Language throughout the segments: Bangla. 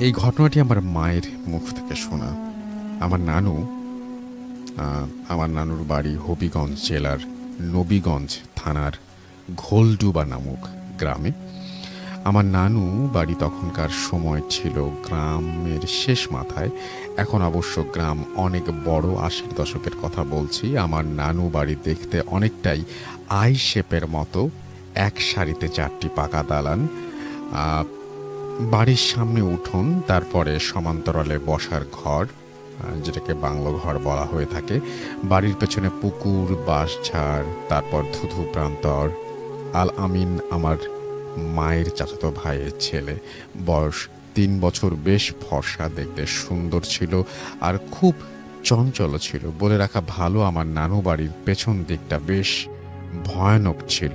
এই ঘটনাটি আমার মায়ের মুখ থেকে শোনা। আমার নানু আমার নানুর বাড়ি হবিগঞ্জ জেলার নবীগঞ্জ থানার ঘোলডুবা নামক গ্রামে। আমার নানু বাড়ি তখনকার সময় ছিল গ্রামের শেষ মাথায়। এখন অবশ্য গ্রাম অনেক বড়, ৮০ দশকের কথা বলছি। আমার নানু বাড়ি দেখতে অনেকটাই আই শেপের মতো, এক সারিতে ৪টি পাকা দালান, বাড়ির সামনে উঠোন, তারপরে সমান্তরালে বসার ঘর, যেটাকে বাংলো ঘর বলা হয়ে থাকে। বাড়ির পেছনে পুকুর, বাঁশঝাড়, তারপর ধুধু প্রান্তর। আল আমিন আমার মায়ের চাচাতো ভাইয়ের ছেলে, বয়স ৩ বছর, বেশ ফর্সা, দেখতে সুন্দর ছিল আর খুব চঞ্চল ছিল। বলে রাখা ভালো, আমার নানু বাড়ির পেছন দিকটা বেশ ভয়ানক ছিল।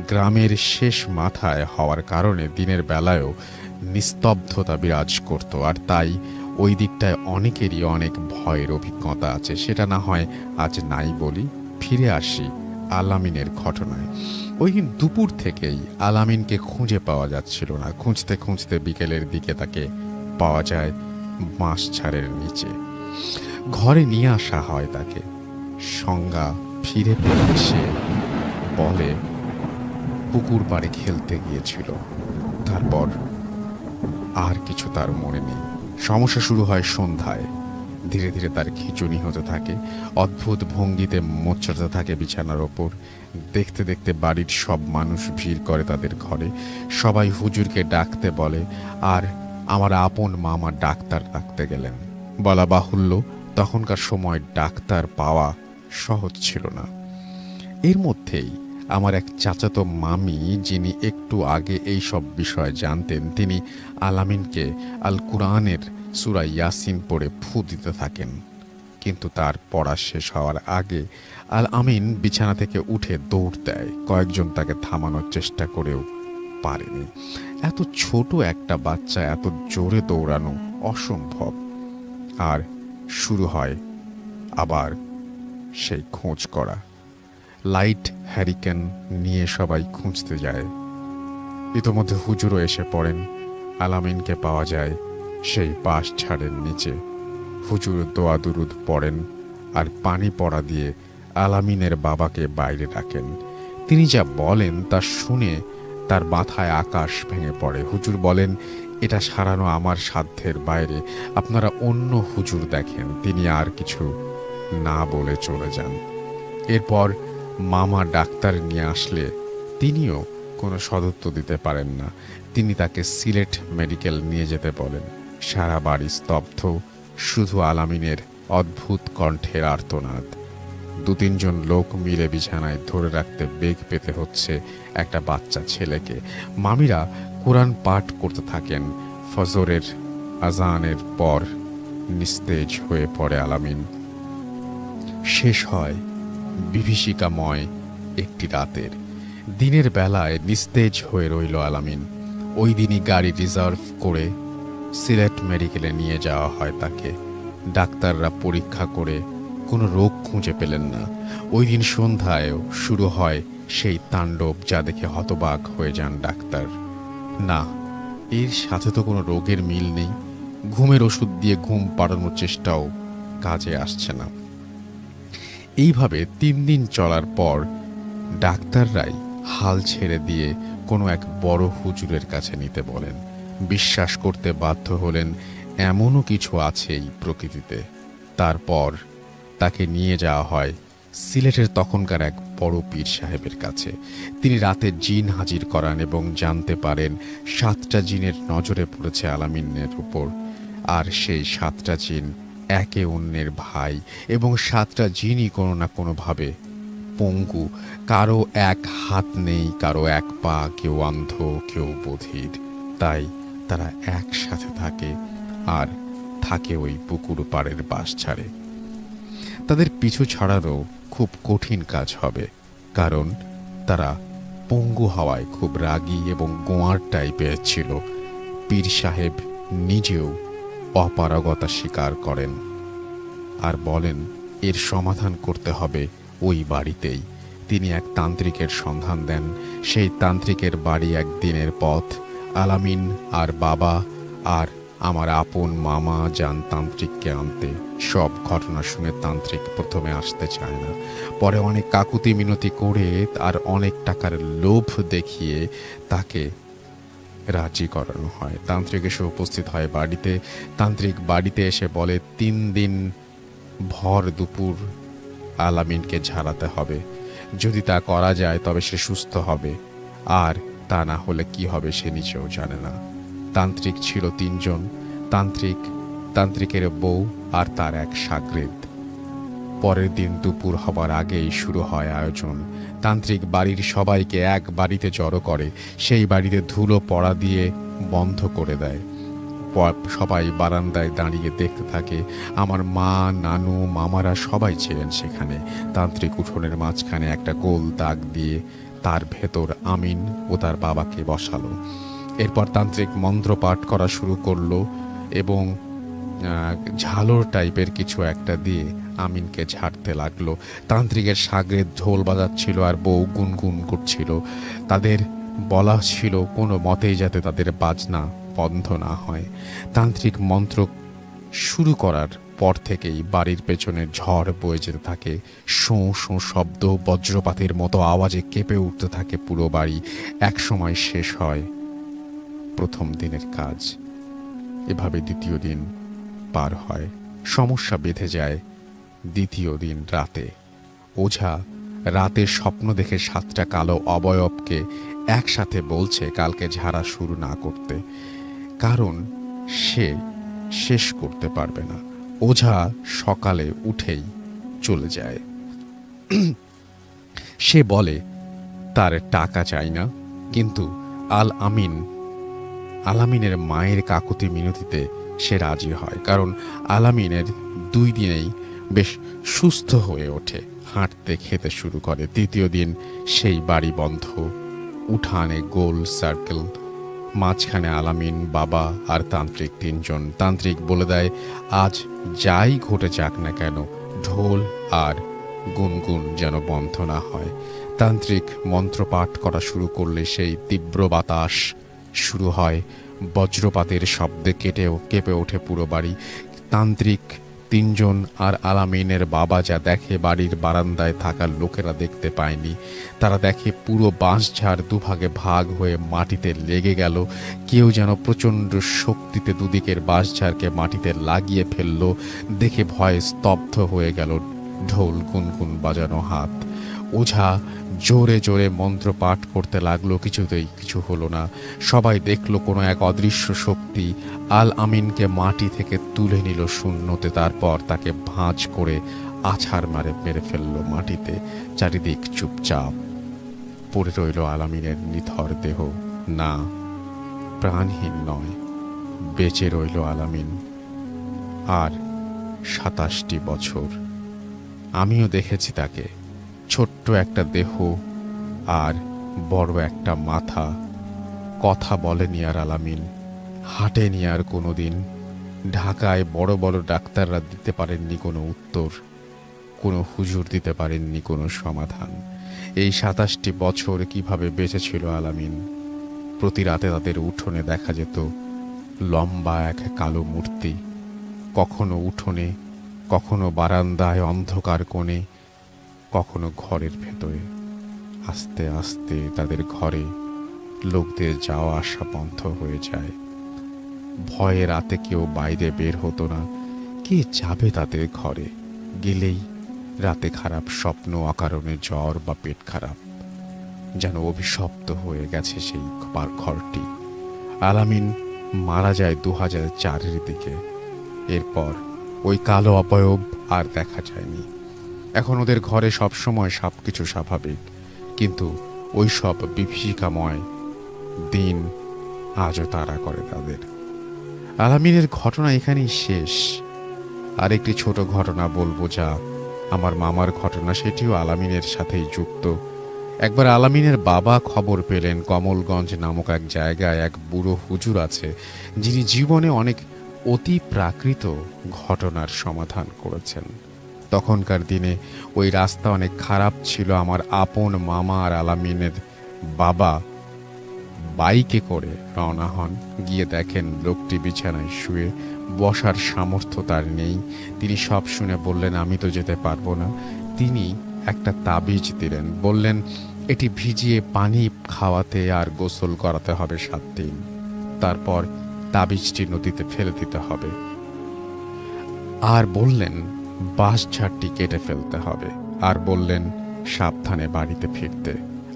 গ্রামের শেষ মাথায় হওয়ার কারণে দিনের বেলায়ও নিস্তব্ধতা বিরাজ করত, আর তাই ওই দিকটায় অনেকেরই অনেক ভয়ের অভিজ্ঞতা আছে। সেটা না হয় আজ নাই বলি। ফিরে আসি আলামিনের ঘটনায়। ওই দিন দুপুর থেকেই আলামিনকে খুঁজে পাওয়া যাচ্ছিল না। খুঁজতে খুঁজতে বিকেলের দিকে তাকে পাওয়া যায় বাঁশঝাড়ের নিচে। ঘরে নিয়ে আসা হয় তাকে। সংজ্ঞা ফিরে পেয়ে সে বলে পুকুর পাড়ে খেলতে গিয়েছিল, তারপর আর কিছু তার মনে নেই। সমস্যা শুরু হয় সন্ধ্যায়। ধীরে ধীরে তার খিঁচুনি হতে থাকে, অদ্ভুত ভঙ্গিতে মোচড়তে থাকে বিছানার ওপর। দেখতে দেখতে বাড়ির সব মানুষ ভিড় করে তাদের ঘরে। সবাই হুজুরকে ডাকতে বলে, আর আমার আপন মামা ডাক্তার ডাকতে গেলেন। বলা বাহুল্য, তখনকার সময় ডাক্তার পাওয়া সহজ ছিল না। এর মধ্যেই আমার এক চাচাতো মামি, যিনি একটু আগে এই সব বিষয় জানতেন, তিনি আলামিনকে আল কুরআনের সূরা ইয়াসিন পড়ে ফু দিতে থাকেন। কিন্তু তার পড়া শেষ হওয়ার আগে আল আমিন বিছানা থেকে উঠে দৌড় দেয়। কয়েকজন তাকে থামানোর চেষ্টা করেও পারেনি। এত ছোট একটা বাচ্চা এত জোরে দৌড়ানো অসম্ভব। আর শুরু হয় আবার সেই খোঁজ করা। লাইট হ্যারিকেন নিয়ে সবাই খুঁজতে যায়। ইতোমধ্যে হুজুরও এসে পড়েন। আলামিনকে পাওয়া যায় সেই বাঁশঝাড়ের নিচে। হুজুর দোয়া দুরুদ পড়েন আর পানি পড়া দিয়ে আলামিনের বাবাকে বাইরে ডাকেন। তিনি যা বলেন তা শুনে তার মাথায় আকাশ ভেঙে পড়ে। হুজুর বলেন, এটা সারানো আমার সাধ্যের বাইরে, আপনারা অন্য হুজুর দেখেন। তিনি আর কিছু না বলে চলে যান। এরপর মামা ডাক্তার নিয়ে আসলে তিনিও কোনো সদুত্তর দিতে পারেন না। তিনি তাকে সিলেট মেডিকেল নিয়ে যেতে বলেন। সারা বাড়ি স্তব্ধ, শুধু আলামিনের অদ্ভুত কণ্ঠের আর্তনাদ। ২-৩ জন লোক মিলে বিছানায় ধরে রাখতে বেগ পেতে হচ্ছে একটা বাচ্চা ছেলেকে। মামিরা কোরআন পাঠ করতে থাকেন। ফজরের আজানের পর নিস্তেজ হয়ে পড়ে আলামিন। শেষ হয় বিভীষিকাময় একটি রাতের। দিনের বেলায় নিস্তেজ হয়ে রইল আলামিন। ওই দিনই গাড়ি রিজার্ভ করে সিলেট মেডিকেলে নিয়ে যাওয়া হয় তাকে। ডাক্তাররা পরীক্ষা করে কোনো রোগ খুঁজে পেলেন না। ওই দিন সন্ধ্যায়ও শুরু হয় সেই তাণ্ডব, যা দেখে হতবাক হয়ে যান ডাক্তার। না, এর সাথে তো কোনো রোগের মিল নেই। ঘুমের ওষুধ দিয়ে ঘুম পাড়ানোর চেষ্টাও কাজে আসছে না। এইভাবে ৩ দিন চলার পর ডাক্তাররাই হাল ছেড়ে দিয়ে কোনো এক বড় হুজুরের কাছে নিতে বলেন। বিশ্বাস করতে বাধ্য হলেন এমনও কিছু আছে এই প্রকৃতিতে। তারপর তাকে নিয়ে যাওয়া হয় সিলেটের তখনকার এক বড় পীর সাহেবের কাছে। তিনি রাতে জিন হাজির করান এবং জানতে পারেন ৭টা জিনের নজরে পড়েছে আলামিনের উপর। আর সেই ৭টা জিন একে অন্যের ভাই, এবং ৭টা জিনই কোনো না কোনোভাবে পঙ্গু। কারো এক হাত নেই, কারো এক পা, কেউ অন্ধ, কেউ বধির। তাই তারা একসাথে থাকে, আর থাকে ওই পুকুর পাড়ের বাঁশঝাড়ে। তাদের পিছু ছাড়ারও খুব কঠিন কাজ হবে, কারণ তারা পঙ্গু হওয়ায় খুব রাগী এবং গোয়ার টাইপের ছিল। পীর সাহেব নিজেও অপারগতা স্বীকার করেন আর বলেন এর সমাধান করতে হবে ওই বাড়িতেই। তিনি এক তান্ত্রিকের সন্ধান দেন। সেই তান্ত্রিকের বাড়ি একদিনের পথ। আলামিন আর বাবা আর আমার আপন মামা যান তান্ত্রিককে আনতে। সব ঘটনা শুনে তান্ত্রিক প্রথমে আসতে চায় না, পরে অনেক কাকুতি মিনতি করে আর অনেক টাকার লোভ দেখিয়ে তাকে রাজি করানো হয়। তান্ত্রিক এসে উপস্থিত হয় বাড়িতে। তান্ত্রিক বাড়িতে এসে বলে 3 দিন ভর দুপুর আলামিনকে ঝাড়াতে হবে। যদি তা করা যায় তবে সে সুস্থ হবে, আর তা না হলে কি হবে সে নিজেও জানে না। তান্ত্রিক ছিল 3 জন, তান্ত্রিক, তান্ত্রিকের বউ আর তার এক শাগরেদ। পরের দিন দুপুর হবার আগেই শুরু হয় আয়োজন। তান্ত্রিক বাড়ির সবাইকে এক বাড়িতে জড়ো করে, সেই বাড়িতে ধুলো পড়া দিয়ে বন্ধ করে দেয়। সবাই বারান্দায় দাঁড়িয়ে দেখতে থাকে। আমার মা, নানু, মামারা সবাই ছিলেন সেখানে। তান্ত্রিক উঠোনের মাঝখানে একটা গোল দাগ দিয়ে তার ভেতর আমিন ও তার বাবাকে বসালো। এরপর তান্ত্রিক মন্ত্র পাঠ করা শুরু করলো এবং ঝালর টাইপের কিছু একটা দিয়ে আমিনকে ঝাড়তে লাগলো। তান্ত্রিকের শাগরেদ ঢোল বাজাচ্ছিল আর বউ গুনগুন করছিল। তাদের বলা ছিল কোনো মতেই যাতে তাদের বাজনা বন্ধ না হয়। তান্ত্রিক মন্ত্র শুরু করার পর থেকেই বাড়ির পেছনে ঝড় বয়ে যেতে থাকে। শোঁ শোঁ শব্দ, বজ্রপাতের মতো আওয়াজে কেঁপে উঠতে থাকে পুরো বাড়ি। এক সময় শেষ হয় প্রথম দিনের কাজ। এভাবে দ্বিতীয় দিন পার হয়। সমস্যা বেঁধে যায় দ্বিতীয় দিন রাতে। ওঝা রাতে স্বপ্ন দেখে 7টা কালো অবয়বকে একসাথে বলছে কালকে ঝাড়া শুরু না করতে, কারণ সে শেষ করতে পারবে না। ওঝা সকালে উঠেই চলে যায়। সে বলে তার টাকা চাই না, কিন্তু আলামিনের মায়ের কাকুতি মিনতিতে সে রাজি হয়, কারণ আলামিনের 2 দিনেই বেশ সুস্থ হয়ে ওঠে, হাঁটতে খেতে শুরু করে। তৃতীয় দিন সেই বাড়ি বন্ধ, উঠানে গোল সার্কেল, মাঝখানে আলামিন, বাবা আর তান্ত্রিক 3 জন। তান্ত্রিক বলে দেয় আজ যাই ঘটে যাক না কেন ঢোল আর গুনগুন যেন বন্ধ না হয়। তান্ত্রিক মন্ত্রপাঠ করা শুরু করলে সেই তীব্র বাতাস শুরু হয়। বজ্রপাতের শব্দে কেঁপে ওঠে পুরো বাড়ি। তান্ত্রিক 3 জন আর আলামিনের বাবা যা দেখে বাড়ির বারান্দায় থাকা লোকেরা দেখতে পায়নি। তারা দেখে পুরো বাঁশঝাড় দুভাগে ভাগ হয়ে মাটিতে লেগে গেল। কেউ যেন প্রচণ্ড শক্তিতে দুদিকের বাঁশঝাড়কে মাটিতে লাগিয়ে ফেলল। দেখে ভয়ে স্তব্ধ হয়ে গেল ঢোল গুনগুন বাজানো হাত। ওঝা জোরে জোরে মন্ত্র পাঠ করতে লাগলো, কিছুতেই কিছু হলো না। সবাই দেখলো কোনো এক অদৃশ্য শক্তি আল আমিনকে মাটি থেকে তুলে নিল শূন্যতে, তারপর তাকে ভাঁজ করে আছাড় মেরে ফেললো মাটিতে। চারিদিক চুপচাপ। পড়ে রইল আলামিনের নিথর দেহ। না, প্রাণহীন নয়, বেঁচে রইল আলামিন। আর 27টি বছর। আমিও দেখেছি তাকে, ছোট্ট একটা দেহ আর বড় একটা মাথা। কথা বলেনি আর আলামিন, হাঁটেনি আর কোনো দিন। ঢাকায় বড় বড় ডাক্তাররা দিতে পারেননি কোনো উত্তর, কোনো হুজুর দিতে পারেননি কোনো সমাধান। এই 27টি বছর কিভাবে বেঁচেছিল আলামিন। প্রতি রাতে তাদের উঠোনে দেখা যেত লম্বা এক কালো মূর্তি, কখনো উঠোনে, কখনো বারান্দায় অন্ধকার কোণে, কখনো ঘরের ভেতরে। আস্তে আস্তে তাদের ঘরে লোকদের যাওয়া আসা বন্ধ হয়ে যায়। ভয়ে রাতে কেউ বাইরে বের হতো না। কে যাবে তাদের ঘরে? গেলেই রাতে খারাপ স্বপ্ন, অকারণে জ্বর বা পেট খারাপ। যেন অভিশপ্ত হয়ে গেছে সেই ঘরটি। আলামিন মারা যায় 2004-এর দিকে। এরপর ওই কালো অবয়ব আর দেখা যায়নি। এখন ওদের ঘরে সবসময় সব কিছু স্বাভাবিক, কিন্তু ওই সব বিভীষিকাময় দিন আজও তাড়া করে তাদের। আলামিনের ঘটনা এখানেই শেষ। আর একটি ছোট ঘটনা বলবো, যা আমার মামার ঘটনা, সেটিও আলামিনের সাথেই যুক্ত। একবার আলামিনের বাবা খবর পেলেন কমলগঞ্জ নামক এক জায়গায় এক বুড়ো হুজুর আছে, যিনি জীবনে অনেক অতি প্রাকৃত ঘটনার সমাধান করেছেন। তখনকার দিনে ওই রাস্তা অনেক খারাপ ছিল। আমার আপন মামা আর আলামিনের বাবা বাইকে করে রওনা হন। গিয়ে দেখেন লোকটি বিছানায় শুয়ে, বসার সামর্থ্য তার নেই। তিনি সব শুনে বললেন, আমি তো যেতে পারবো না। তিনি একটা তাবিজ দিলেন, বললেন এটি ভিজিয়ে পানি খাওয়াতে আর গোসল করাতে হবে 7 দিন, তারপর তাবিজটি নদীতে ফেলে দিতে হবে। আর বললেন বাঁশঝাড়টি কেটে ফেলতে হবে, আর বললেন সাবধানে বাড়িতে ফিরতে।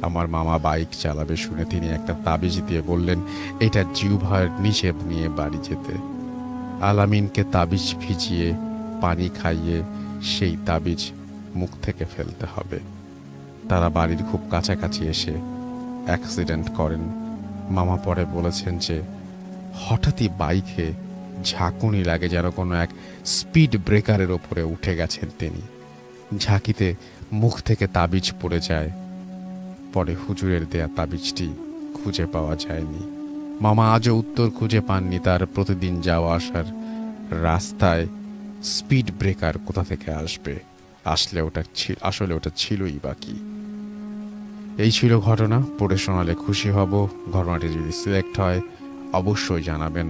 আমার মামা বাইক চালাবে শুনে তিনি একটা তাবিজ দিয়ে বললেন এটা জিহ্বার নিচে নিয়ে বাড়ি যেতে। আলামিনকে তাবিজ ভিজিয়ে পানি খাইয়ে সেই তাবিজ মুখ থেকে ফেলতে হবে। তারা বাড়ির খুব কাছাকাছি এসে অ্যাক্সিডেন্ট করেন। মামা পরে বলেছেন যে হঠাৎই বাইকে ঝাঁকুনি লাগে, যেন কোনো এক স্পিড ব্রেকারের ওপরে উঠে গেছেন তিনি। ঝাঁকিতে মুখ থেকে তাবিজ পড়ে যায়। পরে হুজুরের দেয়া তাবিজটি খুঁজে পাওয়া যায়নি। মামা আজও উত্তর খুঁজে পাননি তার প্রতিদিন যাওয়া আসার রাস্তায় স্পিড ব্রেকার কোথা থেকে আসবে, আসলে ওটা ছিলই বাকি। এই ছিল ঘটনা। পড়ে শোনালে খুশি হব। ঘটনাটি যদি সিলেক্ট হয় অবশ্যই জানাবেন।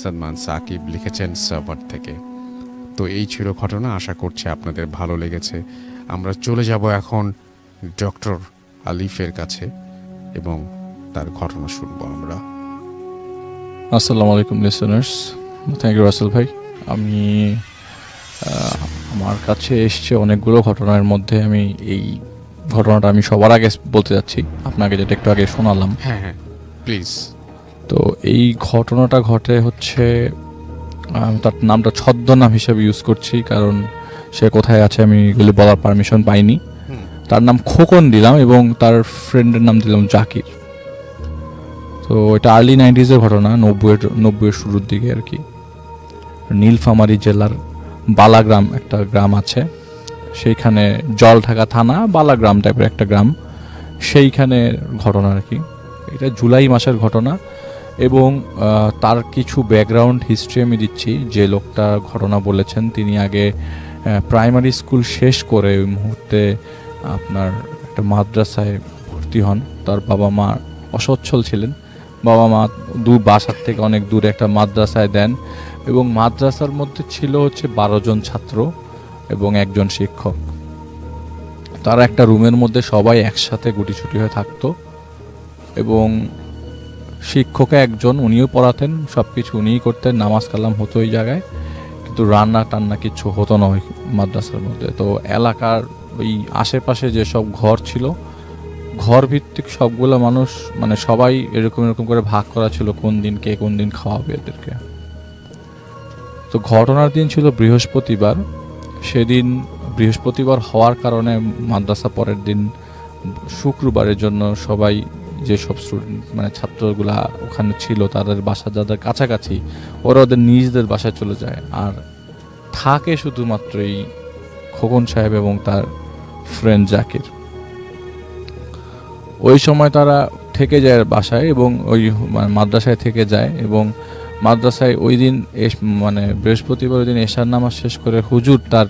সালমান সাকিব লিখেছেন সার্ভার থেকে। তো এই ছিল ঘটনা, আশা করছি আপনাদের ভালো লেগেছে। আমরা চলে যাব এখন ডক্টর আলিফের কাছে এবং তার ঘটনা শুনবো আমরা। আসসালামু আলাইকুম লিসেনার্স, থ্যাংক ইউ রাসেল ভাই। আমার কাছে এসছে অনেকগুলো ঘটনার মধ্যে আমি এই ঘটনাটা আমি সবার আগে বলতে যাচ্ছি, আপনাকে যেটা একটু আগে শোনালাম। হ্যাঁ হ্যাঁ প্লিজ। তো এই ঘটনাটা ঘটে হচ্ছে, তার নামটা ছদ্মনাম হিসেবে ইউজ করছি কারণ সে কোথায় আছে আমি এগুলি বলার পারমিশন পাইনি। তার নাম খোকন দিলাম এবং তার ফ্রেন্ডের নাম দিলাম জাকির। তো এটা আর্লি 90s ঘটনা, 90-এর শুরুর দিকে আর কি। নীলফামারী জেলার বালাগ্রাম একটা গ্রাম আছে, সেইখানে জলঢাকা থানা বালাগ্রাম টাইপের একটা গ্রাম, সেইখানে ঘটনা আর কি। এটা জুলাই মাসের ঘটনা এবং তার কিছু ব্যাকগ্রাউন্ড হিস্ট্রি আমি দিচ্ছি। যে লোকটা ঘটনা বলেছেন তিনি আগে প্রাইমারি স্কুল শেষ করে ওই মুহূর্তে আপনার একটা মাদ্রাসায় ভর্তি হন। তার বাবা মা অসচ্ছল ছিলেন, বাবা মা দূর বাসার থেকে অনেক দূরে একটা মাদ্রাসায় দেন এবং মাদ্রাসার মধ্যে ছিল হচ্ছে 12 জন ছাত্র এবং একজন শিক্ষক। তারা একটা রুমের মধ্যে সবাই একসাথে গুটিছুটি হয়ে থাকতো এবং শিক্ষক একজন, উনিও পড়াতেন, সব কিছু উনিই করতেন, নামাজ কালাম হতো ওই জায়গায়, কিন্তু রান্না টান্না কিছু হতো না ওই মাদ্রাসার মধ্যে। তো এলাকার ওই আশেপাশে যেসব ঘর ছিল, ঘর ভিত্তিক সবগুলো মানুষ মানে সবাই এরকম করে ভাগ করা ছিল কোন দিন কে কোন দিন খাওয়াবে এদেরকে। তো ঘটনার দিন ছিল বৃহস্পতিবার। সেদিন বৃহস্পতিবার হওয়ার কারণে মাদ্রাসা পরের দিন শুক্রবারের জন্য সবাই যেসব স্টুডেন্ট মানে ছাত্রগুলা ওখানে ছিল তাদের বাসা যাদের কাছাকাছি ওরা ওদের নিজেদের বাসায় চলে যায়, আর থাকে শুধুমাত্র এই খোকন সাহেব এবং তার ফ্রেন্ড জাকির। ওই সময় তারা থেকে যায় বাসায় এবং ওই মাদ্রাসায় থেকে যায় এবং মাদ্রাসায় ওই দিন মানে বৃহস্পতিবার ওই দিন এশার নামাজ শেষ করে হুজুর তার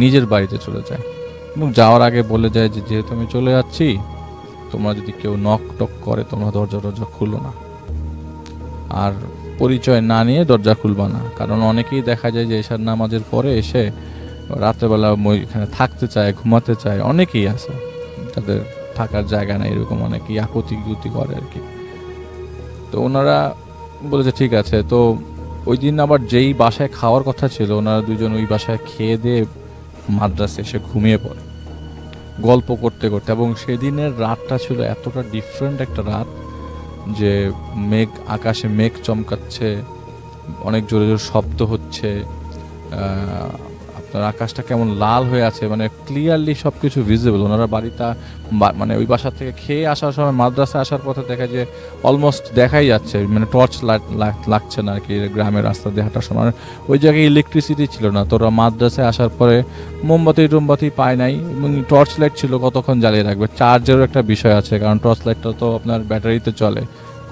নিজের বাড়িতে চলে যায় এবং যাওয়ার আগে বলে যায় যে যেহেতু আমি চলে যাচ্ছি, তোমরা যদি কেউ নক টক করে তোমরা দরজা খুলো না, আর পরিচয় না নিয়ে দরজা খুলবা না। কারণ অনেকেই দেখা যায় যে এশার নামাজের পরে এসে রাত্রেবেলা এখানে থাকতে চায়, ঘুমাতে চায়, অনেকেই আছে তাদের থাকার জায়গা নাই, এরকম অনেকেই আপত্তি করে আর কি। তো ওনারা বলেছে ঠিক আছে। তো ওই দিন আবার যেই বাসায় খাওয়ার কথা ছিল ওনারা দুজন ওই বাসায় খেয়ে দিয়ে মাদ্রাসায় এসে ঘুমিয়ে পড়ে গল্প করতে করতে। এবং সেদিনের রাতটা ছিল এতটা ডিফারেন্ট একটা রাত যে আকাশে মেঘ চমকাচ্ছে, অনেক জোরে জোরে শব্দ হচ্ছে, আপনার আকাশটা কেমন লাল হয়ে আছে, মানে ক্লিয়ারলি সব কিছু ভিজিবল। ওনারা বাড়িটা মানে ওই বাসা থেকে খেয়ে আসার সময় মাদ্রাসায় আসার পথে দেখা যায় অলমোস্ট দেখাই যাচ্ছে, মানে টর্চ লাইট লাগছে না আর কি গ্রামের রাস্তা দিয়ে হাঁটার সময়। ওই জায়গায় ইলেকট্রিসিটি ছিল না, তো ওরা মাদ্রাসায় আসার পরে মোমবাতি পায় নাই এবং টর্চ লাইট ছিল কতক্ষণ জ্বালিয়ে রাখবে। চার্জেরও একটা বিষয় আছে, কারণ টর্চ লাইটটা তো আপনার ব্যাটারিতে চলে,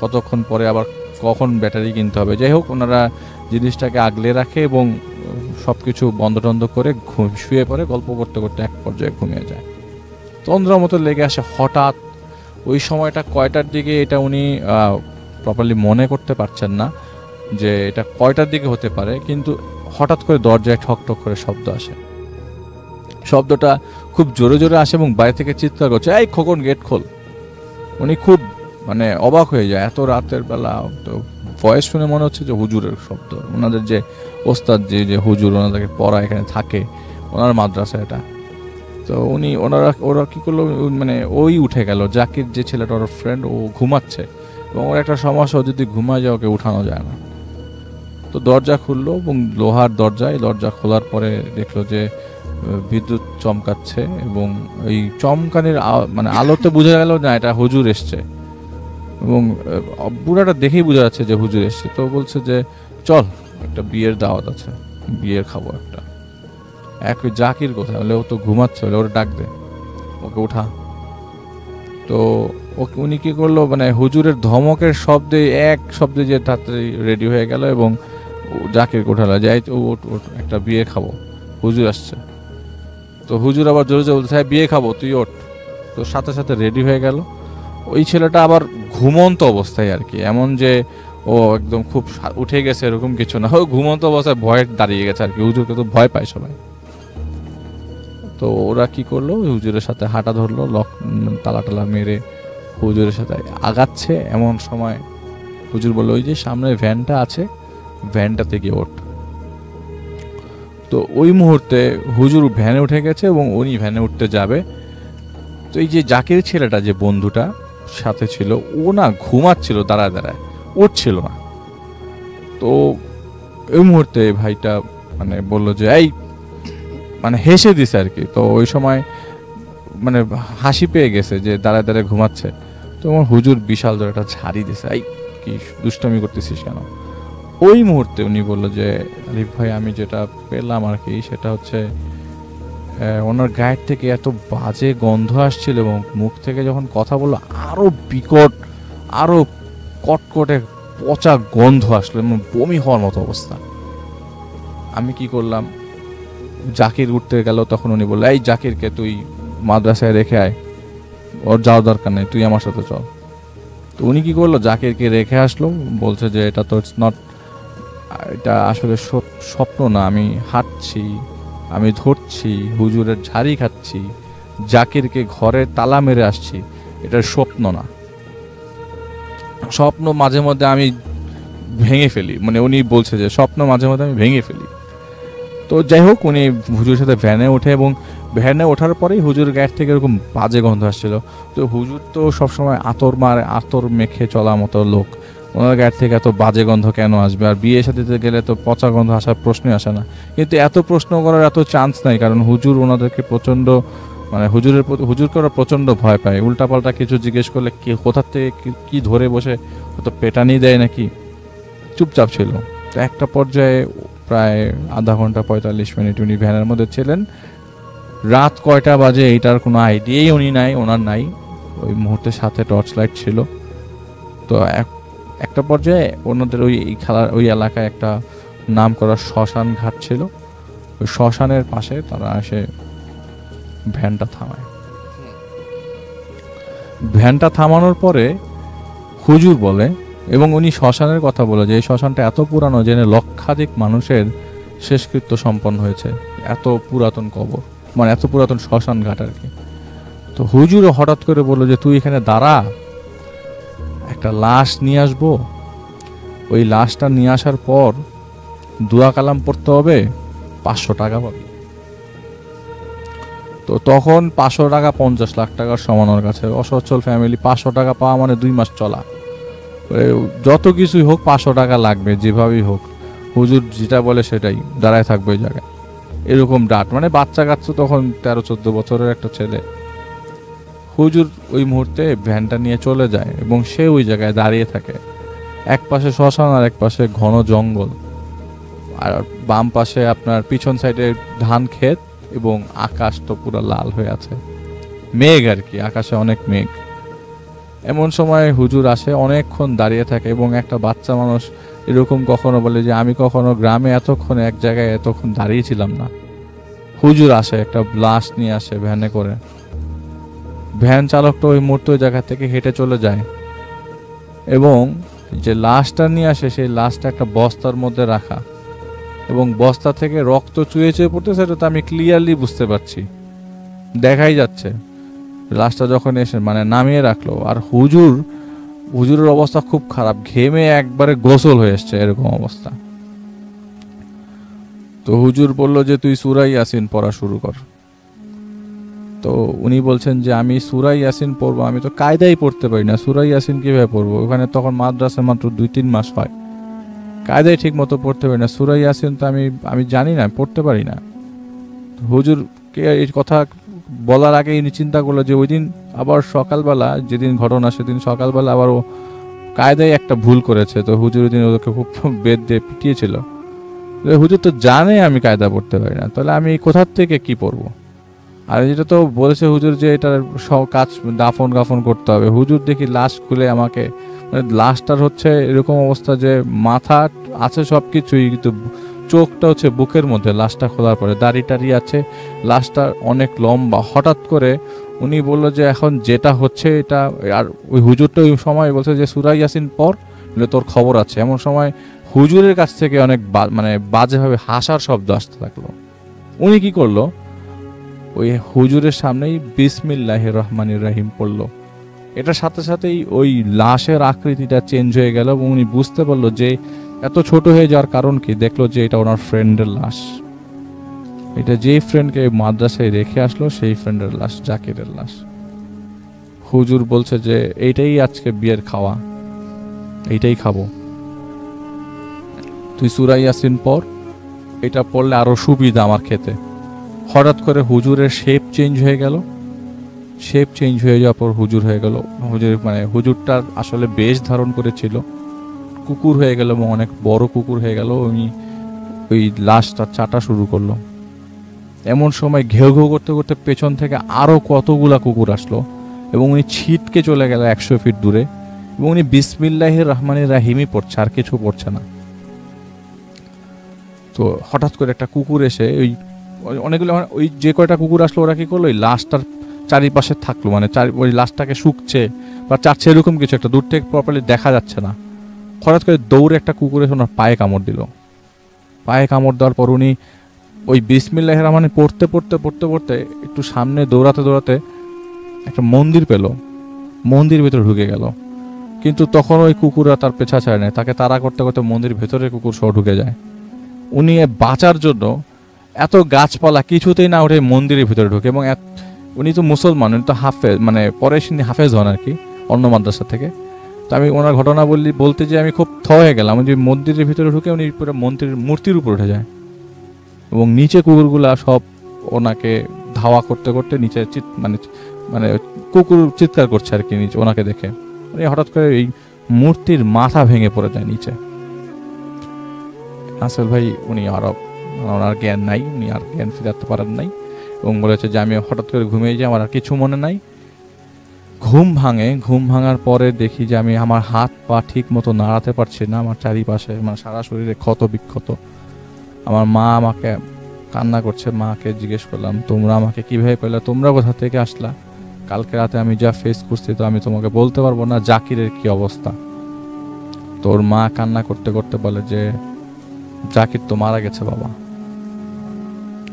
কতক্ষণ পরে আবার কখন ব্যাটারি কিনতে হবে। যাই হোক, ওনারা জিনিসটাকে আগলে রাখে এবং সব কিছু বন্ধ টন্ধ করে শুয়ে পড়ে, গল্প করতে করতে এক পর্যায়ে ঘুমিয়ে যায়। তন্দ্রার মতো লেগে আসে, হঠাৎ ওই সময়টা কয়টার দিকে এটা উনি প্রপারলি মনে করতে পারছেন না যে এটা কয়টার দিকে হতে পারে, কিন্তু হঠাৎ করে দরজায় ঠক ঠক করে শব্দ আসে। শব্দটা খুব জোরে জোরে আসে এবং বাইরে থেকে চিৎকার করছে, এই খোকন গেট খোল। উনি খুব মানে অবাক হয়ে যায়, এত রাতের বেলা। তো ভয়েস শুনে মনে হচ্ছে যে হুজুরের শব্দ, ওনাদের যে ওস্তাদ যে হুজুর ওনাদেরকে পড়া এখানে থাকে, ওনার মাদ্রাসা এটা। তো ওরা কি করলো, মানে ওই উঠে গেল, জাকির যে ছেলেটা ওর ফ্রেন্ড, ও ঘুমাচ্ছে এবং ওর একটা সমস্যা, যদি ঘুমায় যায় ওকে উঠানো যায় না। তো দরজা খুললো এবং লোহার দরজা খোলার পরে দেখলো যে বিদ্যুৎ চমকাচ্ছে এবং এই চমকানির মানে আলোতে বোঝা গেল না এটা হুজুর এসছে, এবং বুড়াটা দেখেই বোঝা যাচ্ছে যে হুজুর এসছে। তো বলছে যে চল, একটা বিয়ের দাওয়াত আছে, বিয়ের খাবো একটা। জাকির কোথায়, বলে ও তো ঘুমাচ্ছে, বলে ওরা ডাক দে, ওকে উঠা। তো উনি কি করলো, মানে হুজুরের ধমকের শব্দে এক শব্দে যে তাড়াতাড়ি রেডি হয়ে গেল এবং জাকির কোঠালো, যাই একটা বিয়ে খাবো, হুজুর আসছে। তো হুজুর আবার জোরে জোরে বলছে, হ্যাঁ বিয়ে খাবো, তুই ওঠ। তো সাথে সাথে রেডি হয়ে গেল। ওই ছেলেটা আবার ঘুমন্ত অবস্থায় আর কি, এমন যে ও একদম খুব উঠে গেছে এরকম কিছু না, ও ঘুমন্ত অবস্থায় ভয়ে দাঁড়িয়ে গেছে আর কি। হুজুরকে তো ভয় পায় সবাই। তো ওরা কি করলো, হুজুরের সাথে হাঁটা ধরলো, তালা টালা মেরে হুজুরের সাথে আগাচ্ছে। এমন সময় হুজুর বললো, ওই যে সামনে ভ্যানটা আছে, ভ্যানটাতে গিয়ে ওঠ। তো ওই মুহূর্তে হুজুর ভ্যানে উঠে গেছে এবং উনি ভ্যানে উঠতে যাবে। তো এই যে জাকির ছেলেটা, যে বন্ধুটা সাথে ছিল, ও না ঘুমাচ্ছিল দাঁড়ায় দাঁড়ায়, উঠছিল না। তো ওই মুহূর্তে ভাইটা মানে বললো যে এই, মানে হেসে দিছে আর কি। তো ওই সময় মানে হাসি পেয়ে গেছে যে দাঁড়ায় দাঁড়ায় ঘুমাচ্ছে। তো আমার হুজুর বিশাল ধরে একটা ঝাড়ি দিছে, এই কি দুষ্টামি করতেছিস কেন। ওই মুহূর্তে উনি বললো যে আলিফ ভাই, আমি যেটা পেলাম আর কি, সেটা হচ্ছে ওনার গায়ের থেকে এত বাজে গন্ধ আসছিল এবং মুখ থেকে যখন কথা বললো আরো বিকট, আরো কটকটে পচা গন্ধ আসলো এবং বমি হওয়ার মতো অবস্থা। আমি কি করলাম, জাকির উঠতে গেল, তখন উনি বললো, এই জাকিরকে তুই মাদ্রাসায় রেখে আয়, ওর যাওয়ার দরকার নেই, তুই আমার সাথে চল। তো উনি কি করলো, জাকিরকে রেখে আসলো, বলছে যে এটা তো এটা আসলে স্বপ্ন না, আমি হাঁটছি, আমি ধরছি, হুজুরের ঝাড়ি খাচ্ছি, জাকিরকে ঘরে তালা মেরে আসছি, এটা স্বপ্ন না, স্বপ্ন মাঝে মধ্যে আমি ভেঙে ফেলি, মানে উনি বলছে যে স্বপ্ন মাঝে মধ্যে আমি ভেঙে ফেলি। তো যাই হোক, উনি হুজুরের সাথে ভ্যানে ওঠে এবং ভ্যানে ওঠার পরেই হুজুর গায়ের থেকে এরকম বাজে গন্ধ আসছিল। তো হুজুর তো সবসময় আতর মেখে চলা মতো লোক, ওনার গায়ের থেকে এত বাজে গন্ধ কেন আসবে? আর বিয়ে সাথীতে গেলে তো পচা গন্ধ আসার প্রশ্নই আসে না। কিন্তু এত প্রশ্ন করার এত চান্স নাই, কারণ হুজুর ওনাদেরকে প্রচণ্ড, মানে হুজুরকে ওরা প্রচণ্ড ভয় পায়। উল্টাপাল্টা কিছু জিজ্ঞেস করলে কোথার থেকে কি ধরে বসে হয়তো পেটানি দেয় নাকি, চুপচাপ ছিল। তো একটা পর্যায়ে প্রায় আধা ঘন্টা 45 মিনিট উনি ভ্যানের মধ্যে ছিলেন। রাত কয়টা বাজে এইটার কোনো আইডিয়াই ওনার নাই। ওই মুহূর্তে সাথে টর্চ লাইট ছিল। তো একটা পর্যায়ে ওনাদের ওই এলাকায় একটা নাম করা শ্মশান ঘাট ছিল। ওই শ্মশানের পাশে তারা এসে ভ্যানটা থামায়। ভ্যানটা থামানোর পরে হুজুর বলে, এবং উনি শ্মশানের কথা বলে যে এই শ্মশানটা এত পুরানো, জেনে লক্ষাধিক মানুষের শেষকৃত্য সম্পন্ন হয়েছে, এত পুরাতন কবর, মানে এত পুরাতন শ্মশান ঘাট আর কি। তো হুজুরও হঠাৎ করে বললো যে তুই এখানে দাঁড়া, একটা লাশ নিয়ে আসবো, ওই লাশটা নিয়ে আসার পর দোয়া কালাম পড়তে হবে, 500 টাকা পাবি। তো তখন 500 টাকা 50 লাখ টাকার সমান ওর কাছে। অসচ্ছল ফ্যামিলি, 500 টাকা পাওয়া মানে 2 মাস চলা। যত কিছুই হোক 500 টাকা লাগবে, যেভাবেই হোক। হুজুর যেটা বলে সেটাই, দাঁড়ায় থাকবে ওই জায়গায়। এরকম ডাট, মানে বাচ্চা কাচ্চা তখন 13-14 বছরের একটা ছেলে। হুজুর ওই মুহূর্তে ভ্যানটা নিয়ে চলে যায় এবং সে ওই জায়গায় দাঁড়িয়ে থাকে। এক পাশে শ্মশান আর এক পাশে ঘন জঙ্গল, আর বাম পাশে আপনার পিছন সাইডে ধান ক্ষেত এবং আকাশ তো পুরো লাল হয়ে আছে, মেঘ আর কি, আকাশে অনেক মেঘ। এমন সময় হুজুর আসে, অনেকক্ষণ দাঁড়িয়ে থাকে এবং একটা বাচ্চা মানুষ এরকম কখনো বলে যে আমি কখনো গ্রামে এতক্ষণ এক জায়গায় এতক্ষণ দাঁড়িয়েছিলাম না। হুজুর আসে, একটা লাশ নিয়ে আসে ভ্যানে করে। ভ্যান চালকটা ওই মুহূর্তে ওই জায়গা থেকে হেঁটে চলে যায় এবং যে লাশটা নিয়ে আসে সেই লাশটা একটা বস্তার মধ্যে রাখা এবং বস্তা থেকে রক্ত চুয়ে চুয়ে পড়তেছে, সেটা তো আমি ক্লিয়ারলি বুঝতে পারছি, দেখাই যাচ্ছে। লাশটা যখন এসে মানে নামিয়ে রাখলো, আর হুজুরের অবস্থা খুব খারাপ, ঘেমে একবারে গোসল হয়ে এসছে এরকম অবস্থা। তো হুজুর বলল যে তুই সূরা ইয়াসিন পড়া শুরু কর। তো উনি বলছেন যে আমি সূরা ইয়াসিন পড়বো, আমি তো কায়দাই পড়তে পারি না, সূরা ইয়াসিন কিভাবে পড়বো? ওখানে তখন মাদ্রাসা মাত্র 2-3 মাস হয়, কায়দায় ঠিক মতো পড়তে পারি না, সূরা ইয়াসিন তো আমি জানি না, পড়তে পারি না। হুজুরকে এই কথা বলার আগে ইনি চিন্তা করলো যে ওই দিন আবার সকালবেলা, যেদিন ঘটনা সেদিন সকালবেলা আবার ও কায়দায় একটা ভুল করেছে। তো হুজুর ওই দিন ওদেরকে খুব বেদ দিয়ে পিটিয়েছিল। হুজুর তো জানে আমি কায়দা পড়তে পারি না, তাহলে আমি কোথার থেকে কি পড়বো? আর যেটা তো বলেছে হুজুর যে এটার সব কাজ দাফন করতে হবে। হুজুর দেখি লাশ খুলে আমাকে, মানে লাশটার হচ্ছে এরকম অবস্থা যে মাথা আছে সব কিছুই, কিন্তু চোখটা হচ্ছে বুকের মধ্যে লাশটা খোলার পরে, দাড়ি টাড়ি আছে, লাশটা অনেক লম্বা। হঠাৎ করে উনি বললো যে এখন যেটা হচ্ছে এটা, আর ওই হুজুরটা ওই সময় বলছে যে সূরা ইয়াসিন পড়, তোর খবর আছে। এমন সময় হুজুরের কাছ থেকে অনেক মানে বাজেভাবে হাসার শব্দ আসতে থাকলো। উনি কি করলো, ওই হুজুরের সামনেই বিসমিল্লাহির রহমানির রহিম পড়লো। এটার সাথে সাথেই ওই লাশের আকৃতিটা চেঞ্জ হয়ে গেল এবং উনি বুঝতে পারলো যে এত ছোট হয়ে যাওয়ার কারণ কি। দেখলো যে এটা ওনার ফ্রেন্ডের লাশ, এটা যেই ফ্রেন্ডকে মাদ্রাসায় রেখে আসলো সেই ফ্রেন্ডের লাশ, জাকিরের লাশ। হুজুর বলছে যে এইটাই আজকে বিয়ের খাওয়া, এইটাই খাবো, তুই সূরা ইয়াসিন পড়, এটা পড়লে আরো সুবিধা আমার খেতে। হঠাৎ করে হুজুরের শেপ চেঞ্জ হয়ে গেল। শেপ চেঞ্জ হয়ে যাওয়ার পর হুজুর হয়ে গেল, হুজুরটার আসলে বেশ ধারণ করেছিল, কুকুর হয়ে গেল এবং অনেক বড় কুকুর হয়ে গেল। উনি ওই লাশটা চাটা শুরু করলো। এমন সময় ঘেউ ঘেউ করতে করতে পেছন থেকে আরো কতগুলা কুকুর আসলো এবং উনি ছিটকে চলে গেল 100 ফিট দূরে এবং উনি বিসমিল্লাহির রহমানির রহিমই পড়ছে, আর কিছু পড়ছে না। তো হঠাৎ করে একটা কুকুর এসে অনেকগুলো, ওই যে কয়টা কুকুর আসলো ওরা কি করলো, ওই লাশটার চারিপাশে থাকলো, মানে ওই লাশটাকে শুকছে বা চাচ্ছে এরকম কিছু একটা, দূর থেকে প্রপারলি দেখা যাচ্ছে না। হঠাৎ করে দৌড়ে একটা কুকুর এসে ওনার পায়ে কামড় দিল। পায়ে কামড় দেওয়ার পর উনি ওই বিসমিল্লাহির রহমানি পড়তে পড়তে একটু সামনে দৌড়াতে একটা মন্দির পেল, মন্দির ভেতরে ঢুকে গেল। কিন্তু তখন ওই কুকুররা তার পেছা ছাড়ে নেয়, তাকে তাড়া করতে করতে মন্দির ভেতরে কুকুর সহ ঢুকে যায়। উনি বাঁচার জন্য এত গাছপালা কিছুতেই না উঠে মন্দিরের ভিতরে ঢুকে, এবং উনি তো মুসলমান, উনি তো হাফেজ, মানে পরে হাফেজ হন আর কি অন্য মাদ্রাসা থেকে। তো আমি ওনার ঘটনা বলতে যে আমি খুব হয়ে গেলাম যে মন্দিরের ভিতরে ঢুকে উনি পুরো মূর্তির উপর উঠে যায় এবং নিচে কুকুরগুলা সব ওনাকে ধাওয়া করতে করতে নিচে মানে কুকুর চিৎকার করছে আর কি নিচে ওনাকে দেখে। উনি হঠাৎ করে এই মূর্তির মাথা ভেঙে পড়ে যায় নিচে। আসল ভাই উনি ওনার জ্ঞান নাই, উনি আর জ্ঞান ফিরাতে পারেন নাই এবং বলেছে যে আমি হঠাৎ করে ঘুমিয়ে যাই, আমার আর কিছু মনে নাই। ঘুম ভাঙার পরে দেখি যে আমি আমার হাত পা ঠিক মতো নাড়াতে পারছি না, আমার চারিপাশে মানে সারা শরীরে ক্ষত বিক্ষত। আমার মা আমাকে কান্না করছে, মাকে জিজ্ঞেস করলাম তোমরা আমাকে কিভাবে পেলে, তোমরা কোথা থেকে আসলা? কালকে রাতে আমি যা ফেস করছি তো আমি তোমাকে বলতে পারবো না জাকিরের কি অবস্থা। তোর মা কান্না করতে করতে বলে যে জাকির তো মারা গেছে বাবা।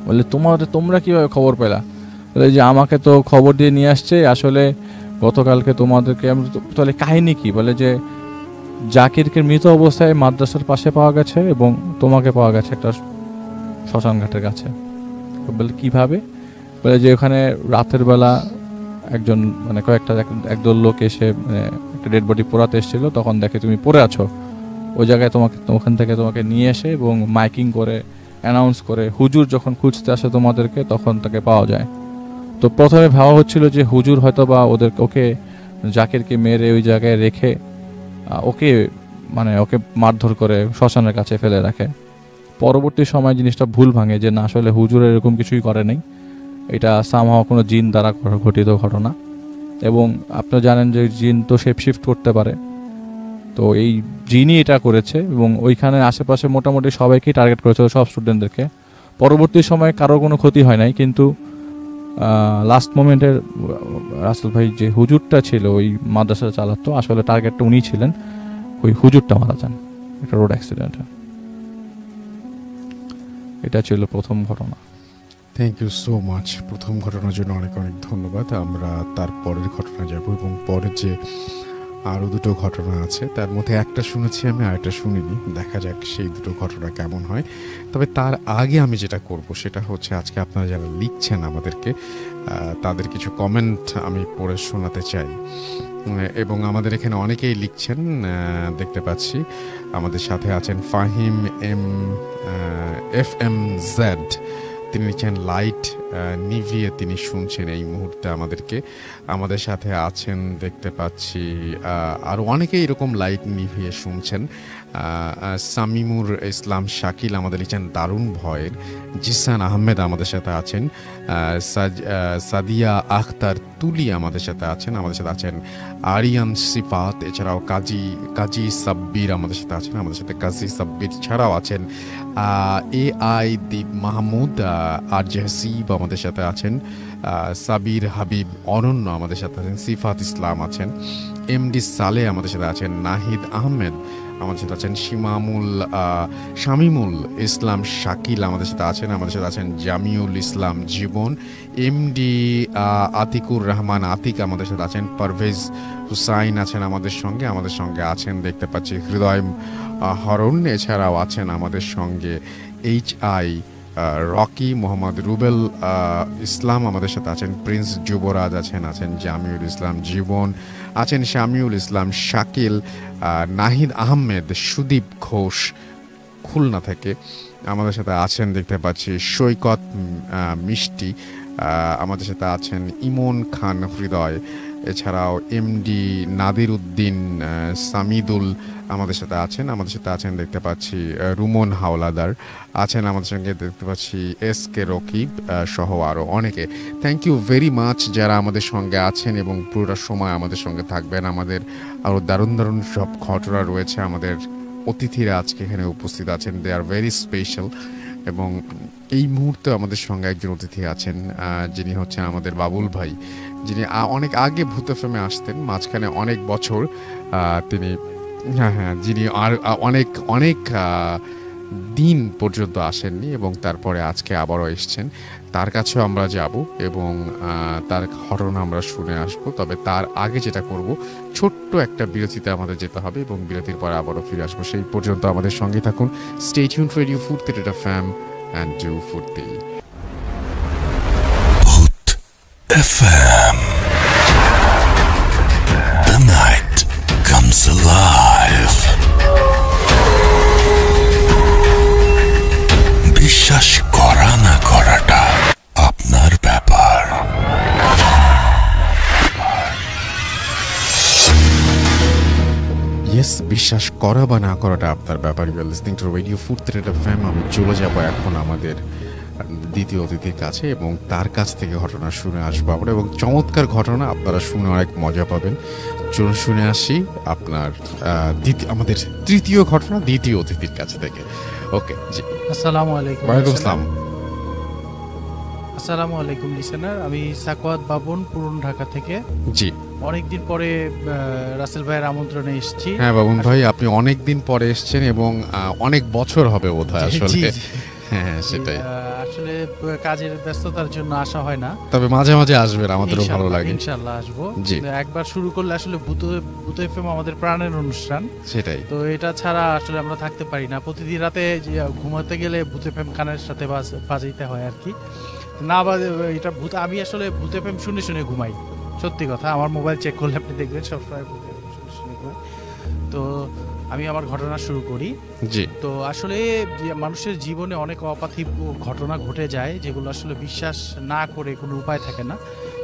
বলে তোমরা কিভাবে খবর পেলা? বলে যে আমাকে তো খবর দিয়ে নিয়ে আসছে, আসলে গতকালকে তোমাদেরকে। তাহলে কাহিনী কি? বলে যে জাকিরকে মৃত অবস্থায় মাদ্রাসার পাশে পাওয়া গেছে এবং তোমাকে পাওয়া গেছে একটা শ্মশান ঘাটের কাছে। বলে কিভাবে? বলে যে ওখানে রাতের বেলা একজন মানে একদল লোক এসে মানে একটা ডেড বডি পোড়াতে এসেছিল, তখন দেখে তুমি পড়ে আছো ওই জায়গায়, ওখান থেকে তোমাকে নিয়ে এসে এবং মাইকিং করে অ্যানাউন্স করে হুজুর যখন খুঁজতে আসে তোমাদেরকে তখন তাকে পাওয়া যায়। তো প্রথমে ভাবা হচ্ছিল যে হুজুর হয়তো বা ওকে জাকিরকে মেরে ওই জায়গায় রেখে ওকে মারধর করে শ্মশানের কাছে ফেলে রাখে। পরবর্তী সময় জিনিসটা ভুল ভাঙে যে না, আসলে হুজুর এরকম কিছুই করে নাই, এটা সামহাও কোনো জিন দ্বারা ঘটিত ঘটনা। এবং আপনি জানেন যে জিন তো শেপ শিফট করতে পারে, তো এই জিনই এটা করেছে এবং ওইখানে আশেপাশে মোটামুটি সবাইকেই টার্গেট করেছিল, সব স্টুডেন্টদেরকে। পরবর্তী সময়ে কারো কোনো ক্ষতি হয় নাই, কিন্তু লাস্ট মোমেন্টের রাসেল ভাই যে হুজুরটা ছিল ওই মাদ্রাসা চালাতো, আসলে টার্গেটটা উনি ছিলেন, ওই হুজুরটা মারা যান একটা রোড অ্যাক্সিডেন্টে। এটা ছিল প্রথম ঘটনা। Thank you so much. প্রথম ঘটনার জন্য অনেক অনেক ধন্যবাদ। আমরা তার পরের ঘটনা যাব, এবং পরে যে আরও দুটো ঘটনা আছে তার মধ্যে একটা শুনেছি আমি, আরেকটা শুনিনি। দেখা যাক সেই দুটো ঘটনা কেমন হয়। তবে তার আগে আমি যেটা করব সেটা হচ্ছে, আজকে আপনারা যারা লিখছেন আমাদেরকে, তাদের কিছু কমেন্ট আমি পড়ে শোনাতে চাই। এবং আমাদের এখানে অনেকেই লিখছেন, দেখতে পাচ্ছি। আমাদের সাথে আছেন ফাহিম FM জেড, তিনি লিখছেন লাইট নিভিয়ে তিনি শুনছেন এই মুহূর্তে আমাদেরকে। আমাদের সাথে আছেন দেখতে পাচ্ছি আর অনেকেই এরকম লাইট নিভিয়ে শুনছেন। সামিমুর ইসলাম শাকিল আমাদের লিখছেন দারুণ ভয়ের। জিসান আহমেদ আমাদের সাথে আছেন। সাদিয়া আখতার তুলি আমাদের সাথে আছেন। আমাদের সাথে আছেন আরিয়ান সিফাত, এছাড়াও কাজী সাব্বির আমাদের সাথে আছেন। আমাদের সাথে কাজী সাব্বির ছাড়াও আছেন AI দীপ মাহমুদ, আর জহসিব আমাদের সাথে আছেন। সাবির হাবিব অনন্য আমাদের সাথে আছেন। সিফাত ইসলাম আছেন। MD সালে আমাদের সাথে আছেন। নাহিদ আহমেদ আমাদের সাথে আছেন। শামিমুল ইসলাম শাকিল আমাদের সাথে আছেন। আমাদের সাথে আছেন জামিউল ইসলাম জীবন। MD আতিকুর রহমান আতিক আমাদের সাথে আছেন। পারভেজ হুসাইন আছেন আমাদের সঙ্গে আছেন দেখতে পাচ্ছি হৃদয় হরণ। এছাড়াও আছেন আমাদের সঙ্গে HI রকি, মোহাম্মদ রুবেল ইসলাম আমাদের সাথে আছেন। প্রিন্স যুবরাজ আছেন জামিউল ইসলাম জীবন আছেন। শামিউল ইসলাম শাকিল, নাহিদ আহমেদ, সুদীপ ঘোষ খুলনা থেকে আমাদের সাথে আছেন দেখতে পাচ্ছি। সৈকত মিষ্টি আমাদের সাথে আছেন। ইমন খান হৃদয়, এছাড়াও MD নাদির উদ্দিন সামিদুল আমাদের সাথে আছেন দেখতে পাচ্ছি। রুমন হাওলাদার আছেন আমাদের সঙ্গে দেখতে পাচ্ছি। SK রকিব সহ আরও অনেকে। থ্যাংক ইউ ভেরি মাচ যারা আমাদের সঙ্গে আছেন এবং পুরোটা সময় আমাদের সঙ্গে থাকবেন। আমাদের আরও দারুণ দারুণ সব ঘটনা রয়েছে। আমাদের অতিথিরা আজকে এখানে উপস্থিত আছেন, দে আর ভেরি স্পেশাল। এবং এই মুহূর্তে আমাদের সঙ্গে একজন অতিথি আছেন, যিনি হচ্ছেন আমাদের বাবুল ভাই, যিনি অনেক আগে ভূত এফএমে আসতেন, মাঝখানে অনেক বছর তিনি যিনি আর অনেক দিন পর্যন্ত আসেননি, এবং তারপরে আজকে আবারও এসছেন। তার কাছেও আমরা যাব এবং তার ঘটনা আমরা শুনে আসব। তবে তার আগে যেটা করব, ছোট্ট একটা বিরতিতে আমাদের যেতে হবে এবং বিরতির পরে আবারও ফিরে আসবো। সেই পর্যন্ত আমাদের সঙ্গে থাকুন। Stay tuned for radio Foorti FM and do ফুর্তি FM. The night comes alive. বিশ্বাস করা না করাটা আপনার ব্যাপার। বিশ্বাস করা বা না করাটা আপনার ব্যাপার। You are listening to radio Foorti FM। আমি চলে যাব এখন আমাদের দ্বিতীয় অতিথির কাছে এবং তার কাছ থেকে ঘটনা শুনে আসবো আমরা, এবং চমৎকার ঘটনা আপনারা শুনে অনেক মজা পাবেন। চলুন শুনে আসি আপনার আমাদের তৃতীয় ঘটনা দ্বিতীয় অতিথির কাছ থেকে। ওকে জি, আসসালামু আলাইকুম। ওয়ালাইকুম আসসালাম। আসসালামু আলাইকুম লিসেনার, আমি সাকওয়াত বাবন পুরন ঢাকা থেকে। জি, অনেকদিন পরে রাসেল ভাইয়ের আমন্ত্রণে এসেছি। হ্যাঁ বাবুন ভাই, আপনি অনেক দিন পরে এসেছেন এবং অনেক বছর হবে বোধহয় আসলে। হ্যাঁ সেটাই, আসলে কাজের ব্যস্ততার জন্য আসা হয় না, তবে মাঝে মাঝে আসবেন, আমাদেরও ভালো লাগে। ইনশাআল্লাহ আসবো। জি, একবার শুরু করলে আসলে ভূত এফএম আমাদের প্রাণের অনুষ্ঠান, সেটাই তো। এটা ছাড়া আসলে আমরা থাকতে পারি না। প্রতিদিন রাতে ঘুমাতে গেলে ভূত এফএম কানের সাথে বাজাইতে হয় আর কি। না এটা আমি আসলে ভূত এফএম শুনে শুনে ঘুমাই, সত্যি কথা। আমার মোবাইল চেক করলে আপনি দেখবেন সবসময় ভূত এফএম শুনে শুনে ঘুমাই। তো আমি আমার ঘটনা শুরু করি। জি, তো আসলে মানুষের জীবনে অনেক অপার্থিব ঘটনা ঘটে যায়, যেগুলো আসলে বিশ্বাস না করে কোনো উপায় থাকে না।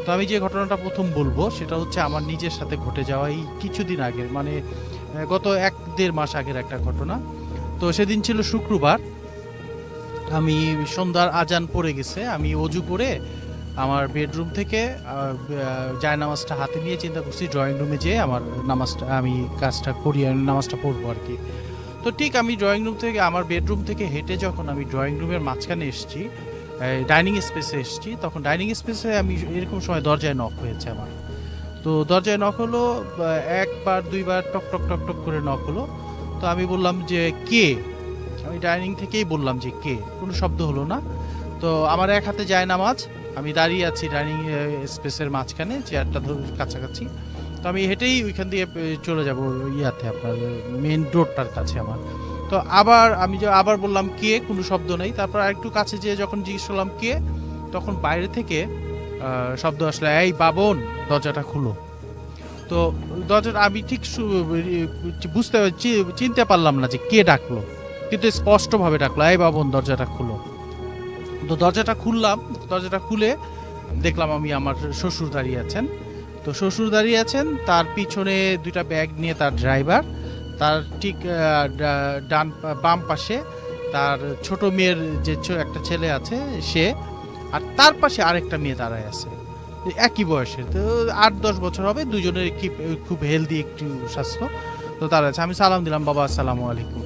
তো আমি যে ঘটনাটা প্রথম বলবো সেটা হচ্ছে আমার নিজের সাথে ঘটে যাওয়া এই কিছুদিন আগের, মানে গত 1-1.5 মাস আগের একটা ঘটনা। তো সেদিন ছিল শুক্রবার। আমি সন্ধ্যার আজান পড়ে গেছে, আমি অজু করে আমার বেডরুম থেকে জায়নামাজটা হাতে নিয়ে চিন্তা করছি ড্রয়িং রুমে যেয়ে আমার নামাজটা আমি কাজটা করি, নামাজটা পড়বো আর কি। তো ঠিক আমি ড্রয়িং রুম থেকে আমার বেডরুম থেকে হেঁটে যখন আমি ড্রয়িং রুমের মাঝখানে এসেছি, ডাইনিং স্পেসে এসেছি, তখন ডাইনিং স্পেসে আমি এরকম সময় দরজায় নক হয়েছে আমার। তো দরজায় নক হলো, একবার দুইবার টক টক টক টক করে নক হলো। তো আমি বললাম যে কে, আমি ডাইনিং থেকেই বললাম যে কে, কোনো শব্দ হলো না। তো আমার এক হাতে যায় নামাজ, আমি দাঁড়িয়ে আছি ডাইনিং স্পেসের মাঝখানে, চেয়ারটা কাছাকাছি। তো আমি হেঁটেই ওইখান দিয়ে চলে যাব ইয়াতে, আপনার মেন ডোরটার কাছে আমার। তো আমি আবার বললাম কে, কোনো শব্দ নেই। তারপর আরেকটু কাছে যেয়ে যখন জিজ্ঞেস করলাম কে, তখন বাইরে থেকে শব্দ আসলে, এই বাবন দরজাটা খুলো। তো দরজাটা আমি ঠিক চিনতে পারলাম না যে কে ডাকলো, কিন্তু স্পষ্টভাবে ডাকলো, এই বাবন দরজাটা খুলো। তো দরজাটা খুললাম, দরজাটা খুলে দেখলাম আমি আমার শ্বশুর দাঁড়িয়ে আছেন। তো শ্বশুর দাঁড়িয়ে আছেন, তার পিছনে দুইটা ব্যাগ নিয়ে তার ড্রাইভার, তার ঠিক বাম পাশে তার ছোট মেয়ের যে একটা ছেলে আছে সে, আর তার পাশে আরেকটা মেয়ে দাঁড়ায় আছে একই বয়সের, তো 8-10 বছর হবে, দুজনের খুব হেলদি একটু স্বাস্থ্য। তো তার আছে, আমি সালাম দিলাম, বাবা আসসালামু আলাইকুম।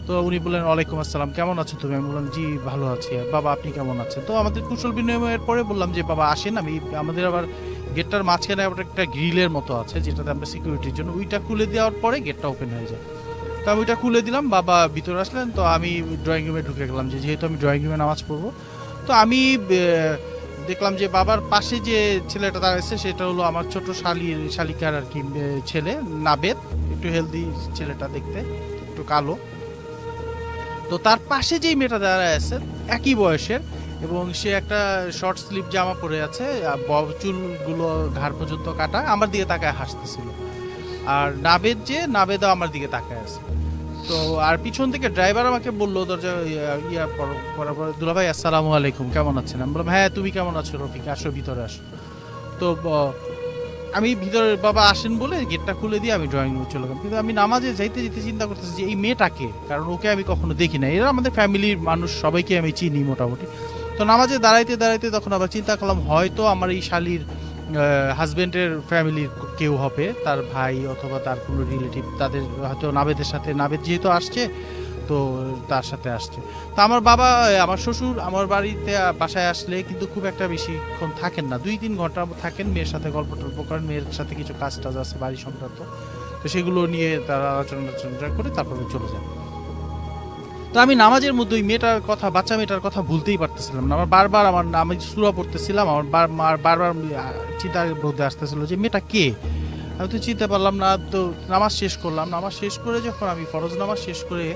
তো উনি বললেন ওয়ালাইকুম আসসালাম, কেমন আছো তুমি? আমি বললাম জি ভালো আছি। বাবা আপনি কেমন আছেন? তো আমাদের কুশল বিনিময়ের পরে বললাম যে বাবা আসেন, আমাদের আবার গেটটার মাঝখানে আবার একটা গ্রিলের মতো আছে যেটাতে আমরা সিকিউরিটির জন্য, ওইটা খুলে দেওয়ার পরে গেটটা ওপেন হয়ে যায়। তো আমি ওইটা খুলে দিলাম, বাবা ভিতরে আসলেন। তো আমি ড্রয়িং রুমে ঢুকে গেলাম, যেহেতু আমি ড্রয়িং রুমে নামাজ পড়বো। তো আমি দেখলাম যে বাবার পাশে যে ছেলেটা দাঁড়াচ্ছে সেটা হলো আমার ছোট শালিকার আর কি ছেলে, নাবেদ, একটু হেলদি ছেলেটা দেখতে, একটু কালো। তো তার পাশে যেই মেয়েটা দাঁড়ায় আছে একই বয়সের, এবং সে একটা শর্ট স্লিভ জামা পরে আছে, চুলগুলো ঘাড় পর্যন্ত কাটা, আমার দিকে তাকায় হাসতেছিল। আর নাবেদও আমার দিকে তাকায় আছে। তো আর পিছন থেকে ড্রাইভার আমাকে বললো দরজা দুলাভাই আসসালামু আলাইকুম, কেমন আছেন? আমি বললাম হ্যাঁ তুমি কেমন আছো রফিক, আসো ভিতরে আসো। তো আমি ভিতরে বাবা আসেন বলে গেটটা খুলে দিয়ে আমি ড্রয়িং রুমে চলে গেলাম। কিন্তু আমি নামাজে যাইতে যেতে চিন্তা করতেছি যে এই মেয়েটাকে, কারণ ওকে আমি কখনো দেখি না, এরা আমাদের ফ্যামিলির মানুষ, সবাইকে আমি চিনি মোটামুটি। তো নামাজে দাঁড়াইতে দাঁড়াইতে তখন আবার চিন্তা করলাম হয়তো আমার এই শালির হাজবেন্ডের ফ্যামিলির কেউ হবে, তার ভাই অথবা তার কোনো রিলেটিভ, তাদের হয়তো নাবেদের সাথে, নাবেদ যেহেতু আসছে তো তার সাথে আসছে। তো আমার শ্বশুর আমার বাসায় আসলে কিন্তু খুব একটা বেশিক্ষণ থাকেন না, 2-3 ঘন্টা থাকেন, মেয়ের সাথে গল্প টল্প করেন, মেয়ের সাথে কিছু কাজ টাজ আছে বাড়ি সংক্রান্ত, তো সেগুলো নিয়ে তারা আলোচনা করে তারপরে চলে যায়। তো আমি নামাজের মধ্যে ওই বাচ্চা মেয়েটার কথা ভুলতেই পারতেছিলাম না। আমি সূরা পড়তেছিলাম, আমার বারবার চিন্তার মধ্যে আসতেছিল যে মেয়েটা কে, আমি তো চিনতে পারলাম না। তো নামাজ শেষ করলাম, নামাজ শেষ করে যখন আমি ফরজ নামাজ শেষ করে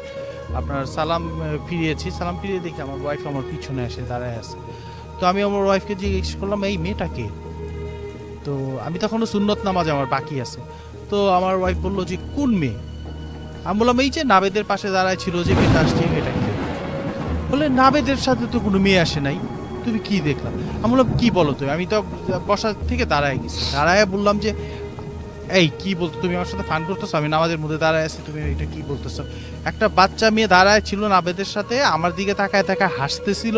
আপনার সালাম ফিরিয়ে দেখি আমার ওয়াইফ আমার পিছনে এসে দাঁড়ায় আছে। তো আমি আমার ওয়াইফকে জিজ্ঞেস করলাম এই মেয়েটা কে? তো আমি তখনও সুন্নত নামাজ আমার বাকি আছে। তো আমার ওয়াইফ বললো যে কোন মেয়ে? আমি বললাম এই যে নাবেদের পাশে দাঁড়ায় ছিল যে মেয়েটা আসছে, মেয়েটা কে? বলে নাবেদের সাথে তো কোনো মেয়ে আসে নাই, তুমি কি দেখলাম? আমি বললাম কি বলো তুমি? আমি তো বসা থেকে দাঁড়ায় বললাম যে এই কি বলতো, তুমি আমার সাথে ফান করতেছো? আমি নামাজের মধ্যে দাঁড়ায় আছি, তুমি এটা কি বলতেছো? একটা বাচ্চা মেয়ে দাঁড়ায় ছিল নাবেদের সাথে, আমার দিকে তাকায় হাসতেছিল,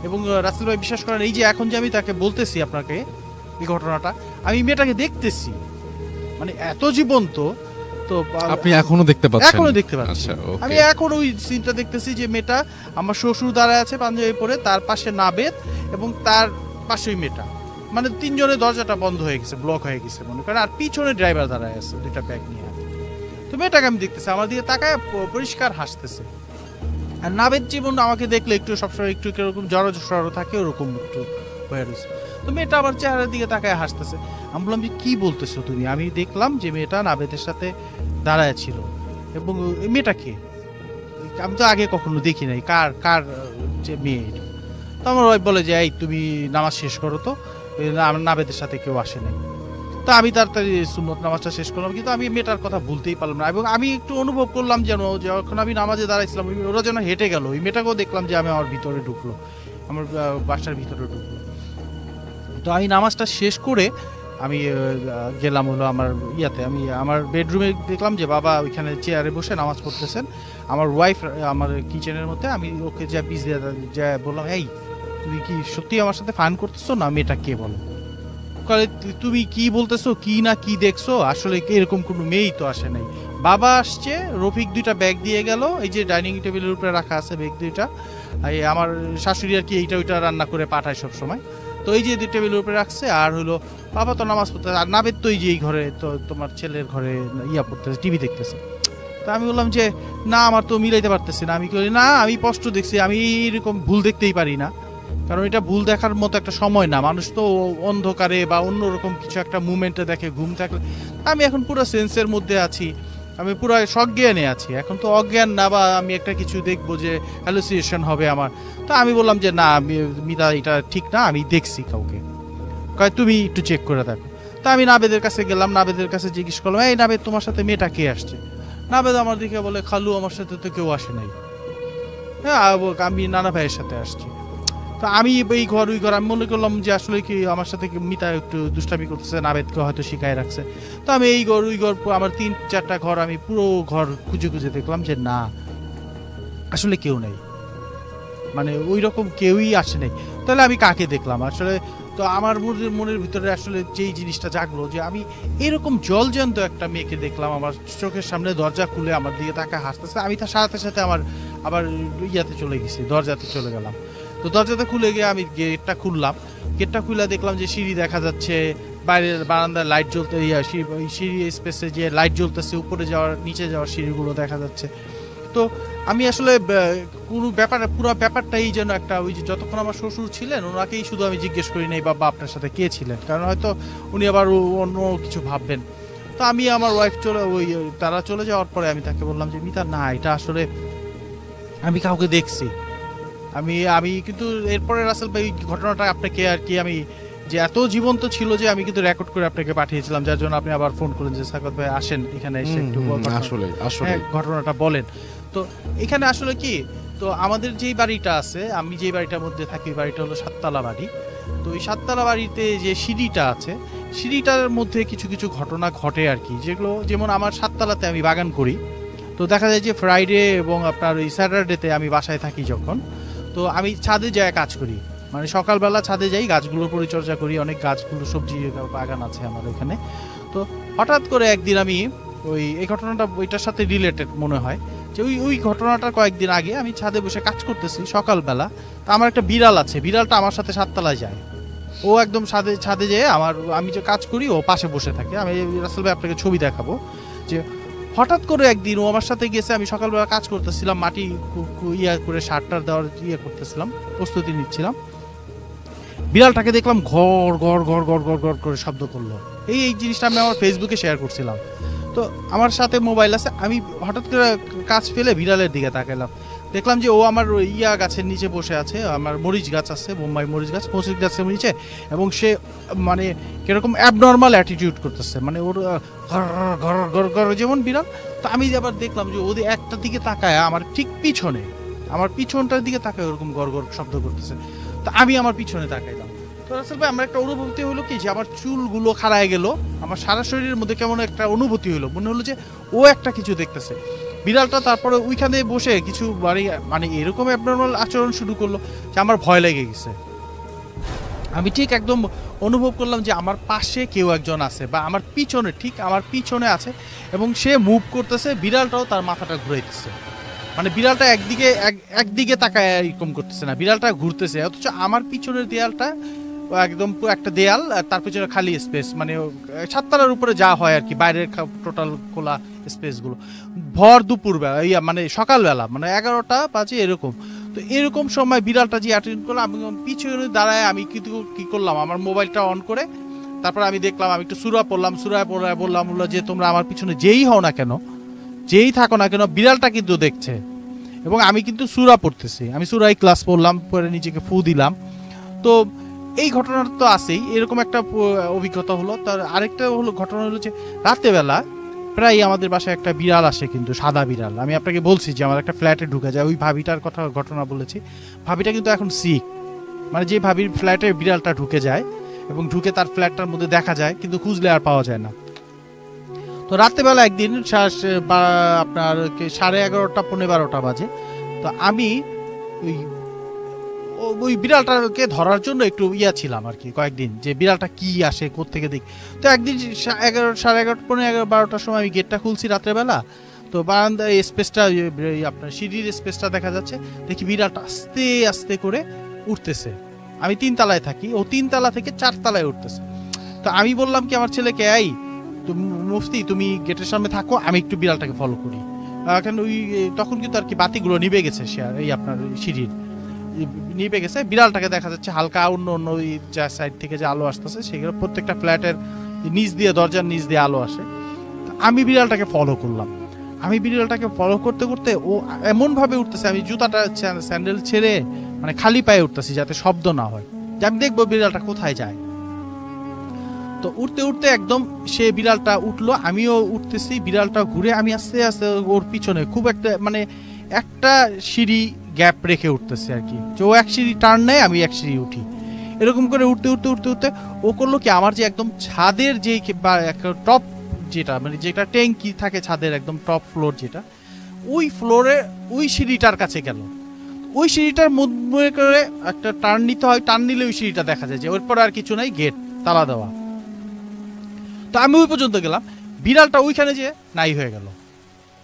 এবং রাসেল ভাই বিশ্বাস করেন এই যে এখন যে আমি তাকে বলতেছি আপনাকে এই ঘটনাটা, আমি মেয়েটাকে দেখতেছি, মানে এত জীবন্ত। তো আপনি এখনো দেখতে পাচ্ছেন? এখনো দেখতে পাচ্ছি, আমি এখন ওই সিনটা দেখতেছি যে মেয়েটা, আমার শ্বশুর দাঁড়ায় আছে পাঞ্জাবি পরে, তার পাশে নাবেদ এবং তার পাশে ওই মেয়েটা, মানে 3 জনের দরজাটা বন্ধ হয়ে গেছে, ব্লক হয়ে গেছে মনে করেন, আর পিছনে ড্রাইভার দাঁড়ায় আছে 2টা ব্যাগ নিয়ে। তো মেয়েটাকে আমি দেখতেছি, আমার দিকে তাকায় পরিষ্কার হাসতেছে। আর নাবেদ জীবন আমাকে দেখলে একটু সবসময় একটু কিরকম জড়ো থাকে, ওরকম একটু হয়ে রয়েছে। তো মেয়েটা আবার চেহারার দিকে তাকায় হাসতেছে। আমি বললাম যে কি বলতেছো তুমি? আমি দেখলাম যে মেয়েটা নাবেদের সাথে দাঁড়ায় ছিল, এবং মেয়েটা কে? আমি তো আগে কখনো দেখি নাই, কার যে মেয়ে? তো আমার ওয়াইফ বলে যে এই তুমি নামাজ শেষ করো, তো আমার নাবেদের সাথে কেউ আসে নাই। তো আমি তাড়াতাড়ি সুন্নত নামাজটা শেষ করলাম, কিন্তু আমি মেয়েটার কথা ভুলতেই পারলাম না, এবং আমি একটু অনুভব করলাম যেন যখন আমি নামাজে দাঁড়াইছিলাম ওরা যেন হেঁটে গেল, ওই মেয়েটাকেও দেখলাম যে আমার ভিতরে ঢুকলো, আমার বাসার ভিতরে ঢুকলো। তো আমি নামাজটা শেষ করে আমি গেলাম হলো আমার আমি আমার বেডরুমে, দেখলাম যে বাবা ওইখানে চেয়ারে বসে নামাজ পড়তেছেন, আমার ওয়াইফ আমার কিচেনের মধ্যে। আমি ওকে যা পিস দিয়ে যা বললাম, এই তুমি কি সত্যি আমার সাথে ফান করতেছো না? মেয়েটা কে বলো? তুমি কি বলতেছো, কি না কি দেখছো? আসলে এরকম কোনো মেয়েই তো আসে নাই। বাবা আসছে, রফিক 2টা ব্যাগ দিয়ে গেল, এই যে ডাইনিং টেবিলের উপরে রাখা আছে ব্যাগ 2টা, আমার শাশুড়ি আর কি এইটা ওইটা রান্না করে পাঠায় সব সময়। তো এই যে টেবিলের উপরে রাখছে, আর হলো বাবা তো নামাজ পড়তে, আর নাবেদ তো এই যে এই ঘরে তো তোমার ছেলের ঘরে ইয়া পড়তেছে, টিভি দেখতেছে। তো আমি বললাম যে না আমার তো মিলাইতে পারতেছি না, আমি করি না আমি স্পষ্ট দেখছি, আমি এরকম ভুল দেখতেই পারি না, কারণ এটা ভুল দেখার মতো একটা সময় না, মানুষ তো অন্ধকারে বা অন্যরকম কিছু একটা মুভমেন্টে দেখে ঘুম থাকলে। আমি এখন পুরো সেন্সের মধ্যে আছি, আমি পুরো সজ্ঞানে আছি, এখন তো অজ্ঞান না বা আমি একটা কিছু দেখবো যে হ্যালুসিনেশন হবে আমার। তো আমি বললাম যে না মিতা এটা ঠিক না, আমি দেখছি কাউকে। কয় তুমি একটু চেক করে দেখো। তা আমি নাবেদের কাছে গেলাম, নাবেদের কাছে জিজ্ঞেস করলাম এই নাবেদ তোমার সাথে মেয়েটা কে আসছে? নাবেদ আমার দিকে বলে খালু আমার সাথে তো কেউ আসে নাই, হ্যাঁ আমি নানা ভাইয়ের সাথে আসছি। তো আমি এই ঘর ওই ঘর আমি মনে করলাম যে আসলে কি আমার সাথে মিতা একটু দুষ্টামি করতেছে, নাবেদকে হয়তো শিখায় রাখছে। তো আমি এই ঘর ওই ঘর আমার 3-4টা ঘর আমি পুরো ঘর খুঁজে খুঁজে দেখলাম যে না আসলে কেউ নেই, মানে ওই রকম কেউই আসে নাই। তাহলে আমি কাকে দেখলাম আসলে? তো আমার মনের ভিতরে আসলে যেই জিনিসটা জাগলো যে আমি এরকম জলজ্যান্ত একটা মেয়েকে দেখলাম আমার চোখের সামনে, দরজা খুলে আমার দিকে তাকা হাসতেছে। আমি তার সাথে সাথে আমার আবার ইয়াতে চলে গেছি, দরজাতে চলে গেলাম। তো দরজাতে খুলে গিয়ে আমি গেটটা খুললাম, গেটটা খুলে দেখলাম যে সিঁড়ি দেখা যাচ্ছে, বাইরের বারান্দায় লাইট জ্বলতে, সিঁড়ি স্পেসে যে লাইট জ্বলতেছে, উপরে যাওয়ার নিচে যাওয়ার সিঁড়িগুলো দেখা যাচ্ছে। তো আমি আসলে পুরো ব্যাপারটাই যেন একটা ওই যে যতক্ষণ আমার শ্বশুর ছিলেন ওনাকেই শুধু আমি জিজ্ঞেস করি নাই বাবা আপনার সাথে কে ছিলেন, কারণ হয়তো উনি আবার অন্য কিছু ভাববেন। তো আমি আমার ওয়াইফ তারা চলে যাওয়ার পরে আমি তাকে বললাম যে মিতা না এটা আসলে আমি কাউকে দেখছি। আমি কিন্তু এরপরে রাসেল ভাই ঘটনাটা আপনাকে আর কি আমি যে এত জীবন্ত ছিল যে আমি কিন্তু রেকর্ড করে আপনাকে পাঠিয়েছিলাম, যার জন্য আপনি আবার ফোন করেন যে সাকাত ভাই আসেন এখানে এসে একটু আসলে ঘটনাটা বলেন। তো এখানে আসলে কি, তো আমাদের যেই বাড়িটা আছে, আমি যেই বাড়িটার মধ্যে থাকি বাড়িটা হলো 7তলা বাড়ি। তো এই 7তলা বাড়িতে যে সিঁড়িটা আছে, সিঁড়িটার মধ্যে কিছু কিছু ঘটনা ঘটে আর কি, যেগুলো যেমন আমার 7তলাতে আমি বাগান করি। তো দেখা যায় যে ফ্রাইডে এবং আপনার ওই স্যাটারডেতে আমি বাসায় থাকি যখন, তো আমি ছাদে যাই কাজ করি, মানে সকালবেলা ছাদে যাই গাছগুলোর পরিচর্যা করি, অনেক গাছগুলো সবজি বাগান আছে আমার ওখানে। তো হঠাৎ করে একদিন আমি এই ঘটনাটা ওইটার সাথে রিলেটেড মনে হয় যে ওই ঘটনাটা কয়েকদিন আগে আমি ছাদে বসে কাজ করতেছি সকালবেলা। তা আমার একটা বিড়াল আছে, বিড়ালটা আমার সাথে 7তলায় যায়, ও একদম ছাদে যেয়ে আমি যে কাজ করি ও পাশে বসে থাকে। আমি রাসেল ভাই আপনাকে ছবি দেখাবো যে হঠাৎ করে একদিন ও আমার সাথে গেছে, আমি সকালবেলা কাজ করতেছিলাম, মাটি করে সারটার দেওয়ার করতেছিলাম, প্রস্তুতি নিচ্ছিলাম, বিড়ালটাকে দেখলাম ঘর ঘর ঘর ঘর ঘর ঘর করে শব্দ করলো। এই জিনিসটা আমি আমার ফেসবুকে শেয়ার করছিলাম। তো আমার সাথে মোবাইল আছে, আমি হঠাৎ করে কাজ ফেলে বিড়ালের দিকে তাকাইলাম, দেখলাম যে ও আমার গাছের নিচে বসে আছে, আমার মরিচ গাছ আছে, বোম্বাই মরিচ গাছের নিচে, এবং সে মানে কিরকম অ্যাবনর্মাল অ্যাটিটিউড করতেছে, মানে ওর ঘর ঘর ঘর যেমন বিড়াল। তো আমি আবার দেখলাম যে ওদের একটা দিকে তাকায় আমার ঠিক পিছনে, আমার পিছনটার দিকে তাকায় ওরকম গড় গড় শব্দ করতেছে। তো আমি আমার পিছনে তাকাইলাম। তো রাসেল ভাই আমার একটা অনুভূতি হলো কি যে আমার চুলগুলো খাড়ায় গেল, আমার সারা শরীরের মধ্যে কেমন একটা অনুভূতি হলো, মনে হলো যে ও একটা কিছু দেখতেছে বিড়ালটা। তারপরে ওইখানে বসে কিছু মানে এরকম অ্যাবনর্মাল আচরণ শুরু করলো যে আমার ভয় লেগে গেছে। আমি ঠিক একদম অনুভব করলাম যে আমার পাশে কেউ একজন আছে, বা আমার পিছনে, ঠিক আমার পিছনে আছে, এবং সে মুভ করতেছে, বিড়ালটাও তার মাথাটা ঘুরাইতেছে, মানে বিড়ালটা একদিকে তাকায় এরকম করতেছে না, বিড়ালটা ঘুরতেছে। অথচ আমার পিছনের দেয়ালটা একদম পুরো একটা দেয়াল, আর তার পিছনে খালি স্পেস, মানে 7তলার উপরে যা হয় আর কি, বাইরের টোটাল খোলা স্পেসগুলো। ভর দুপুরবেলা মানে সকালবেলা, মানে 11টা বাজে এরকম। তো এরকম সময় বিড়ালটা যে অ্যাটেন্ড করলো, আমি পিছনে দাঁড়ায় আমি কিন্তু কি করলাম, আমার মোবাইলটা অন করে তারপর আমি দেখলাম, আমি একটু সূরা পড়লাম, বললাম যে তোমরা আমার পিছনে যেই হও না কেন, যেই থাকো না কেন, বিড়ালটা কিন্তু দেখছে। এবং আমি কিন্তু সূরা পড়তেছি, আমি সূরা ইখলাস পড়লাম, পরে নিজেকে ফু দিলাম। তো এই ঘটনাটা তো আছেই, এরকম একটা অভিজ্ঞতা হলো। তার আরেকটা ঘটনা হলো যে রাতেবেলা প্রায় আমাদের বাসায় একটা বিড়াল আসে, কিন্তু সাদা বিড়াল। আমি আপনাকে বলছি যে আমার একটা ফ্ল্যাটে ঢুকে যায়, ওই ভাবিটার ঘটনা বলেছি। ভাবিটা কিন্তু এখন সিক, মানে যে ভাবির ফ্ল্যাটে বিড়ালটা ঢুকে যায় এবং ঢুকে তার ফ্ল্যাটটার মধ্যে দেখা যায়, কিন্তু খুঁজলে আর পাওয়া যায় না। তো রাতেবেলা একদিন আপনার 11:30 12টা বাজে, তো আমি ওই বিড়ালটাকে ধরার জন্য একটু ছিলাম আর কি কয়েকদিন, যে বিড়ালটা কি আসে কোত্থেকে দেখি। তো একদিন 11:30 11:30 12টার সময় আমি গেটটা খুলছি রাত্রেবেলা। তো বারান্দার স্পেসটা আপনার সিঁড়ির স্পেসটা দেখা যাচ্ছে, দেখি বিড়ালটা আস্তে আস্তে করে উঠতেছে। আমি 3 তলায় থাকি, ও 3 তলা থেকে 4 তলায় উঠতেছে। তো আমি বললাম কি আমার ছেলেকে, এই মুফতি তুমি গেটের সামনে থাকো, আমি একটু বিড়ালটাকে ফলো করি। কারণ ওই তখন কিন্তু আর কি বাতিগুলো নিভে গেছে, এই আপনার সিঁড়ির নিভে গেছে। বিড়ালটাকে দেখা যাচ্ছে হালকা অন্য অন্য ওই যা সাইড থেকে যে আলো আসতেছে সেগুলো প্রত্যেকটা ফ্ল্যাটের নিচ দিয়ে, দরজার নিচ দিয়ে আলো আসে। আমি বিড়ালটাকে ফলো করলাম। আমি বিড়ালটাকে ফলো করতে করতে ও এমন ভাবে উঠতেছে, আমি জুতাটা স্যান্ডেল ছেড়ে মানে খালি পায়ে উঠতেছি যাতে শব্দ না হয়, যে আমি দেখবো বিড়ালটা কোথায় যায়। তো উঠতে উঠতে একদম সে বিড়ালটা উঠলো, আমিও উঠতেছি। বিড়ালটা ঘুরে আমি আস্তে আস্তে ওর পিছনে খুব একটা মানে একটা সিঁড়ি গ্যাপ রেখে উঠতেছি আর কি, যে ও এক সিঁড়ি টার্ন নেয়, আমি এক সিঁড়ি উঠি। এরকম করে উঠতে উঠতে উঠতে উঠতে ও করলো কি, আমার যে একদম ছাদের যে টপ যেটা মানে যেটা ট্যাঙ্কি থাকে ছাদের একদম টপ ফ্লোর যেটা, ওই ফ্লোরে ওই সিঁড়িটার কাছে গেল। ওই সিঁড়িটার মধ্যে করে একটা টার্ন নিতে হয়, টার্ন নিলে ওই সিঁড়িটা দেখা যায়, যে ওরপর আর কিছু নাই, গেট তালা দেওয়া। তো আমি ওই পর্যন্ত গেলাম, বিড়ালটা ওইখানে যে নাই হয়ে গেল।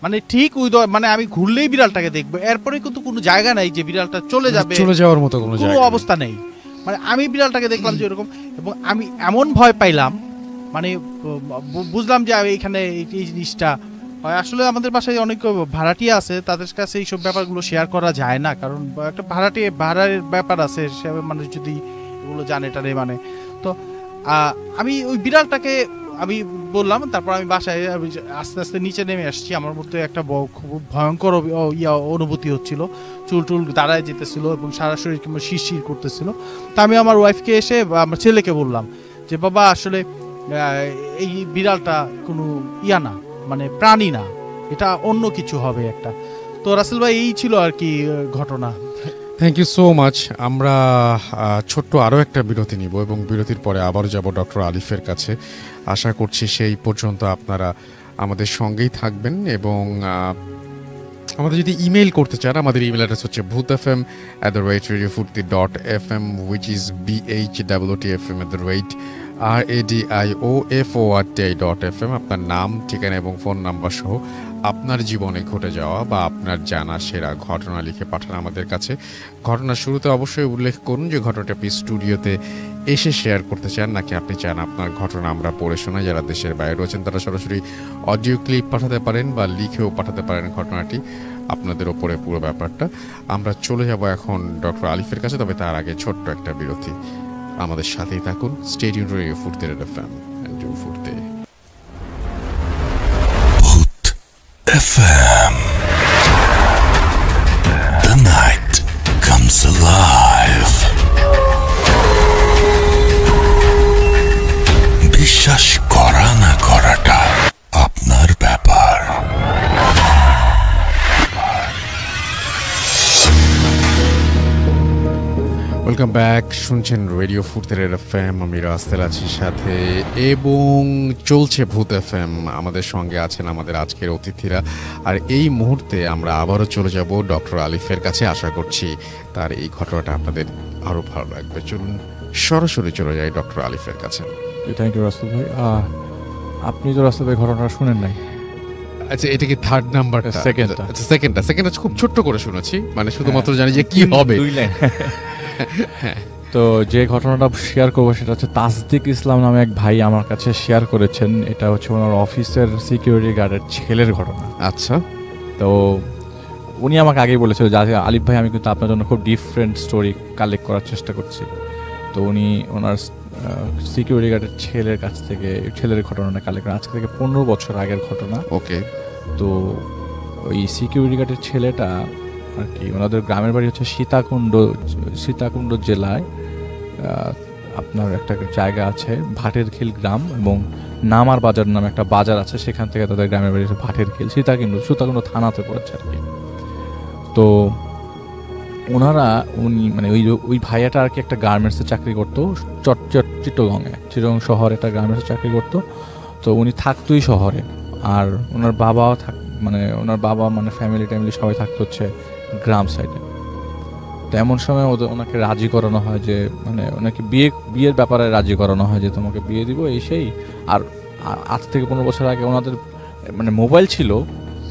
মানে ঠিক ওই মানে আমি ঘুরলেই বিড়ালটাকে দেখবো, এরপরে কিন্তু কোনো জায়গা নাই যে বিড়ালটা চলে যাবে, চলে যাওয়ার মতো কোনো অবস্থা নেই। মানে আমি বিড়ালটাকে দেখলাম যে এরকম, এবং আমি এমন ভয় পাইলাম, মানে বুঝলাম যে এখানে এই জিনিসটা হয়। আসলে আমাদের বাসায় অনেক ভাড়াটিয়া আছে, তাদের কাছে এইসব ব্যাপারগুলো শেয়ার করা যায় না, কারণ একটা ভাড়ার ব্যাপার আছে, সে মানুষ যদি এগুলো জানে টানে মানে। তো আমি ওই বিড়ালটাকে আমি বললাম, তারপর আমি বাসায় আস্তে আস্তে নিচে নেমে আসছি। আমার মধ্যে একটা খুব ভয়ঙ্কর অনুভূতি হচ্ছিল, চুল টুল দাঁড়ায় যেতেছিল এবং সারা শরীর কিংবা শিরশির করতেছিল। তা আমি আমার ওয়াইফকে এসে আমার ছেলেকে বললাম যে বাবা আসলে এই বিড়ালটা কোনো না, মানে প্রাণী না, এটা অন্য কিছু হবে একটা। তো রাসেল ভাই এই ছিল আর কি ঘটনা। Thank you so much. আমরা ছোট্ট আরও একটা বিরতি নিব এবং বিরতির পরে আবারও যাব ডক্টর আলিফের কাছে। আশা করছি সেই পর্যন্ত আপনারা আমাদের সঙ্গেই থাকবেন। এবং আমাদের যদি ইমেল করতে চান, আমাদের ইমেল অ্যাড্রেস হচ্ছে bhutfm@radiofurti.fm, which is bhwtfm@radioforti.fm। আপনার নাম, ঠিকানা এবং ফোন নাম্বার সহ আপনার জীবনে ঘটে যাওয়া বা আপনার জানা সেরা ঘটনা লিখে পাঠান আমাদের কাছে। ঘটনার শুরুতে অবশ্যই উল্লেখ করুন যে ঘটনাটা আপনি স্টুডিওতে এসে শেয়ার করতে চান, নাকি আপনি চান আপনার ঘটনা আমরা পড়ে শোনাই। যারা দেশের বাইরে রয়েছেন তারা সরাসরি অডিও ক্লিপ পাঠাতে পারেন বা লিখেও পাঠাতে পারেন ঘটনাটি, আপনাদের ওপরে পুরো ব্যাপারটা। আমরা চলে যাব এখন ডক্টর আলিফের কাছে, তবে তার আগে ছোট্ট একটা বিরতি। আমাদের সাথেই থাকুন। স্টে টিউনড টু রেডিও ফুর্তি এফএম, এনজয় ফুর্তি FM. The night comes alive. বিশ্বাস করা না করাটা আপনার ব্যাপার। Welcome back. শুনছেন রেডিও ফুর্তি এফএম, আমি রাস্তেল আছি সাথে, এবং চলছে ভূত এফএম। আমাদের সঙ্গে আছেন আমাদের আজকের অতিথিরা। আর এই মুহূর্তে আমরা আবারও চলে যাব ডক্টর আলিফের কাছে। আশা করছি তার এই ঘটনাটা আপনাদের আরও ভালো লাগবে। চলুন সরাসরি চলে যাই ডক্টর আলিফের কাছে। থ্যাংক ইউ রাসেল ভাই। আপনি তো রাসেল ভাই ঘটনাটা শুনেন নাই? আচ্ছা, এটা কি থার্ড নাম্বারটা? সেকেন্ডটা খুব ছোট্ট করে শুনেছি, মানে শুধুমাত্র জানি যে কি হবে। তো যে ঘটনাটা শেয়ার করবো সেটা হচ্ছে তাসদিক ইসলাম নামে এক ভাই আমার কাছে শেয়ার করেছেন। এটা হচ্ছে ওনার অফিসের সিকিউরিটি গার্ডের ছেলের ঘটনা। আচ্ছা। তো উনি আমাকে আগেই বলেছিল যে আলিফ ভাই, আমি কিন্তু আপনার জন্য খুব ডিফারেন্ট স্টোরি কালেক্ট করার চেষ্টা করছি। তো উনি ওনার সিকিউরিটি গার্ডের ছেলের কাছ থেকে ছেলের ঘটনাটা কালেক্ট করেন, আজকে থেকে 15 বছর আগের ঘটনা। ওকে। তো ওই সিকিউরিটি গার্ডের ছেলেটা আর কি, ওনাদের গ্রামের বাড়ি হচ্ছে সীতাকুণ্ড জেলায় আপনার একটা জায়গা আছে ভাটের খিল গ্রাম, এবং নামার বাজার নামে একটা বাজার আছে, সেখান থেকে তাদের গ্রামের বাড়ি হচ্ছে ভাটের খিল, সীতাকুণ্ড থানাতে পড়েছে আর কি। তো ওনারা মানে ওই ভাইয়াটা আর কি একটা গার্মেন্টসে চাকরি করতো চিটগাঁয়ে শহরে একটা গার্মেন্টসে চাকরি করতো। তো উনি থাকতোই শহরে, আর ওনার বাবাও ওনার বাবা মানে ফ্যামিলি সবাই থাকতো হচ্ছে গ্রাম সাইডে। তো এমন সময় ওনাকে রাজি করানো হয় যে, মানে ওনাকে বিয়ের ব্যাপারে রাজি করানো হয় যে তোমাকে বিয়ে দিব এই সেই। আর আজ থেকে 15 বছর আগে ওনাদের মানে মোবাইল ছিল,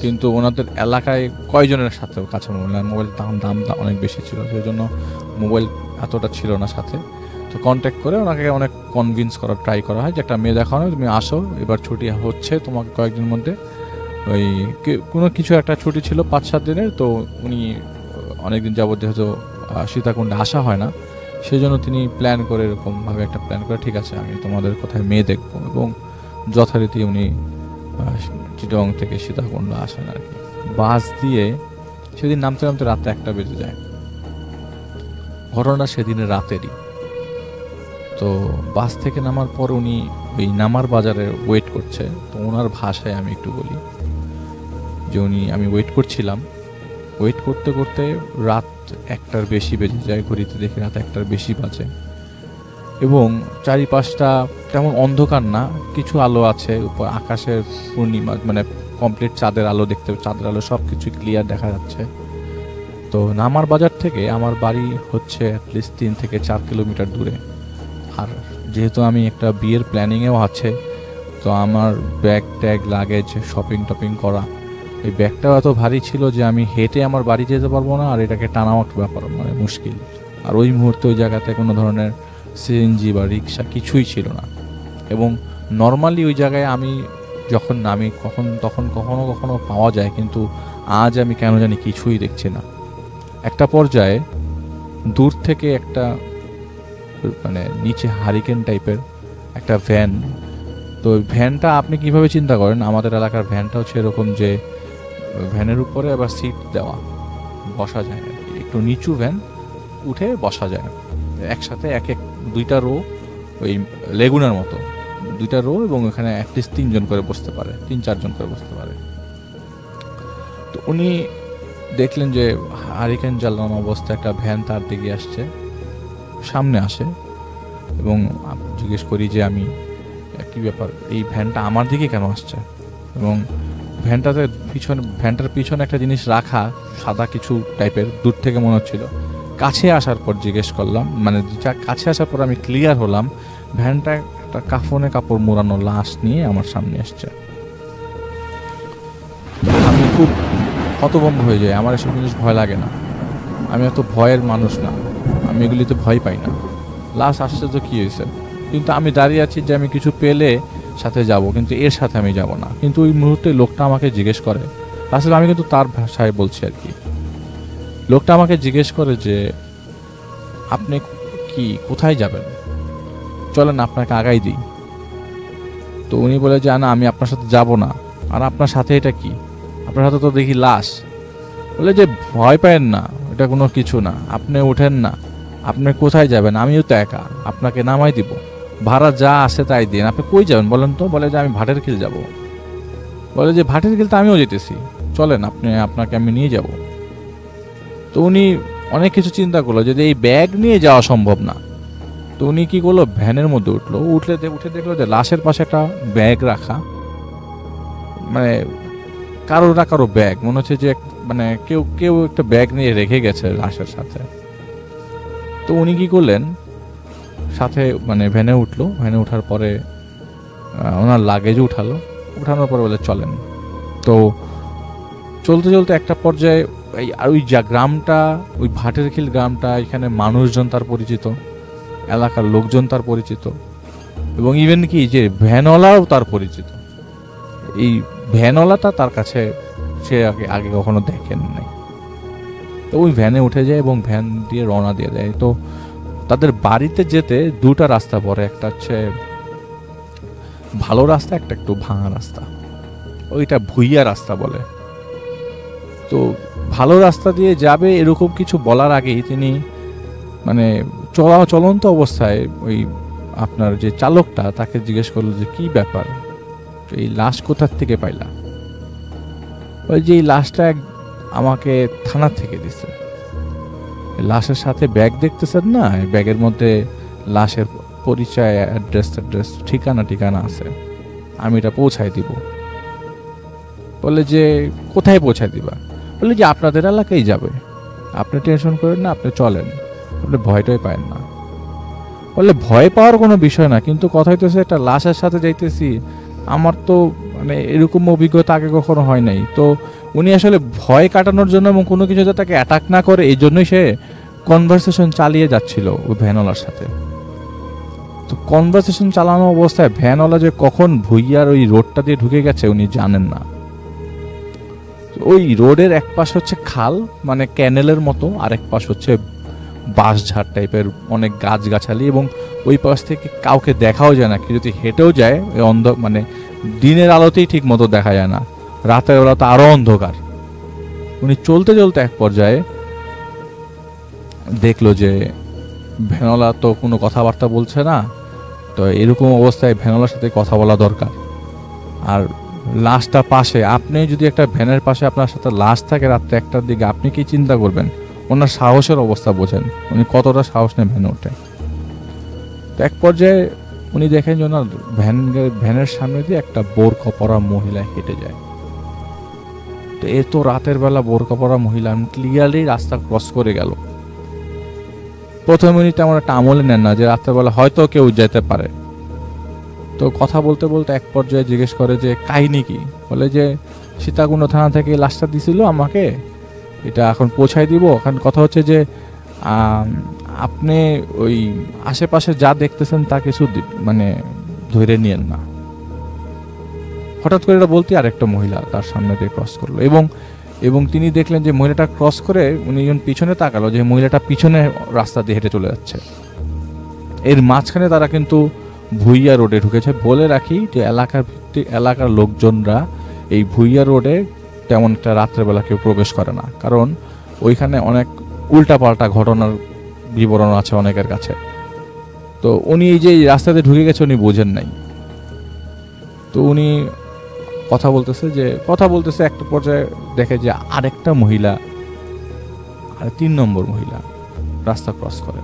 কিন্তু ওনাদের এলাকায় কয়জনের সাথে কাছে মোবাইল দামটা অনেক বেশি ছিল, সেই জন্য মোবাইল এতটা ছিল না সাথে। তো কন্ট্যাক্ট করে ওনাকে অনেক কনভিন্স করার ট্রাই করা হয় যে একটা মেয়ে দেখানো, তুমি আসো, এবার ছুটি হচ্ছে তোমাকে কয়েকদিনের মধ্যে। ওই কোনো কিছু একটা ছুটি ছিল 5-7 দিনের, তো উনি অনেকদিন যাবত যেহেতু সীতাকুণ্ডে আসা হয় না, সেই জন্য তিনি প্ল্যান করে এরকমভাবে একটা প্ল্যান করে, ঠিক আছে আমি তোমাদের কোথায় মেয়ে দেখবো, এবং যথারীতি উনি চিটং থেকে সীতাকুণ্ড আসেন আর কি। বাস দিয়ে সেদিন নামতে নামতে রাতে 1টা বেজে যায়। ঘটনা সেদিনের রাতেরই। তো বাস থেকে নামার পর উনি ওই নামার বাজারে ওয়েট করছে। তো ওনার ভাষায় আমি একটু বলি যে আমি ওয়েট করছিলাম, ওয়েট করতে করতে রাত 1টার বেশি বেজে যায়, ঘড়িতে দেখে রাত 1টার বেশি বাজে, এবং চারিপাশটা তেমন অন্ধকার না, কিছু আলো আছে, উপর আকাশের পূর্ণিমা মানে কমপ্লিট চাঁদের আলো চাঁদের আলো সব কিছু ক্লিয়ার দেখা যাচ্ছে। তো নামার বাজার থেকে আমার বাড়ি হচ্ছে অ্যাটলিস্ট 3 থেকে 4 কিলোমিটার দূরে। আর যেহেতু আমি একটা বিয়ের প্ল্যানিংয়েও আছে, তো আমার bag tag luggage shopping topping করা, এই ব্যাগটাও এত ভারী ছিল যে আমি হেঁটে আমার বাড়ি যেতে পারবো না, আর এটাকে টানাও একটা ব্যাপার মানে মুশকিল। আর ওই মুহূর্তে ওই জায়গাতে কোনো ধরনের সিএনজি বা রিক্সা কিছুই ছিল না, এবং নর্মালি ওই জায়গায় আমি যখন নামি তখন কখনো পাওয়া যায়, কিন্তু আজ আমি কেন জানি কিছুই দেখছি না। একটা পর্যায়ে দূর থেকে একটা মানে নিচে হারিকেন টাইপের একটা ভ্যান, তো ওই ভ্যানটা আপনি কিভাবে চিন্তা করেন, আমাদের এলাকার ভ্যানটা হচ্ছে এরকম যে ভ্যানের উপরে আবার সিট দেওয়া, বসা যায় আর কি, একটু নিচু ভ্যান, উঠে বসা যায় একসাথে, 2টা রো, ওই লেগুনার মতো 2টা রো, এবং এখানে অ্যাটলিস্ট 3 জন করে বসতে পারে, 3-4 জন করে বসতে পারে। তো উনি দেখলেন যে হারিকেন জ্বালানো অবস্থায় একটা ভ্যান তার দিকে আসছে, সামনে আসে, এবং জিজ্ঞেস করি যে আমি কি ব্যাপার, এই ভ্যানটা আমার দিকে কেন আসছে, এবং ভ্যানটার পিছনে একটা জিনিস রাখা, সাদা কিছু টাইপের, দূর থেকে মনে হচ্ছিল। কাছে আসার পর জিজ্ঞেস করলাম, মানে কাছে আসার পর আমি ক্লিয়ার হলাম, ভ্যানটা একটা কাফনে কাপড় মোড়ানো লাশ নিয়ে আমার সামনে আসছে। আমি খুব হতভম্ব হয়ে যাই, আমার এসব জিনিস ভয় লাগে না, আমি এত ভয়ের মানুষ না, আমি এগুলিতে ভয় পাই না। লাশ আসছে তো কী হয়েছে, কিন্তু আমি দাঁড়িয়ে আছি যে আমি কিছু পেলে সাথে যাব, কিন্তু এর সাথে আমি যাব না। কিন্তু ওই মুহূর্তে লোকটা আমাকে জিজ্ঞেস করে, আসলে আমি কিন্তু তার ভাষায় বলছি আর কি, লোকটা আমাকে জিজ্ঞেস করে যে আপনি কি কোথায় যাবেন, চলেন আপনাকে আগাই দিই। তো উনি বলে যে না, আমি আপনার সাথে যাব না। আর আপনার সাথে এটা কি, আপনার সাথে তো দেখি লাশ। বলে যে ভয় পায়েন না, এটা কোনো কিছু না, আপনি ওঠেন না, আপনি কোথায় যাবেন, আমিও তো একা, আপনাকে নামাই দিব, ভাড়া যা আসে তাই দিন, আপনি কই যাবেন বলেন তো। বলে যে আমি ভাটের খিল যাব। বলে যে ভাটের খিল তো আমিও যেতেছি, চলেন আপনাকে আমি নিয়ে যাব। তো উনি অনেক কিছু চিন্তা করলো যে এই ব্যাগ নিয়ে যাওয়া সম্ভব না। তো উনি কি করলো, ভ্যানের মধ্যে উঠে দেখলো যে লাশের পাশে একটা ব্যাগ রাখা, মানে কারো ব্যাগ, মনে হচ্ছে যে মানে কেউ একটা ব্যাগ নিয়ে রেখে গেছে লাশের সাথে। তো উনি কি করলেন, সাথে মানে ভ্যানে উঠলো, ভ্যানে ওঠার পরে ওনার লাগেজ উঠানোর পরে বলে চলেন। তো চলতে চলতে একটা পর্যায়ে ওই গ্রামটা, ওই ভাটের খিল গ্রামটা, এখানে মানুষজন তার পরিচিত, এলাকার লোকজন তার পরিচিত, এবং ইভেন কি যে ভ্যানওয়ালাও তার পরিচিত। এই ভ্যানওয়ালাটা তার কাছে সে আগে কখনো দেখেন নাই। তো ওই ভ্যানে উঠে যায় এবং ভ্যান দিয়ে রওনা দিয়ে দেয়। তো তাদের বাড়িতে যেতে 2টা রাস্তা পড়ে, একটা হচ্ছে ভালো রাস্তা, একটা একটু ভাঙা রাস্তা, ওইটা ভুইয়া রাস্তা বলে। তো ভালো রাস্তা দিয়ে যাবে এরকম কিছু বলার আগেই তিনি মানে চলন্ত অবস্থায় ওই আপনার যে চালকটা তাকে জিজ্ঞেস করলো যে কি ব্যাপার, এই লাশ কোথার থেকে পাইলা। ওই যে এই লাশটা আমাকে থানা থেকে দিছে, লাশের সাথে ব্যাগ দেখতেছেন না, ব্যাগের মধ্যে লাশের পরিচয়, অ্যাড্রেস ঠিকানা আছে, আমি এটা পৌঁছায় দিব। বলে যে কোথায় পৌঁছায় দিবা। বলে যে আপনাদের এলাকায় যাবে, আপনি টেনশন করেন না, আপনি চলেন, আপনি ভয়টাই পায়েন না। বললে ভয় পাওয়ার কোনো বিষয় না, কিন্তু কথা হইতেছে একটা লাশের সাথে যাইতেছি, আমার তো মানে এরকম অভিজ্ঞতা আগে কখনো হয় নাই। তো উনি আসলে ভয় কাটানোর জন্য এবং কোনো কিছু যাতে তাকে অ্যাটাক না করে এই জন্যই সে কনভারসেশন চালিয়ে যাচ্ছিল ওই ভ্যানওয়ালার সাথে। তো কনভারসেশন চালানো অবস্থায় ভ্যানওয়ালা যে কখন ভুইয়ার ওই রোডটা দিয়ে ঢুকে গেছে উনি জানেন না। ওই রোডের এক পাশ হচ্ছে খাল, মানে ক্যানেলের মতো, আর এক পাশ হচ্ছে বাঁশঝাড় টাইপের অনেক গাছগাছালি, এবং ওই পাশ থেকে কাউকে দেখাও যায় না। কি যদি হেঁটেও যায় ওই মানে দিনের আলোতেই ঠিক মতো দেখা যায় না, রাতের বেলা তো আরো অন্ধকার। উনি চলতে চলতে এক পর্যায়ে দেখলো যে ভ্যানওয়ালা তো কোনো কথাবার্তা বলছে না। তো এরকম অবস্থায় ভ্যানওয়ালার সাথে কথা বলা দরকার। আর লাশটা পাশে, আপনি যদি একটা ভ্যানের পাশে আপনার সাথে লাশ থাকে রাত্রে 1টার দিকে, আপনি কি চিন্তা করবেন? ওনার সাহসের অবস্থা বোঝেন, উনি কতটা সাহস নিয়ে ভ্যানে ওঠে। তো এক পর্যায়ে উনি দেখেন যে ওনার ভ্যানের সামনে দিয়ে একটা বোরকা পরা মহিলা হেঁটে যায়। তো এ তো রাতের বেলা বোরকা পরা মহিলা ক্লিয়ারলি রাস্তা ক্রস করে গেল। প্রথমে উনি তেমন একটা আমলে নেন না যে রাতের বেলা হয়তো কেউ যেতে পারে। তো কথা বলতে বলতে এক পর্যায়ে জিজ্ঞেস করে যে কাহিনী কি? বলে যে সীতাকুণ্ড থানা থেকে লাশটা দিছিল আমাকে, এটা এখন পৌঁছায় দিব। এখন কথা হচ্ছে যে আপনি ওই আশেপাশে যা দেখতেছেন তা কিছু মানে ধরে নিয়েন না। হঠাৎ করে এটা বলতে আরেকটা মহিলা তার সামনে দিয়ে ক্রস করলো, এবং তিনি দেখলেন যে মহিলাটা ক্রস করে উনি যখন পিছনে তাকালো যে মহিলাটা পিছনে রাস্তা দিয়ে হেঁটে চলে যাচ্ছে। এর মাঝখানে তারা কিন্তু ভুইয়া রোডে ঢুকেছে। বলে রাখি যে এলাকার লোকজনরা এই ভুইয়া রোডে তেমন একটা রাত্রেবেলা কেউ প্রবেশ করে না, কারণ ওইখানে অনেক উল্টাপাল্টা ঘটনার বিবরণ আছে অনেকের কাছে। তো উনি এই যে রাস্তাতে ঢুকে গেছে উনি বোঝেন নাই। তো উনি কথা বলতেছে একটা পর্যায়ে দেখে যে আরেকটা মহিলা, আর 3 নম্বর মহিলা রাস্তা ক্রস করে।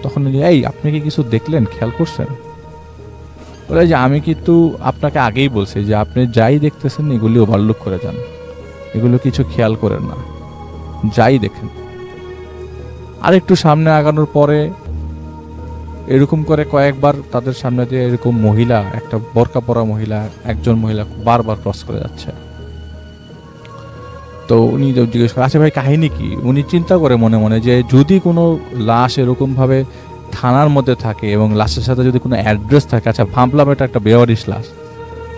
তখন এই আপনি কি কিছু দেখলেন, খেয়াল করছেন? বলে যে আমি কিন্তু আপনাকে আগেই বলছি যে আপনি যাই দেখতেছেন এগুলি ওভারলুক করে যান, এগুলো কিছু খেয়াল করেন না, যাই দেখেন। আর একটু সামনে আগানোর পরে এরকম করে কয়েকবার তাদের সামনে দিয়ে এরকম মহিলা, একটা বোরকা পরা মহিলা, একজন মহিলা বারবার ক্রস করে যাচ্ছে। তো উনি জিজ্ঞেস করে আচ্ছা ভাই কাহিনী কি? উনি চিন্তা করে মনে মনে যে যদি কোনো লাশ এরকম ভাবে থানার মধ্যে থাকে এবং লাশের সাথে যদি কোনো অ্যাড্রেস থাকে, আচ্ছা ভাবলাম এটা একটা বেওয়ারিশ লাশ,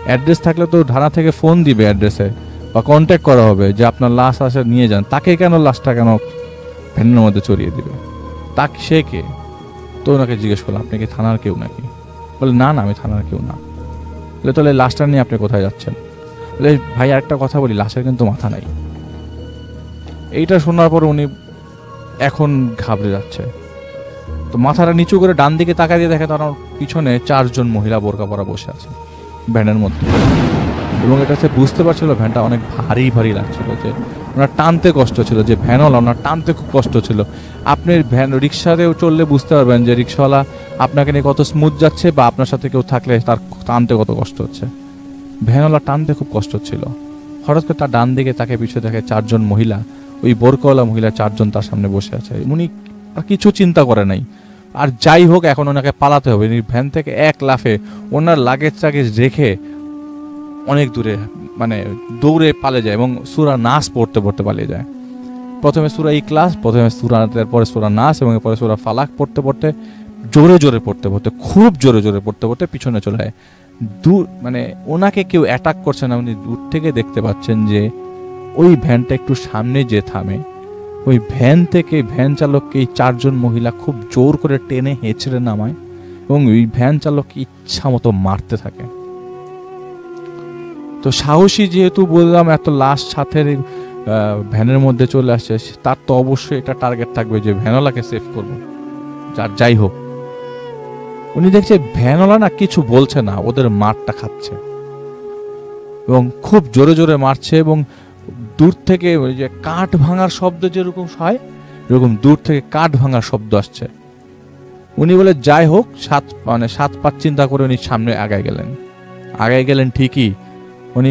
অ্যাড্রেস থাকলে তো থানা থেকে ফোন দিবে অ্যাড্রেসে বা কন্ট্যাক্ট করা হবে যে আপনার লাশ আসে নিয়ে যান। তাকে কেন লাশটা কেন ভ্যানের মধ্যে চড়িয়ে দিবে? তাকে সে কে? তো ওনাকে জিজ্ঞেস করলাম আপনি কি থানার কেউ নাকি? বলে না না আমি থানার কেউ না। বলে তাহলে লাশটা নিয়ে আপনি কোথায় যাচ্ছেন? বলে ভাই আরেকটা কথা বলি, লাশের কিন্তু মাথা নাই। এইটা শোনার পর উনি এখন ঘাবড়ে যাচ্ছে। তো মাথাটা নিচু করে ডান দিকে তাকা দিয়ে দেখে তার পিছনে 4 জন মহিলা বোরকা পরা বসে আছে ভ্যানের মধ্যে, এবং এটা সে বুঝতে পারছিল ভ্যানটা অনেক ভারী ভারী লাগছিল, যে ওনার টানতে কষ্ট ছিল, যে ভ্যানওয়ালা ওনার টানতে খুব কষ্ট ছিল। আপনি রিক্সাতেও চললে বুঝতে পারবেন যে রিক্সাওয়ালা আপনাকে নিয়ে কত স্মুথ যাচ্ছে, বা আপনার সাথে কেউ থাকলে তার টানতে কত কষ্ট হচ্ছে। ভ্যানওয়ালা টানতে খুব কষ্ট ছিল। হঠাৎ করে তার ডান দিকে তাকে পিছনে দেখে 4 জন মহিলা, ওই বোরকাওয়ালা মহিলা 4 জন তার সামনে বসে আছে। উনি আর কিছু চিন্তা করে নাই, আর যাই হোক এখন ওনাকে পালাতে হবে। ভ্যান থেকে এক লাফে ওনার লাগেজ রেখে অনেক দূরে মানে দৌড়ে পালিয়ে যায়, এবং সূরা নাস পড়তে পড়তে পালিয়ে যায়। প্রথমে সূরা ইখলাস, প্রথমে পরে সূরা নাস, এবং এরপরে সূরা ফালাক পড়তে পড়তে জোরে জোরে পড়তে পড়তে খুব জোরে জোরে পড়তে পড়তে পিছনে চলে যায়। দূর মানে ওনাকে কেউ অ্যাটাক করছে না, উনি দূর থেকে দেখতে পাচ্ছেন যে ওই ভ্যানটা একটু সামনে যে থামে, ওই ভ্যান থেকে ভ্যান চালককে এই 4 জন মহিলা খুব জোর করে টেনে হেঁচড়ে নামায়, এবং ওই ভ্যান চালককে ইচ্ছা মতো মারতে থাকে। তো সাহসী যেহেতু বললাম এত লাশ সাথে ভ্যানের মধ্যে চলে আসছে, তার তো অবশ্যই এটা টার্গেট থাকবে যে ভ্যানওয়ালাকে সেভ করব, যাই হোক। উনি দেখছে ভ্যানওয়ালা না কিছু বলছে না, ওদের মারটা খাচ্ছে, এবং খুব জোরে জোরে মারছে, এবং দূর থেকে ওই যে কাঠ ভাঙার শব্দ যেরকম হয় এরকম দূর থেকে কাঠ ভাঙার শব্দ আসছে। উনি বলে যাই হোক 7 পাঁচ চিন্তা করে উনি সামনে আগায় গেলেন ঠিকই। উনি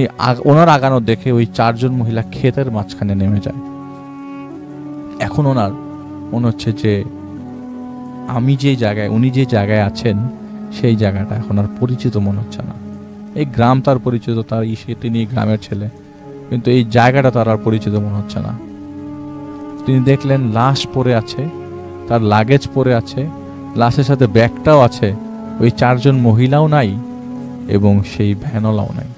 ওনার আগানো দেখে ওই 4 জন মহিলা ক্ষেতের মাঝখানে নেমে যায়। এখন ওনার মনে হচ্ছে যে উনি যে জায়গায় আছেন সেই জায়গাটা এখন আর পরিচিত মনে হচ্ছে না। এই গ্রাম তার পরিচিত, তার তিনি গ্রামের ছেলে, কিন্তু এই জায়গাটা তার আর পরিচিত মনে হচ্ছে না। তিনি দেখলেন লাশ পড়ে আছে, তার লাগেজ পড়ে আছে, লাশের সাথে ব্যাগটাও আছে, ওই 4 জন মহিলাও নাই এবং সেই ভ্যানওয়ালাও নাই।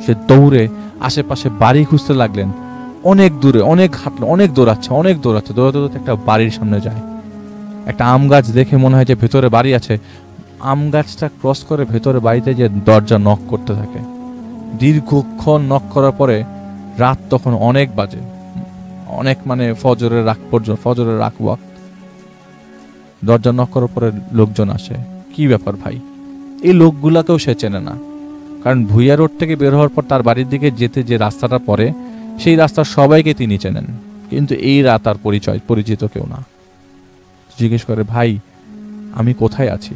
সে দৌড়ে আশেপাশে বাড়ি খুঁজতে লাগলেন। অনেক দূরে, অনেক হাঁটলো, অনেক দৌড়াচ্ছে, দৌড়াতে দৌড়াতে একটা বাড়ির সামনে যায়। একটা আম গাছ দেখে মনে হয় যে ভেতরে বাড়ি আছে। আম গাছটা ক্রস করে ভেতরে বাড়িতে যে দরজা নক করতে থাকে। দীর্ঘক্ষণ নক করার পরে রাত তখন অনেক বাজে, অনেক মানে ফজরের রাত পর্যন্ত, ফজরের রাত ওয়াক্ত। দরজা নক করার পরে লোকজন আসে। কি ব্যাপার ভাই? এই লোকগুলাকেও সে চেনে না, কারণ ভুইয়া রোড থেকে বের হওয়ার পর তার বাড়ির দিকে যেতে যে রাস্তাটা পড়ে সেই রাস্তার সবাইকে তিনি চেনেন, কিন্তু এই রাত আর পরিচিত কেউ না। জিজ্ঞেস করে, ভাই আমি কোথায় আছি?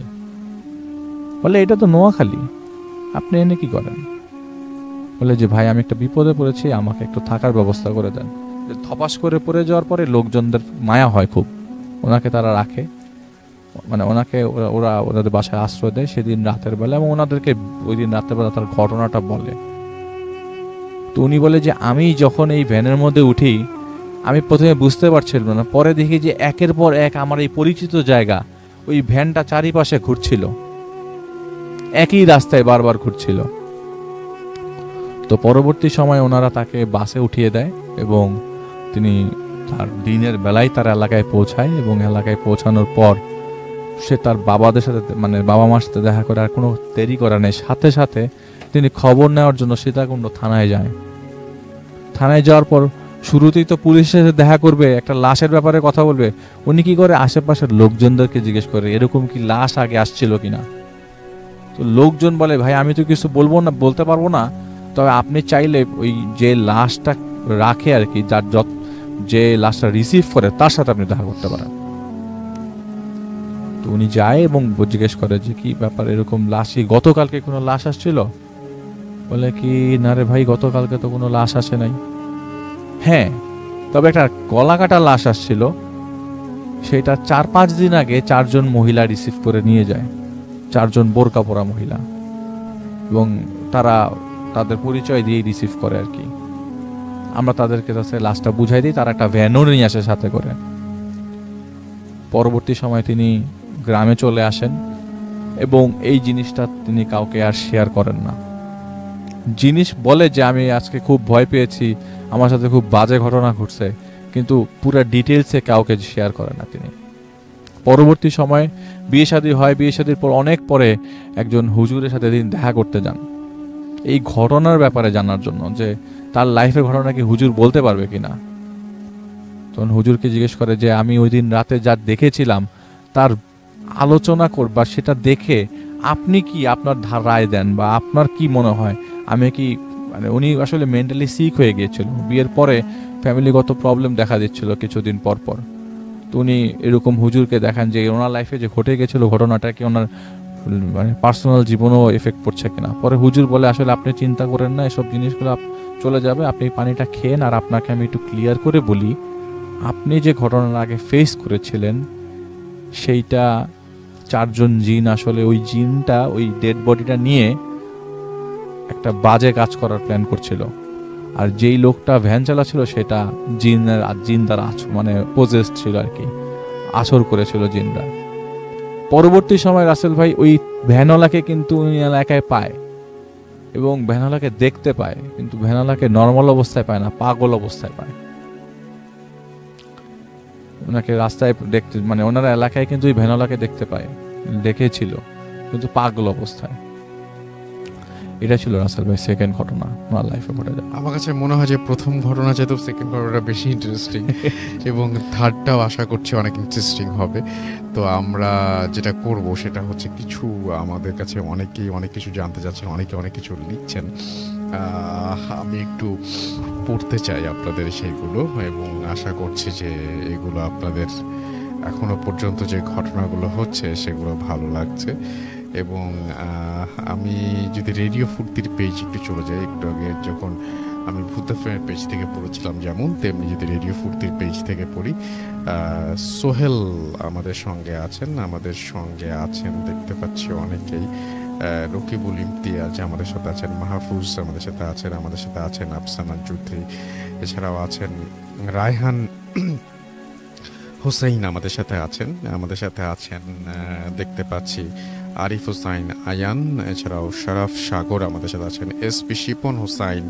বলে, এটা তো নোয়াখালী, আপনি এনে কি করেন? বলে যে, ভাই আমি একটা বিপদে পড়েছি, আমাকে একটু থাকার ব্যবস্থা করে দেন। ধপাস করে পড়ে যাওয়ার পরে লোকজনদের মায়া হয় খুব, ওনাকে তারা রাখে, মানে ওনাকে ওরা ওনাদের বাসায় আশ্রয় দেয় সেদিন রাতের বেলা, এবং ওনাদেরকে ওই দিন রাতের বেলা তার ঘটনাটা বলে। তো উনি বলে যে, আমি যখন এই ভ্যানের মধ্যে উঠি আমি প্রথমে বুঝতে পারছিলাম না, পরে দেখি যে একের পর এক আমার এই পরিচিত জায়গা, ওই ভ্যানটা চারিপাশে ঘুরছিল, একই রাস্তায় বারবার ঘুরছিল। তো পরবর্তী সময় ওনারা তাকে বাসে উঠিয়ে দেয় এবং তিনি তার দিনের বেলায় তার এলাকায় পৌঁছায়, এবং এলাকায় পৌঁছানোর পর সে তার বাবাদের সাথে, মানে বাবা মার সাথে দেখা করে আর কোনো দেরি করা নেই, সাথে সাথে তিনি খবর নেওয়ার জন্য সীতাকুণ্ড থানায় যায়। থানায় যাওয়ার পর শুরুতেই তো পুলিশের সাথে দেখা করবে, একটা লাশের ব্যাপারে কথা বলবে। উনি কি করে, আশেপাশের লোকজনদেরকে জিজ্ঞেস করে এরকম কি লাশ আগে আসছিল কিনা। তো লোকজন বলে, ভাই আমি তো কিছু বলতে পারবো না, তবে আপনি চাইলে ওই যে লাশটা রাখে আর কি, যে লাশটা রিসিভ করে তার সাথে আপনি দেখা করতে পারেন। তো উনি যায় এবং জিজ্ঞেস করে যে, কি ব্যাপার, এরকম লাশ কি গতকালকে কোনো লাশ আসছিল? বলে কি, না রে ভাই, গতকালকে তো কোনো লাশ আসে নাই। হ্যাঁ, তবে একটা গলা কাটা লাশ আসছিল, সেটা 4-5 দিন আগে 4 জন মহিলা রিসিভ করে নিয়ে যায়, 4 জন বোরকা পরা মহিলা, এবং তারা তাদের পরিচয় দিয়ে রিসিভ করে আর কি। আমরা তাদেরকে কাছে লাশটা বুঝাই দিই, তারা একটা ভ্যানও নিয়ে আসে সাথে করে। পরবর্তী সময় তিনি গ্রামে চলে আসেন এবং এই জিনিসটা তিনি কাউকে আর শেয়ার করেন না। জিনিস বলে যে, আমি আজকে খুব ভয় পেয়েছি, আমার সাথে খুব বাজে ঘটনা ঘটছে, কিন্তু পুরো ডিটেলসে কাউকে শেয়ার করে না তিনি। পরবর্তী সময় বিয়ে শাদী হয়, বিয়ে শাদীর পর অনেক পরে একজন হুজুরের সাথে তিনি দেখা করতে যান এই ঘটনার ব্যাপারে জানার জন্য, যে তার লাইফের ঘটনা কি হুজুর বলতে পারবে কিনা। তখন হুজুরকে জিজ্ঞেস করে যে, আমি ওই দিন রাতে যা দেখেছিলাম তার আলোচনা করবা, সেটা দেখে আপনি কি আপনার রায় দেন, বা আপনার কি মনে হয়, আমি কি, মানে উনি আসলে মেন্টালি সিক হয়ে গিয়েছিল, বিয়ের পরে ফ্যামিলিগত প্রবলেম দেখা দিচ্ছিল কিছুদিন পর পর। তো উনি এরকম হুজুরকে দেখান যে ওনার লাইফে যে ঘটে গেছিল ঘটনাটা কি ওনার মানে পার্সোনাল জীবনেও এফেক্ট পড়ছে কিনা। পরে হুজুর বলে, আসলে আপনি চিন্তা করেন না, এসব জিনিসগুলো চলে যাবে, আপনি পানিটা খেয়েন। আর আপনাকে আমি একটু ক্লিয়ার করে বলি, আপনি যে ঘটনার আগে ফেস করেছিলেন সেইটা 4 জন জিন, আসলে ওই জিনটা ওই ডেড বডিটা নিয়ে একটা বাজে কাজ করার প্ল্যান করছিল, আর যেই লোকটা ভ্যান চালাচ্ছিল সেটা জিন দ্বারা মানে পজেসড ছিল আর কি, আসর করেছিল জিনরা। পরবর্তী সময় রাসেল ভাই ওই ভ্যানওয়ালাকে কিন্তু উনি এলাকায় পায় এবং ভ্যানওয়ালাকে দেখতে পায়, কিন্তু ভ্যানওয়ালাকে নর্মাল অবস্থায় পায় না, পাগল অবস্থায় পায়। ওনাকে রাস্তায় দেখতে, মানে ওনারা এলাকায় কিন্তু ওই ভ্যানওয়ালাকে দেখতে পায়, দেখেছিল, কিন্তু পাগল অবস্থায়। এটা ছিল রাসেল ভাই সেকেন্ড ঘটনা আমার লাইফে ঘটে যায়। আমার কাছে মনে হয় যে প্রথম ঘটনা যেহেতু, সেকেন্ড ঘটনাটা বেশি ইন্টারেস্টিং এবং থার্ডটাও আশা করছি অনেক ইন্টারেস্টিং হবে। তো আমরা যেটা করব সেটা হচ্ছে, কিছু আমাদের কাছে অনেকেই অনেক কিছু জানতে চাচ্ছেন, অনেকে অনেক কিছু লিখছেন, আমি একটু পড়তে চাই আপনাদের সেইগুলো, এবং আশা করছি যে এগুলো আপনাদের এখনো পর্যন্ত যে ঘটনাগুলো হচ্ছে সেগুলো ভালো লাগছে। এবং আমি যদি রেডিও ফুর্তির পেজ একটু চলে যাই, একটু আগে যখন আমি ভূত এফএম পেজ থেকে পড়েছিলাম যেমন, তেমনি যদি রেডিও ফুর্তির পেজ থেকে পড়ি, সোহেল আমাদের সঙ্গে আছেন দেখতে পাচ্ছি অনেকেই। রকিবুল ইমতিয়াজ আমাদের সাথে আছেন, মাহফুজ আমাদের সাথে আছেন আফসানা যুদ্ধি, এছাড়াও আছেন রায়হান হোসেইন আমাদের সাথে আছেন দেখতে পাচ্ছি আরিফ হোসাইন আয়ান, এছাড়াও শরাফ সাগর আমাদের সাথে আছেন, এসপি শিপন হোসাইন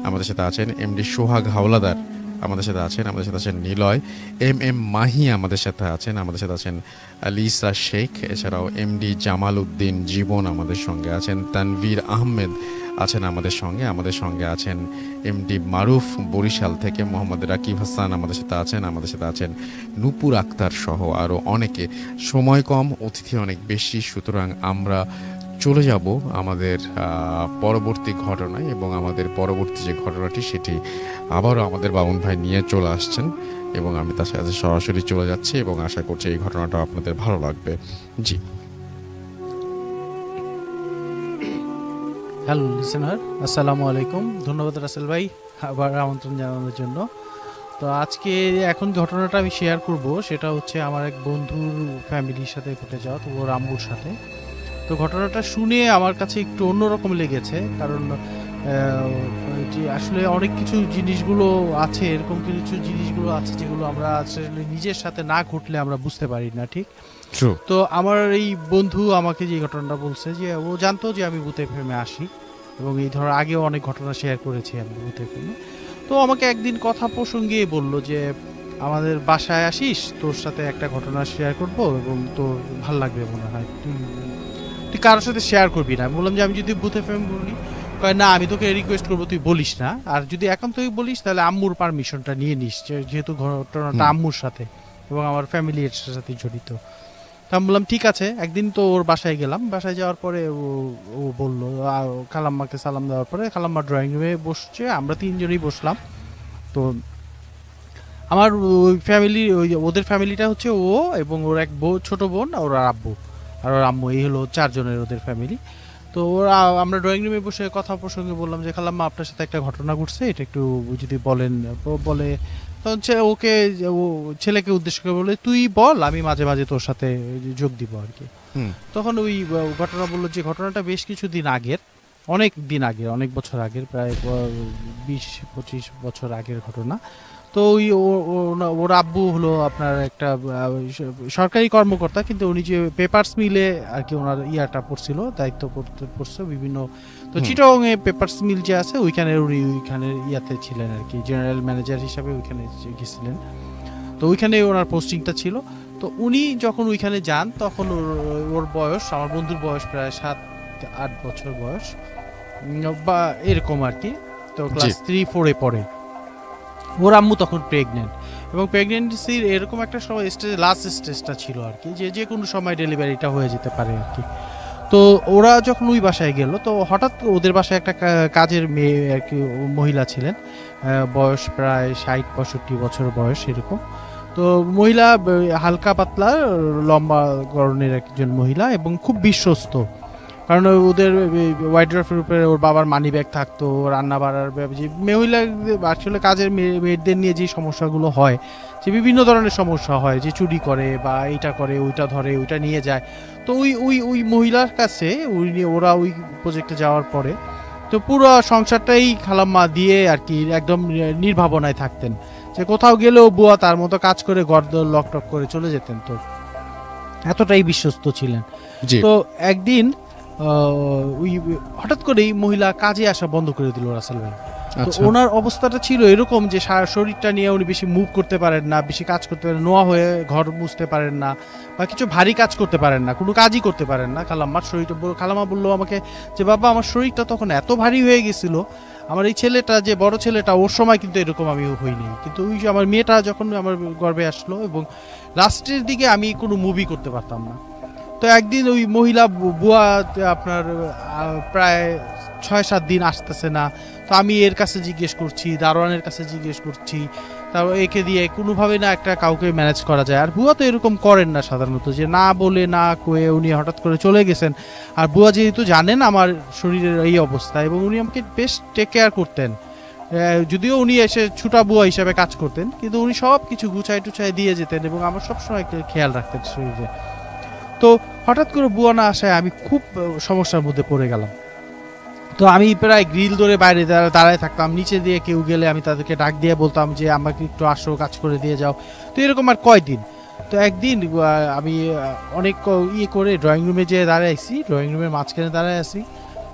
আমাদের সাথে আছেন, এমডি সোহাগ হাওলাদার আমাদের সাথে আছেন নিলয়, এম মাহি আমাদের সাথে আছেন আলিসা শেখ, এছাড়াও এমডি জামাল উদ্দিন জীবন আমাদের সঙ্গে আছেন, তানভীর আহমেদ আছেন আমাদের সঙ্গে আছেন এমডি মারুফ বরিশাল থেকে, মোহাম্মদ রাকিব হাসান আমাদের সাথে আছেন নূপুর আক্তার সহ আরও অনেকে। সময় কম, অতিথি অনেক বেশি, সুতরাং আমরা চলে যাব আমাদের পরবর্তী ঘটনায়, এবং আমাদের পরবর্তী যে ঘটনাটি সেটি আবারও আমাদের বাবুন ভাই নিয়ে চলে আসছেন, এবং আমি তার সাথে সরাসরি চলে যাচ্ছি এবং আশা করছি এই ঘটনাটা আপনাদের ভালো লাগবে। জি, হ্যালো লিসেনার, আসসালামু আলাইকুম। ধন্যবাদ রাসেল ভাই আবার আমন্ত্রণ জানানোর জন্য। তো আজকে এখন ঘটনাটা আমি শেয়ার করব, সেটা হচ্ছে আমার এক বন্ধুর ফ্যামিলির সাথে ঘটে যাওয়া, তো ওর আম্মুর সাথে। তো ঘটনাটা শুনে আমার কাছে একটু অন্যরকম লেগেছে, কারণ যে আসলে অনেক কিছু জিনিসগুলো আছে, এরকম কিছু জিনিসগুলো আছে যেগুলো আমরা আসলে নিজের সাথে না ঘটলে আমরা বুঝতে পারি না, ঠিক? তো আমার এই বন্ধু আমাকে যে ঘটনাটা বলছে, যে ও জানতো যে আমি ভূত এফএমে আসি, এবং এই ধর আগেও অনেক ঘটনা শেয়ার করেছি আমি ভূত এফএমে। তো আমাকে একদিন কথা প্রসঙ্গে বলল যে আমাদের বাসায় আসিস, তোর সাথে একটা ঘটনা শেয়ার করব এবং তোর ভাল লাগবে মনে হয়, তুই কারোর সাথে শেয়ার করবি না। বললাম যে আমি যদি ভূত এফএম বলি, না আমি তোকে রিকোয়েস্ট করবো তুই বলিস না, আর যদি এখন তুই বলিস তাহলে আম্মুর পারমিশনটা নিয়ে নিস, যেহেতু ঘটনাটা আম্মুর সাথে এবং আমার ফ্যামিলির সাথে জড়িত। তো আমি বললাম ঠিক আছে। একদিন তো ওর বাসায় গেলাম, বাসায় যাওয়ার পরে ও বললো, খালাম্মাকে সালাম দেওয়ার পরে খালাম্মা ড্রয়িং রুমে বসছে, আমরা তিনজনই বসলাম। তো আমার ওই ফ্যামিলি, ওদের ফ্যামিলিটা হচ্ছে ও এবং ওর এক ছোট বোন, ওর আব্বু আর ওর আম্মু, এই হলো চারজনের ওদের ফ্যামিলি। তো ওরা, আমরা ড্রয়িং রুমে বসে কথা প্রসঙ্গে বললাম যে খালাম্মা আপনার সাথে একটা ঘটনা ঘটছে, এটা একটু যদি বলেন। বলে তখন ওকে, ও ছেলেকে উদ্দেশ্য করে বলে তুই বল, আমি মাঝে মাঝে তোর সাথে যোগ দিব আর কি। তখন ওই ঘটনা বললো যে ঘটনাটা বেশ কিছুদিন আগের, অনেক বছর আগের, প্রায় 20-25 বছর আগের ঘটনা। তো ওই ওর আব্বু হলো আপনার একটা সরকারি কর্মকর্তা, কিন্তু উনি যে পেপারস মিলে আর কি ওনার ইয়াটা পড়ছিল, দায়িত্ব পড়ছে বিভিন্ন। তো চিটাগং এ পেপারস মিল যে আছে ওইখানে উনি ওইখানে ইয়াতে ছিলেন আর কি, জেনারেল ম্যানেজার হিসাবে ওইখানে গেছিলেন। তো ওইখানে ওনার পোস্টিংটা ছিল। তো উনি যখন ওইখানে যান তখন ওর বয়স, আমার বন্ধুর বয়স প্রায় 7-8 বছর বয়স বা এরকম আর কি। তো ক্লাস 3-4 পড়ে। ওর আম্মু তখন প্রেগনেন্ট, এবং প্রেগনেন্সির এরকম একটা সময় স্টেজ, লাস্ট স্টেজটা ছিল আর কি, যে কোনো সময় ডেলিভারিটা হয়ে যেতে পারে আর কি। তো ওরা যখন ওই বাসায় গেল, তো হঠাৎ ওদের বাসায় একটা কাজের মেয়ে আর কি মহিলা ছিলেন, বয়স প্রায় 60-65 বছর বয়স এরকম। তো মহিলা হালকা পাতলা লম্বা গড়নের একজন মহিলা, এবং খুব বিশ্বস্ত, কারণ ওদের ওয়াইড্রফের উপরে ওর বাবার মানি ব্যাগ থাকতো, রান্না বাড়ার মহিলা আসলে কাজের মেয়েদের নিয়ে যে সমস্যাগুলো হয়, যে বিভিন্ন ধরনের সমস্যা হয়, যে চুরি করে বা এইটা করে, ওইটা ধরে, ওইটা নিয়ে যায়। তো ওই মহিলার কাছে ওরা ওই প্রজেক্টে যাওয়ার পরে তো পুরো সংসারটাই খালাম্মা দিয়ে আর কি একদম নির্ভাবনায় থাকতেন, যে কোথাও গেলেও বুয়া তার মতো কাজ করে গর্দর লকটক করে চলে যেতেন। তো এতটাই বিশ্বস্ত ছিলেন। তো একদিন ওই হঠাৎ করেই মহিলা কাজে আসা বন্ধ করে দিল রাসেল ভাই। তো ওনার অবস্থাটা ছিল এরকম যে শরীরটা নিয়ে উনি বেশি মুভ করতে পারেন না, বেশি কাজ করতে পারেন, নোয়া হয়ে ঘর মুছতে পারেন না, বা কিছু ভারী কাজ করতে পারেন না, কোনো কাজই করতে পারেন না। খালাম্মার শরীরটা, খালাম্মা বললো আমাকে যে বাবা আমার শরীরটা তখন এত ভারী হয়ে গেছিল, আমার এই ছেলেটা যে বড় ছেলেটা ওর সময় কিন্তু এরকম আমি হইনি, কিন্তু ওই যে আমার মেয়েটা যখন আমার গর্ভে আসলো এবং লাস্টের দিকে আমি কোনো মুভি করতে পারতাম না। তো একদিন ওই মহিলা বুয়া আপনার প্রায় 6-7 দিন আসতেছে না। তো আমি এর কাছে জিজ্ঞেস করছি, দারোয়ানের কাছে জিজ্ঞেস করছি, তারপর একে দিয়ে কোনোভাবে না একটা কাউকে ম্যানেজ করা যায়। আর বুয়া তো এরকম করেন না সাধারণত, যে না বলে না কয়ে উনি হঠাৎ করে চলে গেছেন। আর বুয়া যেহেতু জানেন আমার শরীরের এই অবস্থা, এবং উনি আমাকে বেশ টেক কেয়ার করতেন, যদিও উনি এসে ছুটা বুয়া হিসাবে কাজ করতেন, কিন্তু উনি সব কিছু গুছাই টুছাই দিয়ে যেতেন এবং আমার সবসময় একটা খেয়াল রাখতেন শরীরে। তো হঠাৎ করে বুয়া না আসায় আমি খুব সমস্যার মধ্যে পড়ে গেলাম। তো আমি প্রায় গ্রিল ধরে বাইরে দাঁড়ায় থাকতাম, নিচে দিয়ে কেউ গেলে আমি তাদেরকে ডাক দিয়ে বলতাম যে আমাকে একটু আসো, কাজ করে দিয়ে যাও। তো এরকম আর কয়দিন। তো একদিন আমি অনেক করে ড্রয়িং রুমে যেয়ে দাঁড়াইছি, ড্রয়িং রুমের মাঝখানে দাঁড়ায় আছি।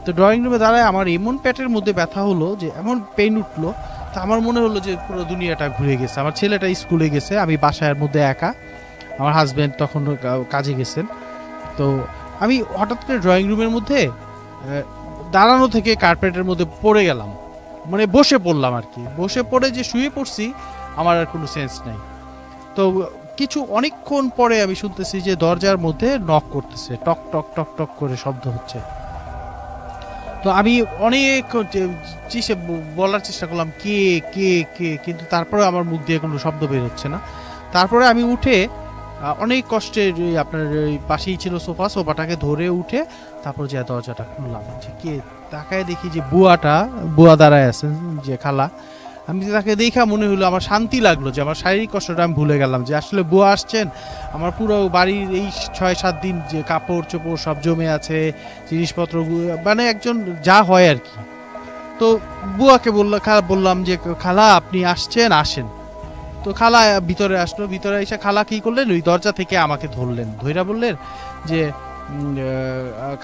তো ড্রয়িং রুমে দাঁড়ায় আমার এমন পেটের মধ্যে ব্যথা হলো যে এমন পেইন উঠলো, তো আমার মনে হলো যে পুরো দুনিয়াটা ঘুরে গেছে। আমার ছেলেটা স্কুলে গেছে, আমি বাসার মধ্যে একা, আমার হাজব্যান্ড তখন কাজে গেছেন। তো আমি হঠাৎ করে ড্রয়িং রুমের মধ্যে দাঁড়ানো থেকে কার্পেটের মধ্যে পড়ে গেলাম, মানে বসে পড়লাম আর কি। বসে পড়ে যে শুয়ে পড়ছি আমার আর কোনো সেন্স নাই। তো কিছু অনেকক্ষণ পরে আমি শুনতেছি যে দরজার মধ্যে নক করতেছে, টক টক টক টক করে শব্দ হচ্ছে। তো আমি অনেক বলার চেষ্টা করলাম কে কে কে, কিন্তু তারপরে আমার মুখ দিয়ে কোনো শব্দ বের হচ্ছে না। তারপরে আমি উঠে অনেক কষ্টে আপনার পাশেই ছিল সোফাটাকে ধরে উঠে তারপর যে দরজাটা খুললাম, যে কে, তাকায় দেখি যে বুয়া দাঁড়ায় আছেন, যে খালা। আমি তাকে দেখা মনে হলো, আমার শান্তি লাগলো যে আমার শারীরিক কষ্টটা আমি ভুলে গেলাম, যে আসলে বুয়া আসছেন। আমার পুরো বাড়ির এই 6-7 দিন যে কাপড় চোপড় সব জমে আছে, জিনিসপত্র, মানে একজন যা হয় আর কি। তো বুয়াকে বললাম যে খালা আপনি আসছেন, আসেন। তো খালা ভিতরে আসলো, ভিতরে এসে খালা কি করলেন, ওই দরজা থেকে আমাকে ধরলেন, ধইরা বললেন যে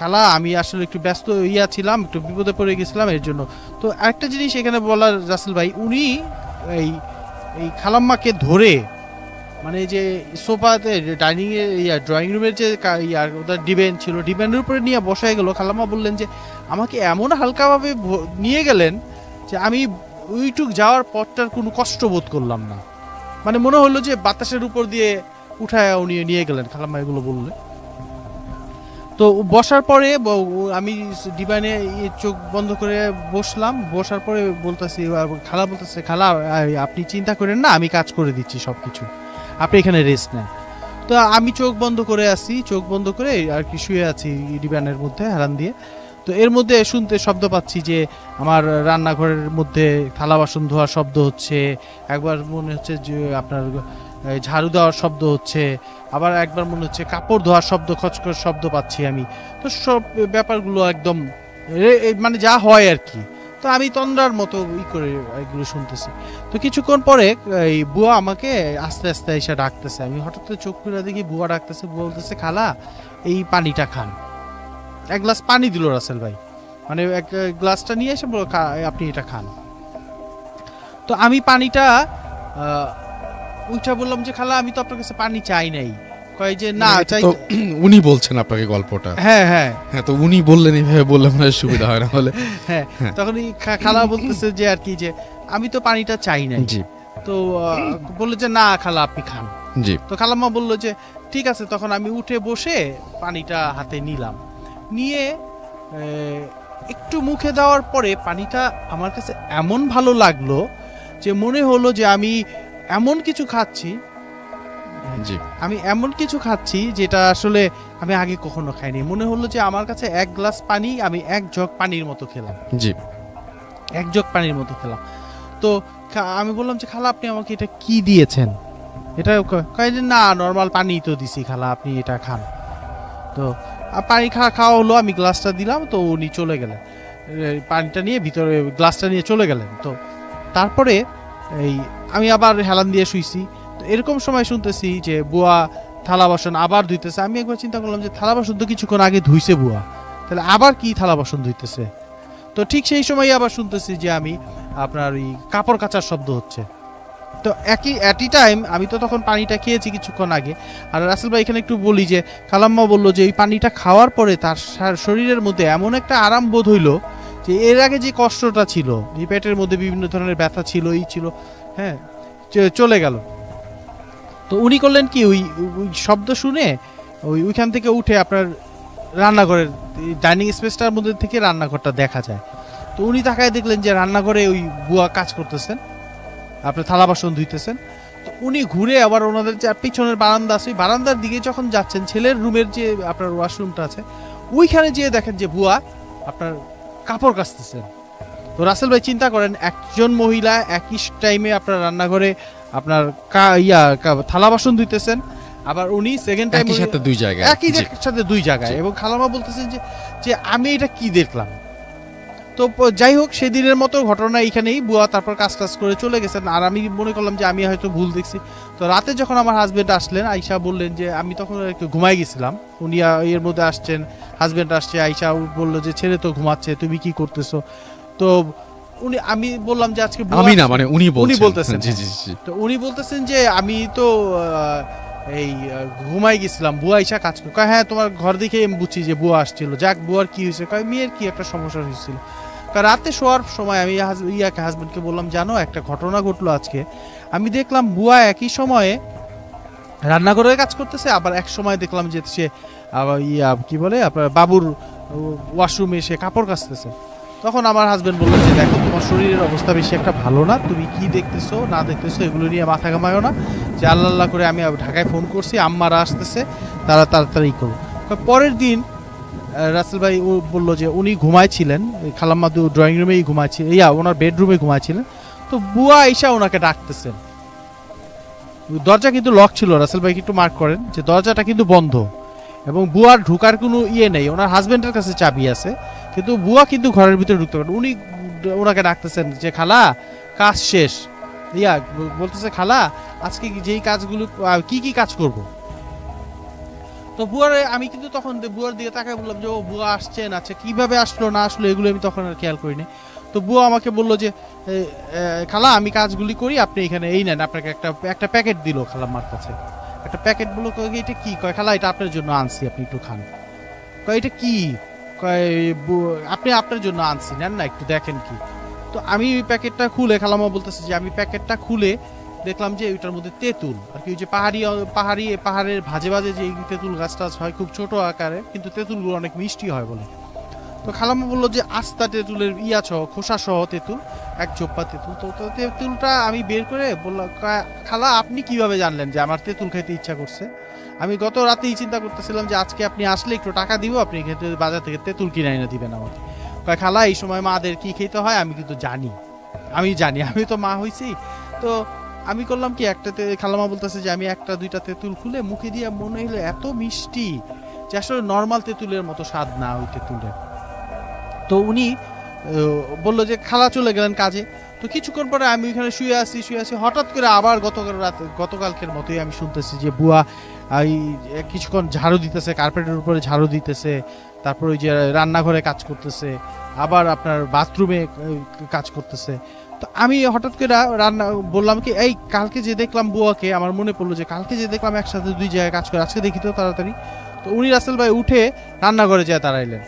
খালা আমি আসলে একটু ব্যস্ত ছিলাম, একটু বিপদে পড়ে গেছিলাম এর জন্য। তো আরেকটা জিনিস এখানে বলার রাসেল ভাই, উনি এই খালাম্মাকে ধরে, মানে যে সোফাতে ডাইনিং এর ড্রয়িং রুমের যে ওদের ডিবেন ছিল, ডিবেনের উপরে নিয়ে বসায় গেল। খালাম্মা বললেন যে আমাকে এমন হালকাভাবে নিয়ে গেলেন যে আমি ওইটুক যাওয়ার পথটার কোনো কষ্ট বোধ করলাম না, মানে মনে হলো যে বাতাসের উপর দিয়ে উঠায় উনি নিয়ে গেলেন। খালাম্মা এগুলো বললে। তো বসার পরে আমি ডিবানে চোখ বন্ধ করে বসলাম। বসার পরে খালা বলতেছে খালা আপনি চিন্তা করেন না, আমি কাজ করে দিচ্ছি সব কিছু, আপনি এখানে রেস্ট নেন। তো আমি চোখ বন্ধ করে আছি, চোখ বন্ধ করে আর কি শুয়ে আছি ডিবানের মধ্যে হেলান দিয়ে। তো এর মধ্যে শুনতে শব্দ পাচ্ছি যে আমার রান্নাঘরের মধ্যে থালা বাসন ধোয়ার শব্দ হচ্ছে, একবার মনে হচ্ছে যে আপনার ঝাড়ু দেওয়ার শব্দ হচ্ছে, আবার একবার মনে হচ্ছে কাপড় ধোয়ার শব্দ, খচখচ শব্দ পাচ্ছি আমি। তো সব ব্যাপারগুলো একদম মানে যা হয় আর কি। তো আমি তন্দ্রার মতো করে এগুলো শুনতেছি। তো কিছুক্ষণ পরে এই বুয়া আমাকে আস্তে আস্তে এসে ডাকতেছে। আমি হঠাৎ করে চোখ খুলে দেখি বুয়া ডাকতেছে। বুয়া বলতেছে খালা এই পানিটা খান। এক গ্লাস পানি দিল রাসেল ভাই, মানে এক গ্লাসটা নিয়ে এসে বলল আপনি এটা খান। তো আমি পানিটা উঠা বললাম যে খালা আমি তো আপনার কাছে পানি চাই নাই। কয় যে না চাই, উনি বলছেন আপনাকে গল্পটা। হ্যাঁ হ্যাঁ হ্যাঁ, তো উনি বললেন এইভাবে বললে মানে সুবিধা হয় না হলে। হ্যাঁ, তখনই খালা বলতেছে যে আর কি যে আমি তো পানিটা চাই নাই। জি। তো বললো যে না খালা আপনি খান। জি। তো খালাম্মা বললো যে ঠিক আছে। তখন আমি উঠে বসে পানিটা হাতে নিলাম, নিয়ে একটু মুখে দেওয়ার পরে পানিটা আমার কাছে এমন ভালো লাগলো যে মনে হলো যে আমি এমন কিছু খাচ্ছি, আমি এমন কিছু খাচ্ছি যেটা আসলে আমি আগে কখনো খাইনি। মনে হলো যে আমার কাছে এক গ্লাস পানি আমি এক জগ পানির মতো খেলাম। জি, এক জগ পানির মতো খেলাম। তো আমি বললাম যে খালা আপনি আমাকে এটা কি দিয়েছেন? এটা কয় যে না নর্মাল পানি তো দিছি খালা, আপনি এটা খান। তো পানি খাওয়া হলো, আমি গ্লাসটা দিলাম। তো উনি চলে গেলেন, পানিটা নিয়ে ভিতরে গ্লাসটা নিয়ে চলে গেলেন। তো তারপরে এই আমি আবার হেলান দিয়ে শুইছি। তো এরকম সময় শুনতেছি যে বুয়া থালা বাসন আবার ধুইতেছে। আমি একবার চিন্তা করলাম যে থালা বাসন তো কিছুক্ষণ আগে ধুইছে বুয়া, তাহলে আবার কি থালা বাসন ধুইতেছে? তো ঠিক সেই সময় আবার শুনতেছি যে আমি আপনার ওই কাপড় কাচার শব্দ হচ্ছে। তো একই টাইম আমি তো তখন পানিটা খেয়েছি কিছুক্ষণ আগে। আর রাসেল ভাই এখানে একটু বলি যে খালাম্মা বললো যে এই পানিটা খাওয়ার পরে তার শরীরের মধ্যে এমন একটা আরাম বোধ হইলো যে এর আগে যে কষ্টটা ছিল, এই পেটের মধ্যে বিভিন্ন ধরনের ব্যথা ছিল, এই ছিল, হ্যাঁ চলে গেল। তো উনি করলেন কি ওই শব্দ শুনে ওইখান থেকে উঠে আপনার রান্নাঘরের ডাইনিং স্পেসটার মধ্যে থেকে রান্নাঘরটা দেখা যায়। তো উনি তাকায় দেখলেন যে রান্নাঘরে ওই বুয়া কাজ করতেছেন, আপনার থালা বাসন ধুইতেছেন। তো উনি ঘুরে আবার ওনাদের যে পিছনের বারান্দা আছে, ওই বারান্দার দিকে যখন যাচ্ছেন, ছেলের রুমের যে আপনার ওয়াশরুমটা আছে ওইখানে যেয়ে দেখেন যে বুয়া আপনার কাপড় কাচতেছেন। তো রাসেল ভাই চিন্তা করেন একজন মহিলা একই টাইমে আপনার রান্নাঘরে আপনার থালা বাসন ধুইতেছেন, আবার উনি সেকেন্ড টাইম একই সাথে দুই জায়গায়, একই সাথে দুই জায়গায়, এবং খালাম্মা বলতেছেন যে আমি এটা কি দেখলাম। তো যাই হোক, সেদিনের মতো ঘটনা এইখানেই। বুয়া তারপর কাজ টাজ করে চলে গেছেন, আর আমি মনে করলাম যে আমি হয়তো ভুল দেখছি। তো রাতে যখন আমার হাজবেন্ড আসলেন, আইসা বললেন যে আমি তখন একটু ঘুমাই গেছিলাম, উনি এর মধ্যে আসছেন, হাজবেন্ড আসছে, আইসা বললো যে ছেলে তো ঘুমাচ্ছে, তুমি কি করতেছো। তো আমি বললাম যে আজকে আমি না, মানে উনি বলতেছেন। তো উনি বলতেছেন যে আমি তো এই ঘুমাই গেছিলাম, বুয়া আইসা কাজ করে। হ্যাঁ, তোমার ঘর দেখে আমি বুঝছি যে বুয়া আসছিল। যাক, বুয়ার কি হয়েছে? মেয়ের কি একটা সমস্যা হয়েছিল। রাতে শোয়ার সময় আমি হাজবেন্ডকে বললাম, জানো একটা ঘটনা ঘটলো আজকে। আমি দেখলাম বুয়া একই সময়ে রান্নাঘরে কাজ করতেছে, আবার এক সময় দেখলাম যে সে কি বলে আপনার বাবুর ওয়াশরুমে এসে কাপড় কাচতেছে। তখন আমার হাজবেন্ড বললো যে দেখো, তোমার শরীরের অবস্থা বেশি একটা ভালো না, তুমি কি দেখতেছো না দেখতেছো এগুলো নিয়ে মাথা ঘামায়ও না, যে আল্লাহ আল্লাহ করে আমি ঢাকায় ফোন করছি, আম্মারা আসতেছে, তারা তাড়াতাড়ি করো। পরের দিন রাসেল ভাই বললো যে উনি ঘুমাইছিলেন, খালাম্মা ড্রয়িং রুমেই ঘুমাইছিলেন, ওনার বেডরুমে ঘুমাইছিলেন। তো বুয়া আইসা ওনাকে ডাকতেছেন, দরজা কিন্তু লক ছিল। রাসেল ভাই একটু মার্ক করেন যে দরজাটা কিন্তু বন্ধ, এবং বুয়ার ঢুকার কোনো নেই। ওনার হাজবেন্ডের কাছে চাবি আছে, কিন্তু বুয়া কিন্তু ঘরের ভিতরে ঢুকতে পারেন। উনি ওনাকে ডাকতেছেন যে খালা, কাজ শেষ। বলতেছে খালা, আজকে যেই কাজগুলো কি কি কাজ করব। তো আমি কিন্তু তখন বুয়ার দিকে তাকায় বললাম যে ও বুয়া আসছেন, আচ্ছা কিভাবে আসলো না আসলো এগুলো আমি তখন আর খেয়াল করিনি। তো বুয়া আমাকে বললো যে খালা, আমি কাজগুলি করি, আপনি এখানে এই নেন। আপনাকে একটা প্যাকেট দিল খালাম্মার কাছে, একটা প্যাকেট বললো, এটা কি? কয় খালা, এটা আপনার জন্য আনছি, আপনি একটু খান। কয় এটা কি? কয় আপনি আপনার জন্য আনছি, নেন না, একটু দেখেন কি। তো আমি প্যাকেটটা খুলে, খালাম্মা বলতেছে যে আমি প্যাকেটটা খুলে দেখলাম যে ওইটার মধ্যে তেঁতুল, আর কি ওই যে পাহাড়ের ভাজে ভাজে যে তেঁতুল গাছটা হয়, খুব ছোট আকারে, কিন্তু তেঁতুলগুলো অনেক মিষ্টি হয় বলে। তো খালাম্মা বললো যে আস্তা তেঁতুলের খোসা সহ তেঁতুল, এক চোপ্পা তেঁতুল। তো তেঁতুলটা আমি বের করে বললাম, খালা আপনি কিভাবে জানলেন যে আমার তেঁতুল খেতে ইচ্ছা করছে? আমি গত রাতেই চিন্তা করতেছিলাম যে আজকে আপনি আসলে একটু টাকা দিব, আপনি খেতে বাজার থেকে তেঁতুল কিনে এনে দিবেন আমাকে। খালা, এই সময় মাদের কি খেতে হয় আমি কিন্তু জানি, আমি তো মা হইছি। তো আমি করলাম কি, খালামা বলতেছে যে আমি একটা দুইটা তেঁতুল খুলে মুখে দিয়ে মনে হলো এত মিষ্টি যে আসলে নর্মাল তেঁতুলের মতো স্বাদ না ওই তেঁতুলের। তো উনি বললো যে খালা চলে গেলেন কাজে। তো কিছুক্ষণ পরে আমি ওইখানে শুয়ে আছি, হঠাৎ করে আবার গতকালকের মতোই আমি শুনতেছি যে বুয়া কিছুক্ষণ ঝাড়ু দিতেছে, কার্পেটের উপরে ঝাড়ু দিতেছে, তারপর ওই যে রান্নাঘরে কাজ করতেছে, আবার আপনার বাথরুমে কাজ করতেছে। তো আমি হঠাৎ করে বললাম কি, এই কালকে যে দেখলাম বুয়াকে, আমার মনে পড়লো যে কালকে যে দেখলাম একসাথে দুই জায়গায় কাজ করে, আজকে দেখি তো তাড়াতাড়ি। তো উনি রাসেল ভাই উঠে রান্নাঘরে যায় দাঁড়াইলেন,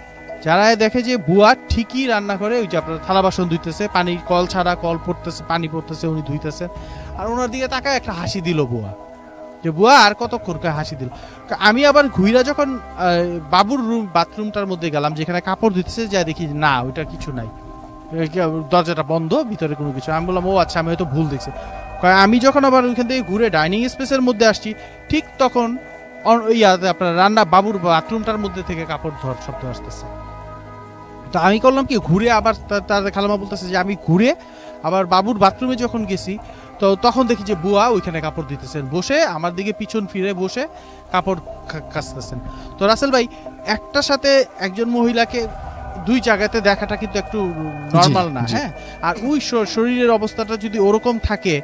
যারায় দেখে যে বুয়া ঠিকই রান্না করে ওই যে আপনার থালা বাসন ধুইতেছে, পানি কল ছাড়া কল পড়তেছে, পানি পড়তেছে, উনি ধুইতেছে। আর ওনার দিকে তাকায় একটা হাসি দিল বুয়া, যে বুয়া আর কতক্ষণ হাসি দিল। আমি আবার ঘুইরা যখন বাবুর বাথরুমটার মধ্যে গেলাম যেখানে কাপড় ধুইতেছে, যা দেখি না ওইটা কিছু নাই, দরজাটা বন্ধ, ভিতরে কোনো কিছু। আমি বললাম ও আচ্ছা, আমি হয়তো ভুল দেখছি। আমি যখন আবার ওইখান থেকে ঘুরে ডাইনিং স্পেসের মধ্যে আসছি, ঠিক তখন আপনার বাবুর বাথরুমটার মধ্যে থেকে কাপড় ধোয়ার শব্দ আসতেছে। তো আমি করলাম কি, ঘুরে আবার তাদের খালামা বলতেছে যে আমি ঘুরে আবার বাবুর বাথরুমে যখন গেছি, তো তখন দেখি যে বুয়া ওইখানে কাপড় দিতেছেন, বসে আমার দিকে পিছন ফিরে বসে কাপড় কাচতেছেন। তো রাসেল ভাই, একটার সাথে একজন মহিলাকে দুই জায়গাতে দেখাটা কিন্তু একটু নরমাল না। হ্যাঁ, আর ওই শরীরের অবস্থাটা যদি ওরকম থাকে,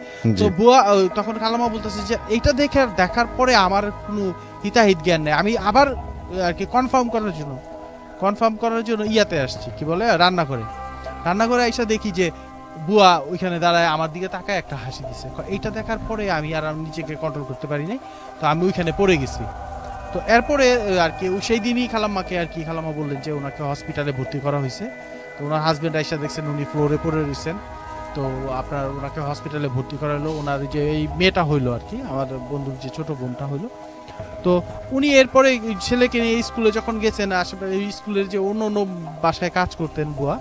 তো বুয়া তখন খালামা বলতেছে যে এইটা দেখার পরে আমার কোনো হিতাহিত জ্ঞান নেই, আমি আবার আর কি কনফার্ম করার জন্য ইয়াতে আসছি, কি বলে রান্নাঘরে এসে দেখি যে বুয়া ওইখানে দাঁড়ায় আমার দিকে তাকায় একটা হাসি দিছে। এইটা দেখার পরে আমি আর নিজেকে কন্ট্রোল করতে পারি নাই, তো আমি ওইখানে পড়ে গেছি। তো এরপরে আর কি সেই দিনই খালাম্মাকে আর কি খালাম্মা বললেন যে ওনাকে হসপিটালে ভর্তি করা হয়েছে। তো ওনার হাজবেন্ড আইসা দেখছেন উনি ফ্লোরে পড়ে রয়েছেন। তো আপনার ওনাকে হসপিটালে ভর্তি করা হলো। ওনার যে এই মেয়েটা হইলো আর কি, আমার বন্ধুর যে ছোট বোনটা হইলো, তো উনি এরপরে ছেলেকে নিয়ে স্কুলে যখন গেছেন, আশেপাশে স্কুলের যে অন্য বাসায় কাজ করতেন বুয়া,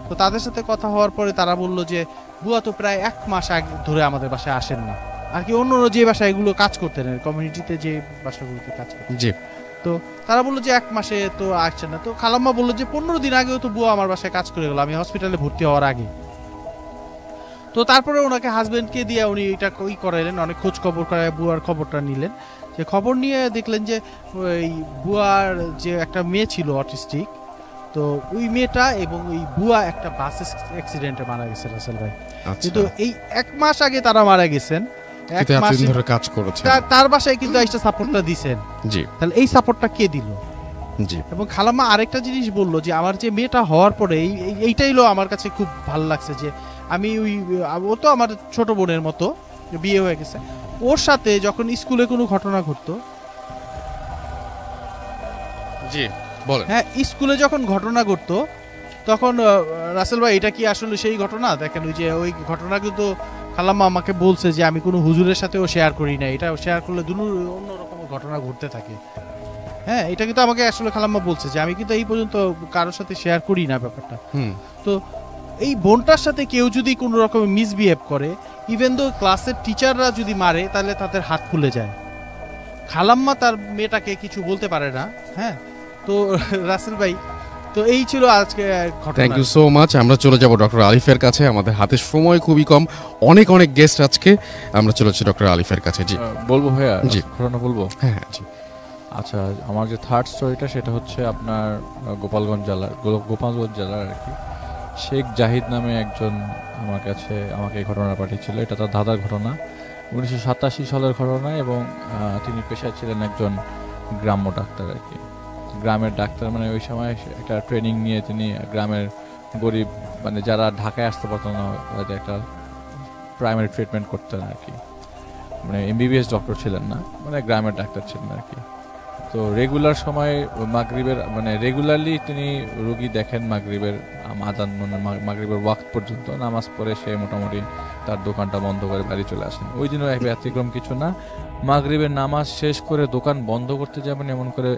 তো তাদের সাথে কথা হওয়ার পরে তারা বললো যে বুয়া তো প্রায় 1 মাস আগে ধরে আমাদের বাসায় আসেন না আর কি, অন্য যে বাসায় এগুলো কাজ করতেন, কমিউনিটিতে যে বাসাগুলোতে কাজ করতেন। তো তারা বললো যে 1 মাসে তো আসছেন না। তো খালাম্মা বললো যে 15 দিন আগেও তো বুয়া আমার বাসায় কাজ করে গেল, আমি হসপিটালে ভর্তি হওয়ার আগে। তো তারপরে ওনাকে হাজবেন্ডকে দিয়ে উনি এটা করাইলেন, অনেক খোঁজ খবর করে বুয়ার খবরটা নিলেন যে খবর নিয়ে দেখলেন যে ওই বুয়ার যে একটা মেয়ে ছিল অটিস্টিক, তো ওই মেয়েটা এবং ওই বুয়া একটা বাস অ্যাক্সিডেন্টে মারা গেছে রাসেল ভাই। কিন্তু এই 1 মাস আগে তারা মারা গেছেন, 1 মাস ধরে কাজ করেছে, তার বাসায় কিন্তু একটা সাপোর্টটা দিবেন। জি, তাহলে এই সাপোর্টটা কে দিল? জি। এবং খালাম্মা আরেকটা জিনিস বললো যে আমার যে মেয়েটা হওয়ার পরে এইটাই হলো আমার কাছে খুব ভালো লাগছে, যে আমি ও তো আমার ছোট বোনের মতো, বিয়ে হয়ে গেছে, ওর সাথে যখন স্কুলে কোনো ঘটনা ঘটতো, জি বলেন, হ্যাঁ স্কুলে যখন ঘটনা ঘটতো তখন রাসেল ভাই এটা কি আসলে সেই ঘটনা? দেখেন ওই যে ওই ঘটনা কিন্তু খালাম্মা আমাকে বলছে যে আমি কোনো হুজুরের সাথেও শেয়ার করি না, এটা শেয়ার করলে অন্যরকম ঘটনা ঘটতে থাকে। হ্যাঁ, এটা কিন্তু আমাকে আসলে খালাম্মা বলছে যে আমি কিন্তু এই পর্যন্ত কারোর সাথে শেয়ার করি না ব্যাপারটা। তো এই বোনটার সাথে কেউ যদি কোনো রকমের মিসবিহেভ করে, ইভেন দো ক্লাসের টিচাররা যদি মারে, তাহলে তাদের হাত খুলে যায়। খালাম্মা তার মেয়েটাকে কিছু বলতে পারে না। হ্যাঁ, তো রাসেল ভাই, তো এই ছিল আজকে ঘটনা। Thank you so much. আমরা চলে যাব ডক্টর আলিফের কাছে, আমাদের হাতে সময় খুবই কম, অনেক অনেক গেস্ট আজকে, আমরা চলে যাচ্ছি ডক্টর আলিফের কাছে। জি বলবো ভাইয়া? জি ঘটনা বলবো। হ্যাঁ জি। আচ্ছা, আমার যে থার্ড স্টোরিটা সেটা হচ্ছে আপনার গোপালগঞ্জ জেলার আর কি, শেখ জাহিদ নামে একজন আমাকে এই ঘটনা পাঠিয়েছিল। এটা তার দাদার ঘটনা, 1987 সালের ঘটনা, এবং তিনি পেশায় ছিলেন একজন গ্রাম্য ডাক্তার আর কি, গ্রামের ডাক্তার। মানে ওই সময় একটা ট্রেনিং নিয়ে তিনি গ্রামের গরিব, মানে যারা ঢাকায় আসতে পারতো না, একটা প্রাইমারি ট্রিটমেন্ট করতেন আর কি। মানে এমবিবিএস ডক্টর ছিলেন না, মানে গ্রামের ডাক্তার ছিলেন আর কি। তো রেগুলার সময় মাগরিবের, মানে রেগুলারলি তিনি রোগী দেখেন মাগরিবের আজান, মানে মাগরিবের ওয়াক্ত পর্যন্ত নামাজ পড়ে সে মোটামুটি তার দোকানটা বন্ধ করে বাড়ি চলে আসেন। ওই দিনও ব্যতিক্রম কিছু না, মাগরিবের নামাজ শেষ করে দোকান বন্ধ করতে যাবেন,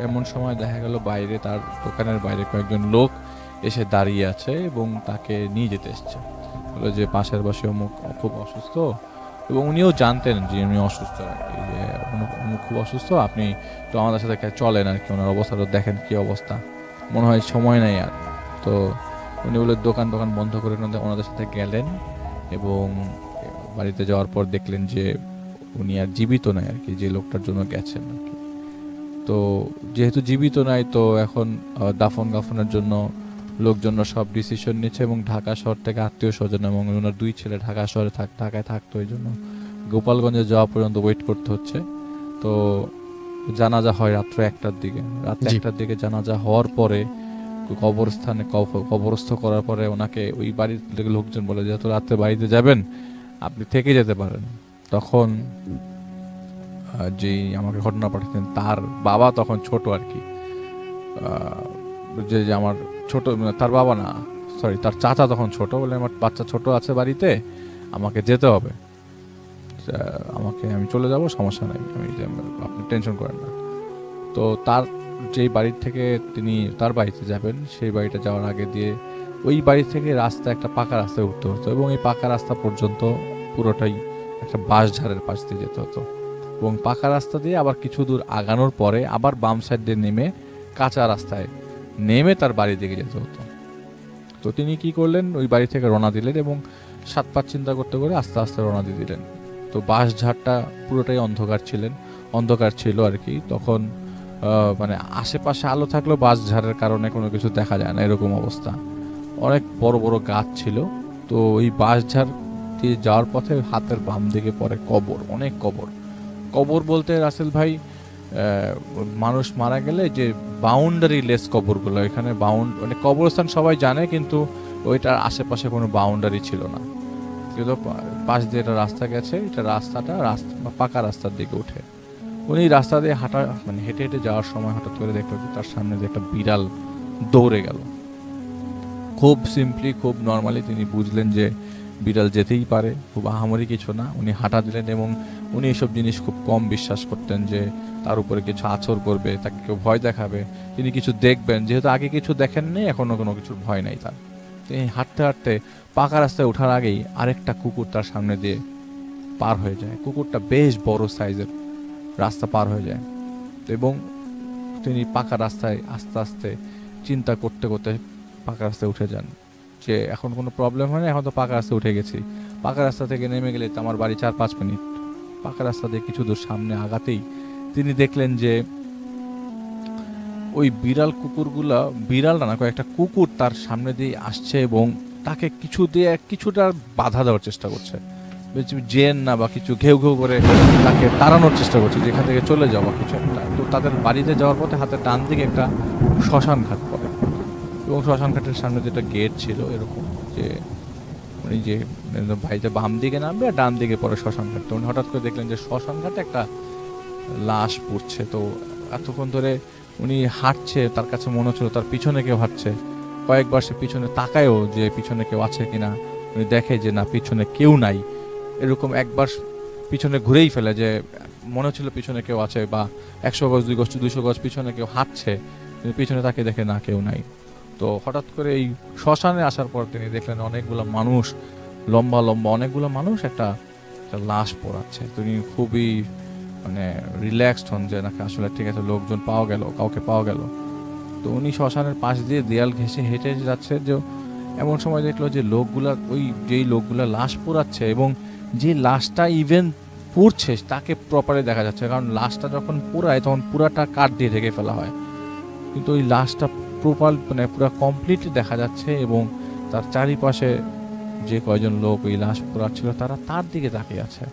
এমন সময় দেখা গেল বাইরে, তার দোকানের বাইরে কয়েকজন লোক এসে দাঁড়িয়ে আছে এবং তাকে নিয়ে যেতে এসছে। বলে যে পাশের বাসে অমুক খুব অসুস্থ, এবং উনিও জানতেন যে উনি অসুস্থ আর কি, যে উনি খুব অসুস্থ, আপনি তো আমাদের সাথে চলেন আর কি, ওনার অবস্থাটা দেখেন কি অবস্থা, মনে হয় সময় নেই আর। তো উনি বলে দোকান বন্ধ করে ওনাদের সাথে গেলেন, এবং বাড়িতে যাওয়ার পর দেখলেন যে উনি আর জীবিত নাই আর কি, যে লোকটার জন্য গেছেন আর কি। তো যেহেতু জীবিত নাই, তো এখন দাফন কাফনের জন্য লোকজন সব ডিসিশন নিচ্ছে, এবং ঢাকা শহর থেকে আত্মীয় স্বজন এবং ওনার 2 ছেলে ঢাকা শহরে ঢাকায় থাকতো, এই জন্য গোপালগঞ্জে যাওয়া পর্যন্ত ওয়েট করতে হচ্ছে। তো জানাজা হয় রাত্র 1টার দিকে, রাত 1টার দিকে জানাজা হওয়ার পরে কবরস্থানে কবরস্থ করার পরে ওনাকে ওই বাড়ির লোকজন বলে, যেহেতু রাত্রে বাড়িতে যাবেন আপনি থেকে যেতে পারেন। তখন যেই আমাকে ঘটনা পাঠাতেন তার বাবা তখন ছোট আর কি, যে আমার ছোট, তার বাবা না সরি তার চাচা তখন ছোট, বলে আমার বাচ্চা ছোট আছে বাড়িতে, আমাকে যেতে হবে, আমি চলে যাব, সমস্যা নাই, আপনি টেনশন করেন না। তো তার যেই বাড়ি থেকে তিনি তার বাড়িতে যাবেন, সেই বাড়িটা যাওয়ার আগে দিয়ে ওই বাড়ি থেকে রাস্তা, একটা পাকা রাস্তায় উঠতে হতো, এবং এই পাকা রাস্তা পর্যন্ত পুরোটাই একটা বাঁশঝাড়ের পাশ দিয়ে যেতে হতো, এবং পাকা রাস্তা দিয়ে আবার কিছু দূর আগানোর পরে আবার বাম সাইড দিয়ে নেমে কাঁচা রাস্তায় নেমে তার বাড়ির দিকে যেতে হতো। তো তিনি কি করলেন, ওই বাড়ি থেকে রওনা দিলেন, এবং 7-5 চিন্তা করতে করে আস্তে আস্তে রওনা দিয়ে দিলেন। তো বাঁশঝাড়টা পুরোটাই অন্ধকার ছিল আর কি। তখন মানে আশেপাশে আলো থাকলেও বাঁশঝাড়ের কারণে কোনো কিছু দেখা যায় না, এরকম অবস্থা। অনেক বড় বড় গাছ ছিল। তো ওই বাঁশঝাড় দিয়ে যাওয়ার পথে হাতের বাম দিকে পড়ে কবর, অনেক কবর বলতে রাসেল ভাই, মানুষ মারা গেলে যে বাউন্ডারি লেস কবরগুলো, এখানে মানে কবরস্থান সবাই জানে, কিন্তু ওইটার আশেপাশে কোনো বাউন্ডারি ছিল না। কিন্তু পাশ দিয়ে একটা রাস্তা গেছে, এটা রাস্তাটা পাকা রাস্তার দিকে উঠে। উনি রাস্তা দিয়ে হেঁটে হেঁটে যাওয়ার সময় হঠাৎ করে দেখলো যে তার সামনে যে একটা বিড়াল দৌড়ে গেল। খুব সিম্পলি, খুব নর্মালি তিনি বুঝলেন যে বিড়াল যেতেই পারে, খুব আহামরি কিছু না। উনি হাঁটা দিলেন, এবং উনি এইসব জিনিস খুব কম বিশ্বাস করতেন যে তার উপরে কিছু আছর করবে, তাকে কেউ ভয় দেখাবে, তিনি কিছু দেখবেন, যেহেতু আগে কিছু দেখেননি, এখনো কোনো কিছুর ভয় নাই তার। তিনি হাঁটতে হাঁটতে পাকা রাস্তায় ওঠার আগেই আরেকটা কুকুর তার সামনে দিয়ে পার হয়ে যায়। কুকুরটা বেশ বড় সাইজের, রাস্তা পার হয়ে যায়, এবং তিনি পাকা রাস্তায় আস্তে আস্তে চিন্তা করতে করতে পাকা রাস্তায় উঠে যান যে এখন কোনো প্রবলেম হয় না, এখন তো পাকা রাস্তায় উঠে গেছি, পাকা রাস্তা থেকে নেমে গেলে তো আমার বাড়ি 4-5 মিনিট। পাকা রাস্তা দিয়ে কিছু দূর সামনে আগাতেই তিনি দেখলেন যে ওই বিড়াল কুকুরগুলা, বিড়াল না কয়েকটা কুকুর তার সামনে দিয়ে আসছে এবং তাকে কিছুটা বাধা দেওয়ার চেষ্টা করছে, জেন না বা কিছু ঘেউ ঘেউ করে তাকে তাড়ানোর চেষ্টা করছে যেখান থেকে চলে যাওয়া কিছু একটা। তো তাদের বাড়িতে যাওয়ার পথে হাতের ডান দিকে একটা শ্মশান ঘাট পড়ে এবং শ্মশান ঘাটের সামনে যেটা গেট ছিল এরকম যে উনি যে ভাইতে বাম দিকে নামবে আর ডান দিকে পড়ে শ্মশান ঘাট। তো উনি হঠাৎ করে দেখলেন যে শ্মশান ঘাটে একটা লাশ পড়ছে। তো এতক্ষণ ধরে উনি হাঁটছে, তার কাছে মনে হচ্ছিল তার পিছনে কেউ হাঁটছে। কয়েকবার সে পিছনে তাকায়ও যে পিছনে কেউ আছে কিনা, উনি দেখে যে না, পিছনে কেউ নাই। এরকম একবার পিছনে ঘুরেই ফেলে যে মনে হচ্ছিল পিছনে কেউ আছে, বা 100 গজ 200 গজ পিছনে কেউ হাঁটছে, কিন্তু পিছনে তাকে দেখে না, কেউ নাই। তো হঠাৎ করে এই শ্মশানে আসার পর তিনি দেখলেন অনেকগুলো মানুষ, লম্বা লম্বা অনেকগুলো মানুষ একটা লাশ পোড়াচ্ছে। তিনি খুবই মানে রিল্যাক্সড হন যে নাকি আসলে ঠিক আছে, লোকজন পাওয়া গেল, কাউকে পাওয়া গেল। তো উনি শ্মশানের পাশ দিয়ে দেয়াল ঘেঁষে হেঁটে যাচ্ছে, যে এমন সময় দেখলো যে লোকগুলা, ওই যেই লোকগুলা লাশ পোড়াচ্ছে এবং যে লাশটা ইভেন পুড়ছে তাকে প্রপারলি দেখা যাচ্ছে, কারণ লাশটা যখন পোড়ায় তখন পুরাটা কাঠ দিয়ে ঢেকে ফেলা হয়, কিন্তু ওই লাশটা প্রপার মানে পুরো কমপ্লিটলি দেখা যাচ্ছে এবং তার চারিপাশে যে কয়জন লোক ওই লাশ পোড়াচ্ছিল তারা তার দিকে তাকিয়ে আছে।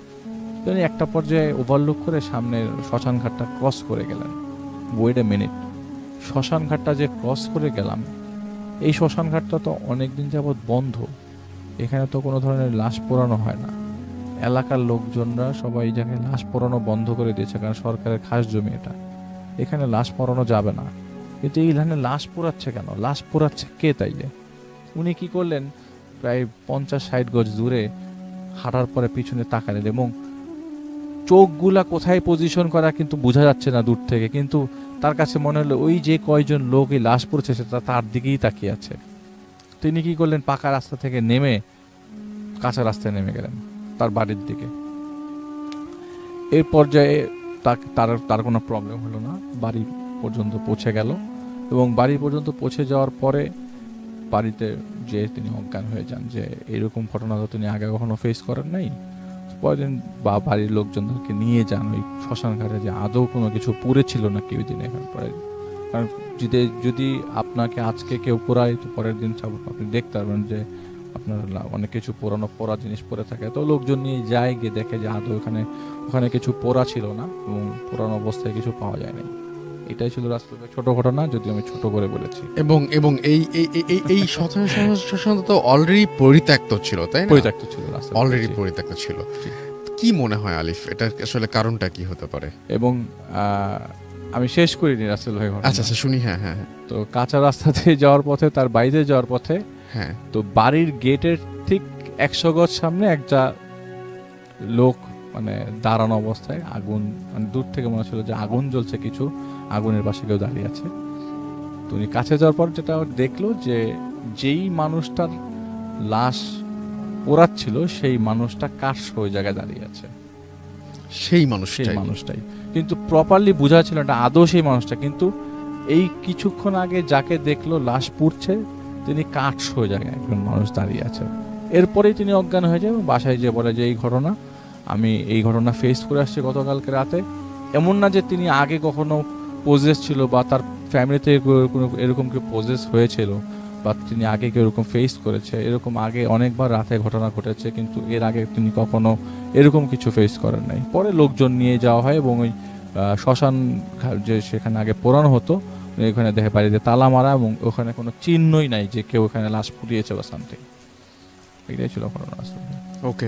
তিনি একটা পর্যায়ে ওভারলুক করে সামনে শ্মশান ঘাটটা ক্রস করে গেলেন। ওয়েট এ মিনিট, শ্মশান ঘাটটা যে ক্রস করে গেলাম, এই শ্মশান ঘাটটা তো অনেকদিন যাবৎ বন্ধ, এখানে তো কোনো ধরনের লাশ পোড়ানো হয় না। এলাকার লোকজনরা সবাই এই জায়গায় লাশ পোড়ানো বন্ধ করে দিয়েছে, কারণ সরকারের খাস জমি এটা, এখানে লাশ পোড়ানো যাবে না। কিন্তু এইখানে লাশ পোড়াচ্ছে কেন, লাশ পোড়াচ্ছে কে? তাইলে উনি কি করলেন, প্রায় 50-60 গজ দূরে হাঁটার পরে পিছনে তাকালেন এবং চোখগুলা কোথায় পজিশন করা কিন্তু বোঝা যাচ্ছে না দূর থেকে, কিন্তু তার কাছে মনে হলো ওই যে কয়জন লোক এই লাশ পড়ছে সেটা তার দিকেই তাকিয়ে আছে। তিনি কি করলেন, পাকা রাস্তা থেকে নেমে কাঁচা রাস্তায় নেমে গেলেন তার বাড়ির দিকে। এই পর্যায়ে তার কোনো প্রবলেম হলো না, বাড়ি পর্যন্ত পৌঁছে গেল এবং বাড়ি পর্যন্ত পৌঁছে যাওয়ার পরে বাড়িতে যে তিনি অজ্ঞান হয়ে যান, যে এরকম ঘটনা তো তিনি আগে কখনো ফেস করেন নাই। পরের দিন বা বাড়ির লোকজনদেরকে নিয়ে যান ওই শ্মশান ঘাটে, যে আদৌ কোনো কিছু পুড়েছিল না কেউ দিন এখানে পরে, কারণ যদি আপনাকে আজকে কেউ পোড়ায় তো পরের দিন আপনি দেখতে পারবেন যে আপনার অনেক কিছু পোড়া জিনিস পড়ে থাকে। তো লোকজন নিয়ে যায়, গিয়ে দেখে যে আদৌ ওখানে কিছু পোড়া ছিল না এবং পুরানো অবস্থায় কিছু পাওয়া যায় নাই। এটাই ছিল রাস্তায় ছোট ঘটনা, যদি আমি ছোট করে বলেছি। এবং এই শ্মশান তো অলরেডি পরিত্যক্ত ছিল, তাই না? পরিত্যক্ত ছিল, অলরেডি পরিত্যক্ত ছিল। কি মনে হয় আলিফ, এটা আসলে কারণটা কি হতে পারে? এবং আমি শেষ করিনি রাসেল ভাই। আচ্ছা শুনি। হ্যাঁ। তো কাঁচা রাস্তাতে যাওয়ার পথে, তার বাড়িতে যাওয়ার পথে, হ্যাঁ, তো বাড়ির গেটের ঠিক 100 গজ সামনে একটা লোক মানে দাঁড়ানো অবস্থায়, আগুন মানে দূর থেকে মনে হচ্ছিল যে আগুন জ্বলছে, কিছু আগুনের পাশে কেউ দাঁড়িয়ে আছে। তো উনি কাছে যাওয়ার পর যেটা দেখলো যে যেই মানুষটার লাশ পোড়াচ্ছিল সেই মানুষটা কাঠ ওই জায়গায় দাঁড়িয়ে আছে। সেই মানুষটাই, কিন্তু প্রপারলি বোঝা ছিল না আদৌ সেই মানুষটা, কিন্তু এই কিছুক্ষণ আগে যাকে দেখলো লাশ পুড়ছে তিনি কাঠ ওই জায়গায় একজন মানুষ দাঁড়িয়ে আছে। এরপরেই তিনি অজ্ঞান হয়ে যায় এবং বাসায় যেয়ে বলে যে আমি এই ঘটনা ফেস করে আসছি গতকালকে রাতে। এমন না যে তিনি আগে কখনো পজেস ছিল বা তার ফ্যামিলিতে কোনো এরকম কেউ পজেস হয়েছিল বা তিনি আগে কেউ এরকম ফেস করেছে, এরকম আগে অনেকবার রাতে ঘটনা ঘটেছে, কিন্তু এর আগে তিনি কখনো এরকম কিছু ফেস করেন নাই। পরে লোকজন নিয়ে যাওয়া হয় এবং ওই শ্মশান যে সেখানে আগে পোড়ানো হতো, ওখানে দেখে বাড়িতে তালা মারা এবং ওখানে কোনো চিহ্নই নাই যে কেউ ওখানে লাশ পুড়িয়েছে বা সামথিং। এটাই ছিল ঘটনা। ওকে।